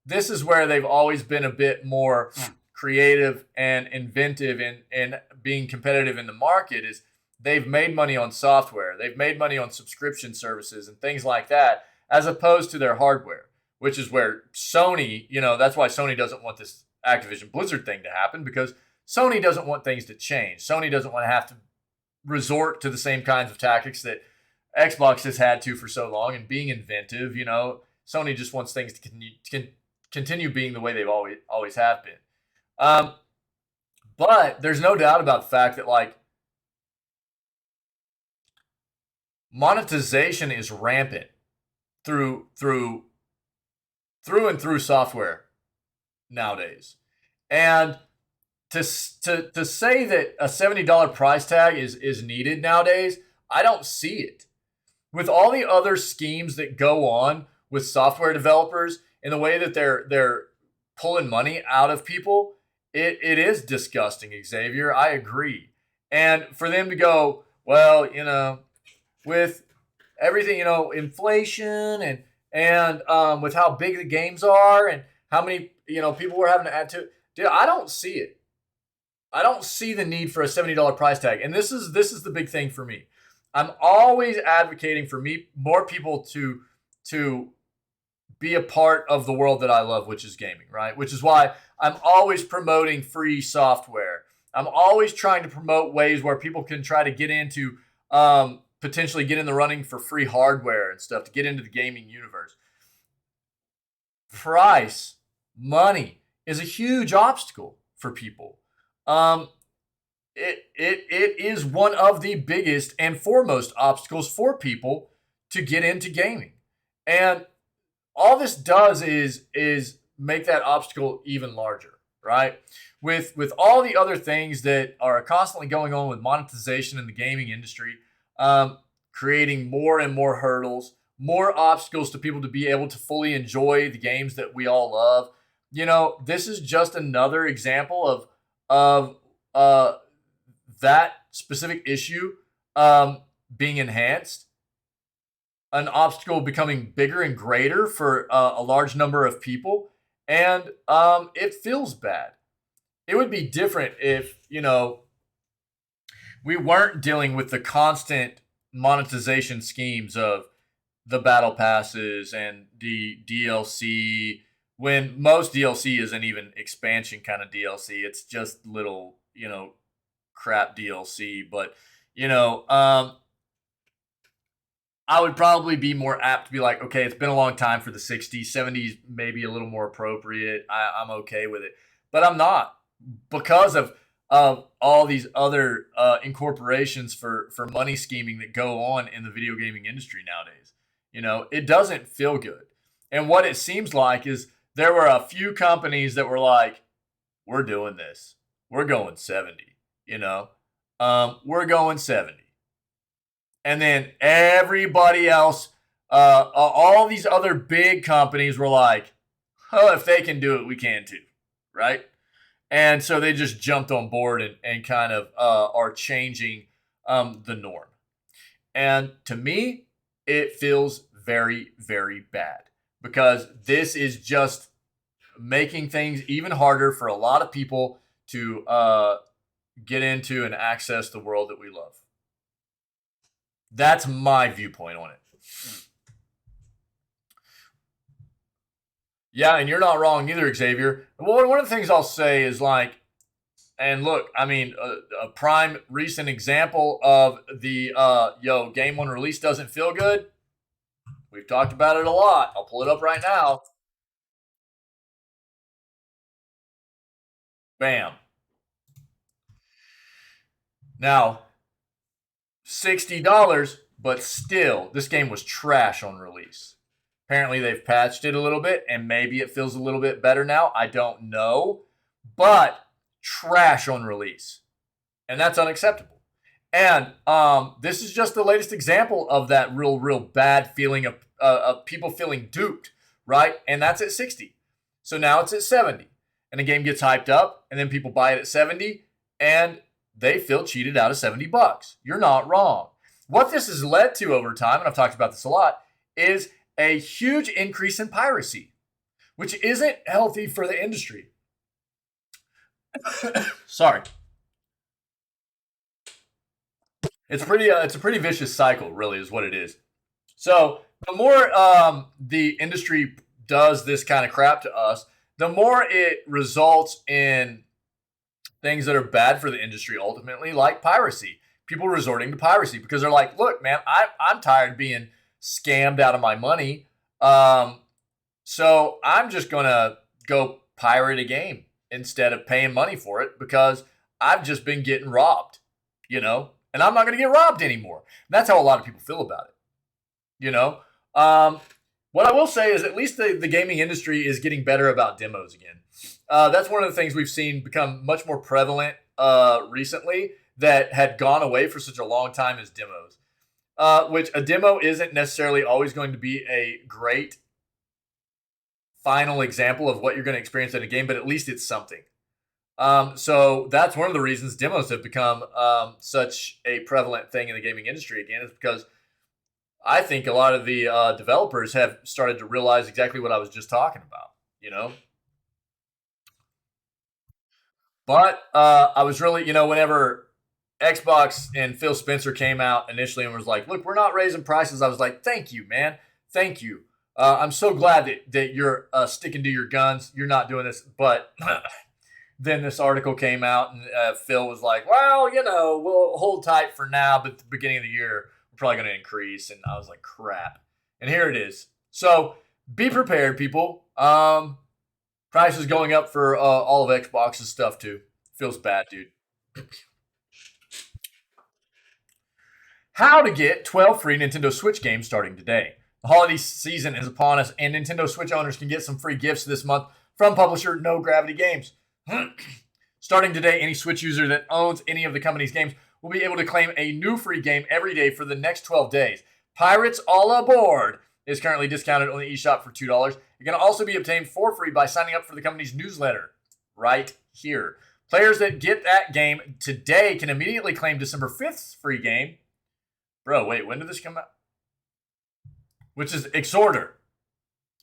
This is where they've always been a bit more creative and inventive and being competitive in the market. Is they've made money on software. They've made money on subscription services and things like that, as opposed to their hardware, which is where Sony, that's why Sony doesn't want this Activision Blizzard thing to happen, because Sony doesn't want things to change. Sony doesn't want to have to resort to the same kinds of tactics that Xbox has had to for so long and being inventive. Sony just wants things to continue being the way they've always have been. But there's no doubt about the fact that, like, monetization is rampant through software nowadays. And to say that a $70 price tag is needed nowadays, I don't see it. With all the other schemes that go on with software developers, in the way that they're pulling money out of people, it is disgusting, Xavier. I agree. And for them to go, well, with everything, inflation and with how big the games are and how many, people we're having to add to it, dude, I don't see it. I don't see the need for a $70 price tag. And this is the big thing for me. I'm always advocating for more people to be a part of the world that I love, which is gaming, right? Which is why I'm always promoting free software. I'm always trying to promote ways where people can try to get into, potentially get in the running for free hardware and stuff to get into the gaming universe. Price, money is a huge obstacle for people. It is one of the biggest and foremost obstacles for people to get into gaming. And all this does is make that obstacle even larger, right? With all the other things that are constantly going on with monetization in the gaming industry, creating more and more hurdles, more obstacles to people to be able to fully enjoy the games that we all love. This is just another example of that specific issue being enhanced. An obstacle becoming bigger and greater for a large number of people, and it feels bad. It would be different if, we weren't dealing with the constant monetization schemes of the battle passes and the DLC, when most DLC isn't even expansion kind of DLC. It's just little, crap DLC. But, I would probably be more apt to be like, okay, it's been a long time for the 60s, 70s, maybe a little more appropriate. I'm okay with it. But I'm not, because of all these other incorporations for money scheming that go on in the video gaming industry nowadays. It doesn't feel good. And what it seems like is there were a few companies that were like, we're doing this. We're going 70, we're going 70. And then everybody else, all these other big companies were like, oh, if they can do it, we can too, right? And so they just jumped on board and kind of are changing the norm. And to me, it feels very, very bad, because this is just making things even harder for a lot of people to get into and access the world that we love. That's my viewpoint on it. Yeah, and you're not wrong either, Xavier. Well, one of the things I'll say is like, and look, I mean, a prime recent example of the game one release doesn't feel good. We've talked about it a lot. I'll pull it up right now. Bam. Now, $60, but still, this game was trash on release. Apparently, they've patched it a little bit, and maybe it feels a little bit better now. I don't know. But trash on release. And that's unacceptable. And this is just the latest example of that real bad feeling of people feeling duped, right? And that's at 60. So now it's at 70. And the game gets hyped up, and then people buy it at 70, and they feel cheated out of $70. You're not wrong. What this has led to over time, and I've talked about this a lot, is a huge increase in piracy, which isn't healthy for the industry. Sorry. It's a pretty vicious cycle, really, is what it is. So the more the industry does this kind of crap to us, the more it results in things that are bad for the industry ultimately, like piracy. People resorting to piracy because they're like, look, man, I'm tired of being scammed out of my money. So I'm just going to go pirate a game instead of paying money for it, because I've just been getting robbed, and I'm not going to get robbed anymore. And that's how a lot of people feel about it, What I will say is at least the gaming industry is getting better about demos again. That's one of the things we've seen become much more prevalent recently that had gone away for such a long time as demos. Which a demo isn't necessarily always going to be a great final example of what you're going to experience in a game, but at least it's something. So that's one of the reasons demos have become such a prevalent thing in the gaming industry again, is because I think a lot of the developers have started to realize exactly what I was just talking about, But I was really, whenever Xbox and Phil Spencer came out initially and was like, look, we're not raising prices, I was like, thank you, man. Thank you. I'm so glad that you're sticking to your guns. You're not doing this. But then this article came out and Phil was like, well, we'll hold tight for now, but at the beginning of the year, we're probably going to increase. And I was like, crap. And here it is. So be prepared, people. Prices going up for all of Xbox's stuff too. Feels bad, dude. How to get 12 free Nintendo Switch games starting today. The holiday season is upon us, and Nintendo Switch owners can get some free gifts this month from publisher No Gravity Games. Starting today, any Switch user that owns any of the company's games will be able to claim a new free game every day for the next 12 days. Pirates All Aboard is currently discounted on the eShop for $2. It can also be obtained for free by signing up for the company's newsletter right here. Players that get that game today can immediately claim December 5th's free game. Bro, wait, when did this come out? Which is Exhorter.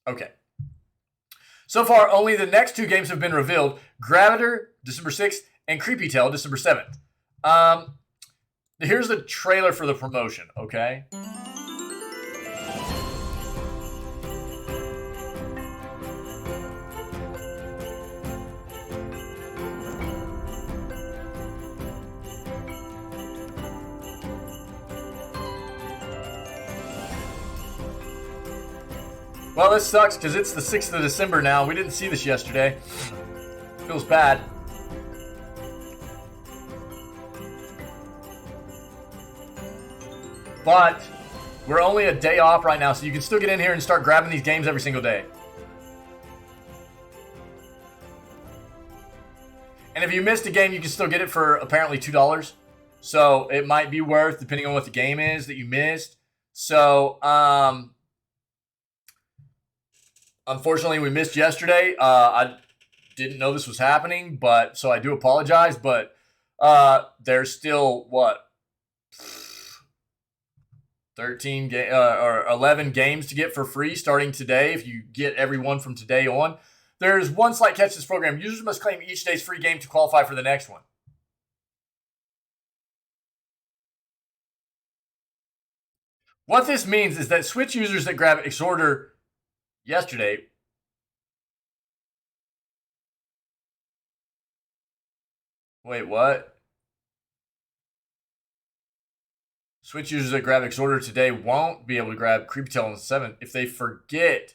Okay. So far, only the next two games have been revealed. Graviter, December 6th, and Creepy Tail, December 7th. Here's the trailer for the promotion, okay? Well, this sucks because it's the 6th of December now. We didn't see this yesterday. Feels bad. But we're only a day off right now, so you can still get in here and start grabbing these games every single day. And if you missed a game, you can still get it for apparently $2. So it might be worth, depending on what the game is that you missed. So, unfortunately, we missed yesterday. I didn't know this was happening, but so I do apologize. But there's still, what, 13 or 11 games to get for free starting today if you get every one from today on. There's one slight catch to this program. Users must claim each day's free game to qualify for the next one. What this means is that Switch users that grab Exorder yesterday Wait, what? Switch users that grab Exorder today won't be able to grab Creepy Tail on the 7th if they forget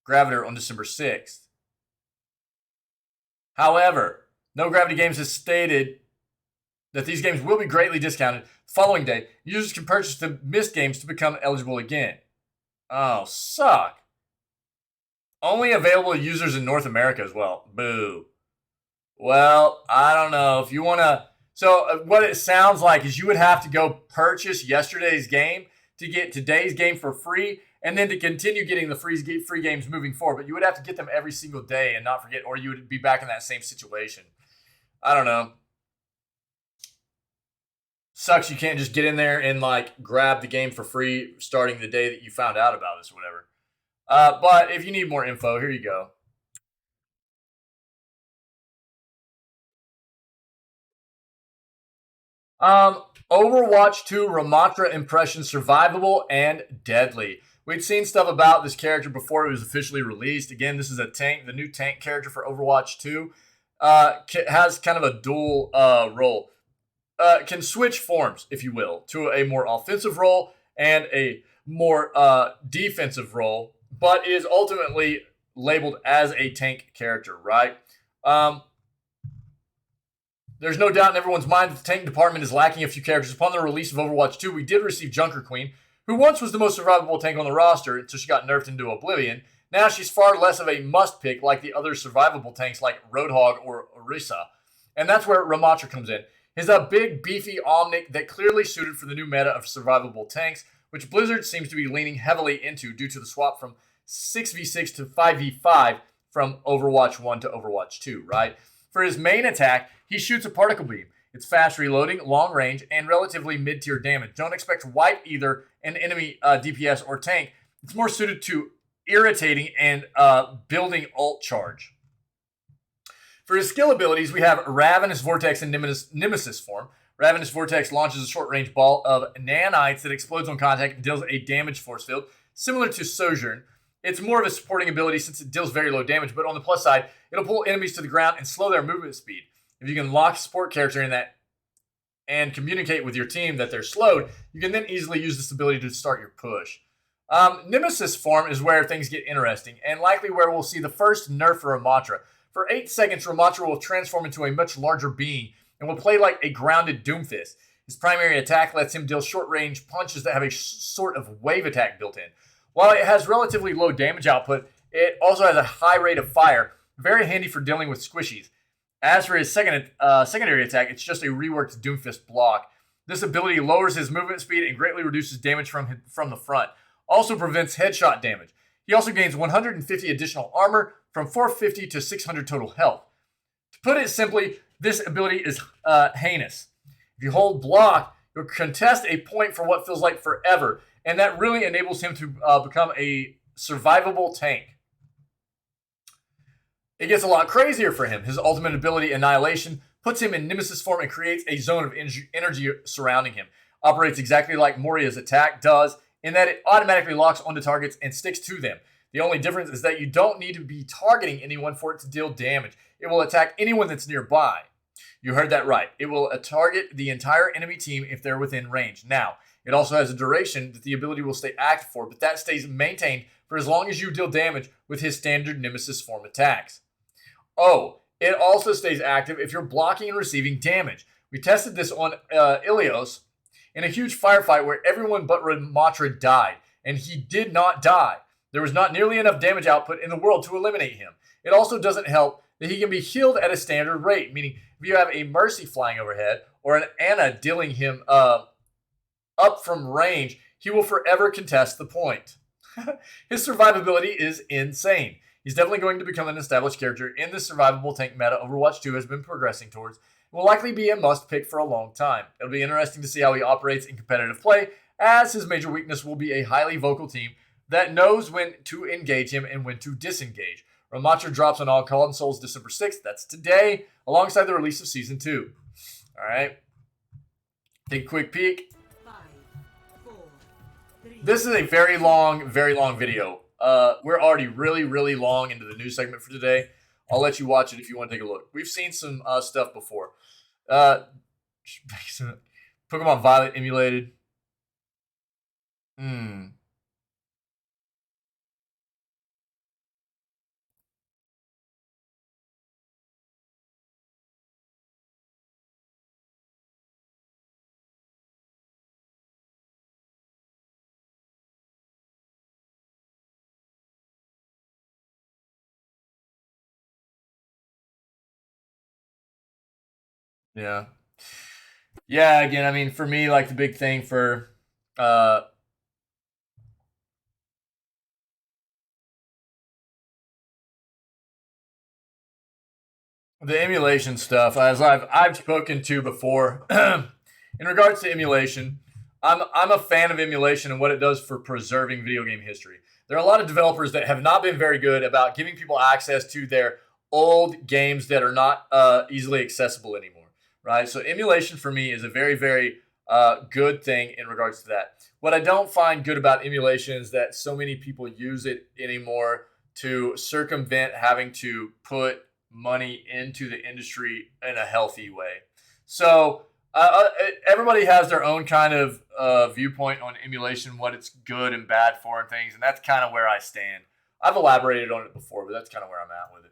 Graviter on December 6th. However, No Gravity Games has stated that these games will be greatly discounted. The following day, users can purchase the missed games to become eligible again. Oh, suck. Only available to users in North America as well. Boo. Well, I don't know. If you want to... So what it sounds like is you would have to go purchase yesterday's game to get today's game for free, and then to continue getting the free games moving forward. But you would have to get them every single day and not forget, or you would be back in that same situation. I don't know. Sucks you can't just get in there and like grab the game for free starting the day that you found out about this or whatever. But if you need more info, here you go. Overwatch 2 Ramatra impression survivable and deadly. We'd seen stuff about this character before it was officially released. Again, this is a tank, the new tank character for Overwatch 2. Has kind of a dual role. Can switch forms, if you will, to a more offensive role and a more defensive role, but is ultimately labeled as a tank character, right? There's no doubt in everyone's mind that the tank department is lacking a few characters. Upon the release of Overwatch 2, we did receive Junker Queen, who once was the most survivable tank on the roster until she got nerfed into oblivion. Now she's far less of a must-pick like the other survivable tanks like Roadhog or Orisa. And that's where Ramatra comes in. He's a big, beefy Omnic that clearly suited for the new meta of survivable tanks, which Blizzard seems to be leaning heavily into due to the swap from 6v6 to 5v5 from Overwatch 1 to Overwatch 2, right? For his main attack, he shoots a particle beam. It's fast reloading, long range, and relatively mid-tier damage. Don't expect to wipe either an enemy DPS or tank. It's more suited to irritating and building ult charge. For his skill abilities, we have Ravenous Vortex in Nemesis form. Ravenous Vortex launches a short-range ball of nanites that explodes on contact and deals a damage force field, similar to Sojourn. It's more of a supporting ability since it deals very low damage, but on the plus side, it'll pull enemies to the ground and slow their movement speed. If you can lock a support character in that and communicate with your team that they're slowed, you can then easily use this ability to start your push. Nemesis form is where things get interesting, and likely where we'll see the first nerf for Ramatra. For 8 seconds, Ramatra will transform into a much larger being and will play like a grounded Doomfist. His primary attack lets him deal short-range punches that have a sort of wave attack built in. While it has relatively low damage output, it also has a high rate of fire, very handy for dealing with squishies. As for his secondary attack, it's just a reworked Doomfist block. This ability lowers his movement speed and greatly reduces damage from the front. Also prevents headshot damage. He also gains 150 additional armor from 450 to 600 total health. To put it simply, this ability is heinous. If you hold block, you'll contest a point for what feels like forever, and that really enables him to become a survivable tank. It gets a lot crazier for him. His ultimate ability, Annihilation, puts him in Nemesis form and creates a zone of energy surrounding him. Operates exactly like Moria's attack does, in that it automatically locks onto targets and sticks to them. The only difference is that you don't need to be targeting anyone for it to deal damage. It will attack anyone that's nearby. You heard that right. It will target the entire enemy team if they're within range. Now, It also has a duration that the ability will stay active for, but that stays maintained for as long as you deal damage with his standard Nemesis form attacks. Oh, it also stays active if you're blocking and receiving damage. We tested this on Ilios in a huge firefight where everyone but Ramatra died, and he did not die. There was not nearly enough damage output in the world to eliminate him. It also doesn't help that he can be healed at a standard rate, meaning if you have a Mercy flying overhead or an Anna dealing him up from range, he will forever contest the point. His survivability is insane. He's definitely going to become an established character in the survivable tank meta Overwatch 2 has been progressing towards, and will likely be a must-pick for a long time. It'll be interesting to see how he operates in competitive play, as his major weakness will be a highly vocal team that knows when to engage him and when to disengage. Ramatra drops on all consoles December 6th, that's today, alongside the release of Season 2. Alright. Take a quick peek. This is a very long video. We're already really long into the news segment for today. I'll let you watch it if you want to take a look. We've seen some stuff before. Pokemon Violet emulated. Yeah. Yeah, again, I mean, for me, like, the big thing for the emulation stuff, as I've spoken to before, in regards to emulation, I'm a fan of emulation and what it does for preserving video game history. There are a lot of developers that have not been very good about giving people access to their old games that are not easily accessible anymore, right? So emulation for me is a very good thing in regards to that. What I don't find good about emulation is that so many people use it anymore to circumvent having to put money into the industry in a healthy way. So everybody has their own kind of viewpoint on emulation, what it's good and bad for and things, and that's kind of where I stand. I've elaborated on it before, but that's kind of where I'm at with it.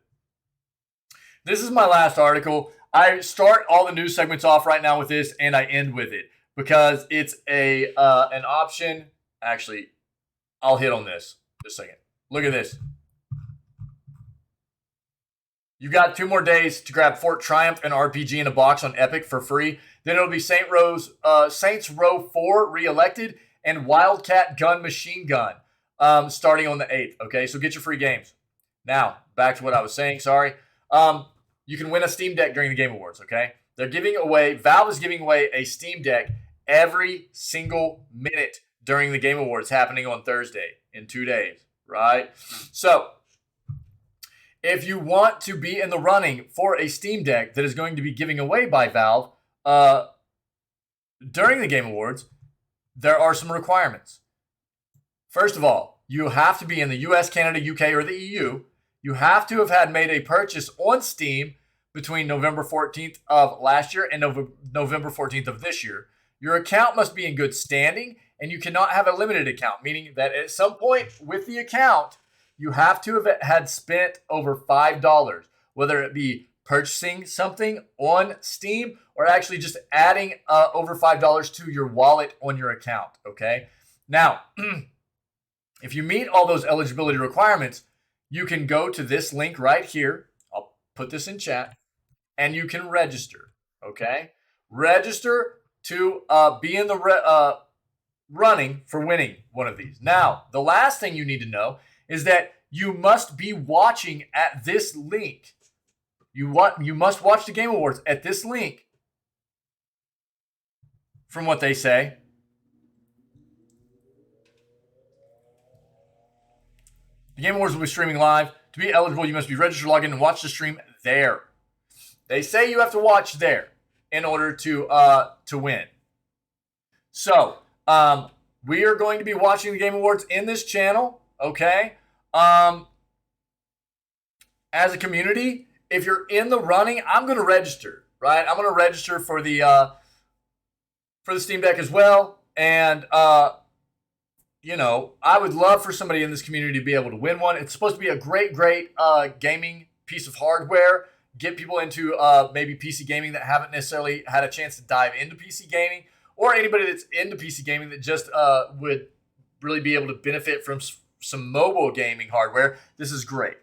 This is my last article. I start all the news segments off right now with this, and I end with it because it's an option. Actually, I'll hit on this just a second. Look at this. You got 2 more days to grab Fort Triumph and RPG in a box on Epic for free. Then it'll be Saints Row 4 re-elected and Wildcat Gun Machine Gun starting on the 8th. Okay, so get your free games. Now, back to what I was saying. Sorry. You can win a Steam Deck during the Game Awards. Okay, Valve is giving away a Steam Deck every single minute during the Game Awards happening on Thursday in 2 days. Right. So if you want to be in the running for a Steam Deck that is going to be giving away by Valve during the Game Awards, there are some requirements. First of all, you have to be in the US, Canada, UK, or the EU. You have to have had made a purchase on Steam between November 14th of last year and November 14th of this year. Your account must be in good standing, and you cannot have a limited account, meaning that at some point with the account, you have to have had spent over $5, whether it be purchasing something on Steam or actually just adding over $5 to your wallet on your account, okay? Now, if you meet all those eligibility requirements, you can go to this link right here. I'll put this in chat, and you can register, okay? Register to be in the running for winning one of these. Now, the last thing you need to know is that you must be watching at this link. You must watch the Game Awards at this link, from what they say. The Game Awards will be streaming live. To be eligible, you must be registered, log in, and watch the stream there. They say you have to watch there in order to win. So, we are going to be watching the Game Awards in this channel, okay? As a community, if you're in the running, I'm going to register, right? I'm going to register for the Steam Deck as well, And, you know, I would love for somebody in this community to be able to win one. It's supposed to be a great gaming piece of hardware. Get people into maybe PC gaming that haven't necessarily had a chance to dive into PC gaming, or anybody that's into PC gaming that just would really be able to benefit from some mobile gaming hardware. This is great.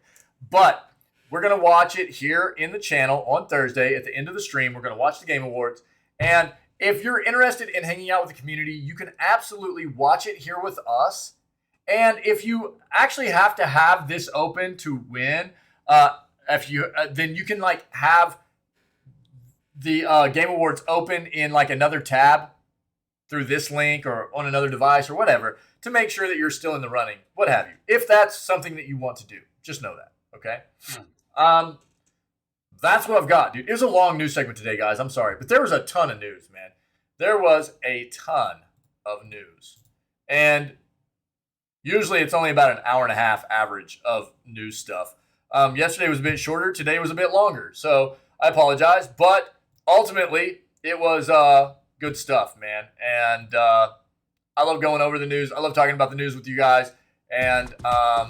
But we're going to watch it here in the channel on Thursday at the end of the stream. We're going to watch the Game Awards. And if you're interested in hanging out with the community, you can absolutely watch it here with us. And if you actually have to have this open to win, then you can like have the Game Awards open in like another tab through this link or on another device or whatever to make sure that you're still in the running, what have you. If that's something that you want to do, just know that, okay? That's what I've got, dude. It was a long news segment today, guys. I'm sorry, but there was a ton of news, man. There was a ton of news. And usually it's only about an hour and a half average of news stuff. Yesterday was a bit shorter. Today was a bit longer. So I apologize. But ultimately, it was good stuff, man. And I love going over the news. I love talking about the news with you guys. And I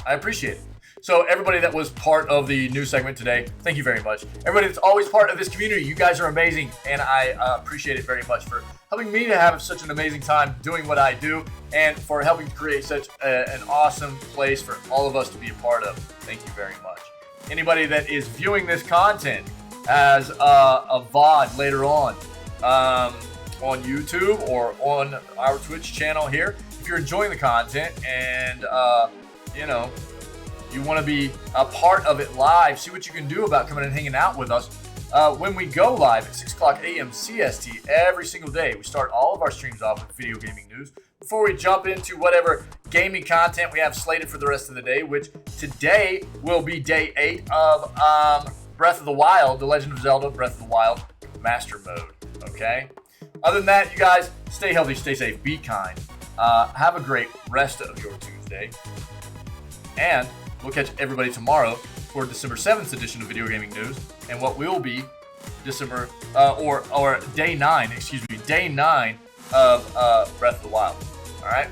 appreciate it. So everybody that was part of the news segment today, thank you very much. Everybody that's always part of this community, you guys are amazing. And I appreciate it very much for helping me to have such an amazing time doing what I do and for helping to create such an awesome place for all of us to be a part of. Thank you very much. Anybody that is viewing this content as a VOD later on YouTube or on our Twitch channel here, if you're enjoying the content and, you know, you want to be a part of it live, see what you can do about coming and hanging out with us. When we go live at 6 o'clock a.m. CST every single day, we start all of our streams off with video gaming news before we jump into whatever gaming content we have slated for the rest of the day, which today will be day 8 of Breath of the Wild, The Legend of Zelda Breath of the Wild Master Mode, okay? Other than that, you guys, stay healthy, stay safe, be kind. Have a great rest of your Tuesday. And we'll catch everybody tomorrow for December 7th edition of Video Gaming News and what will be December, or day 9 of Breath of the Wild. All right?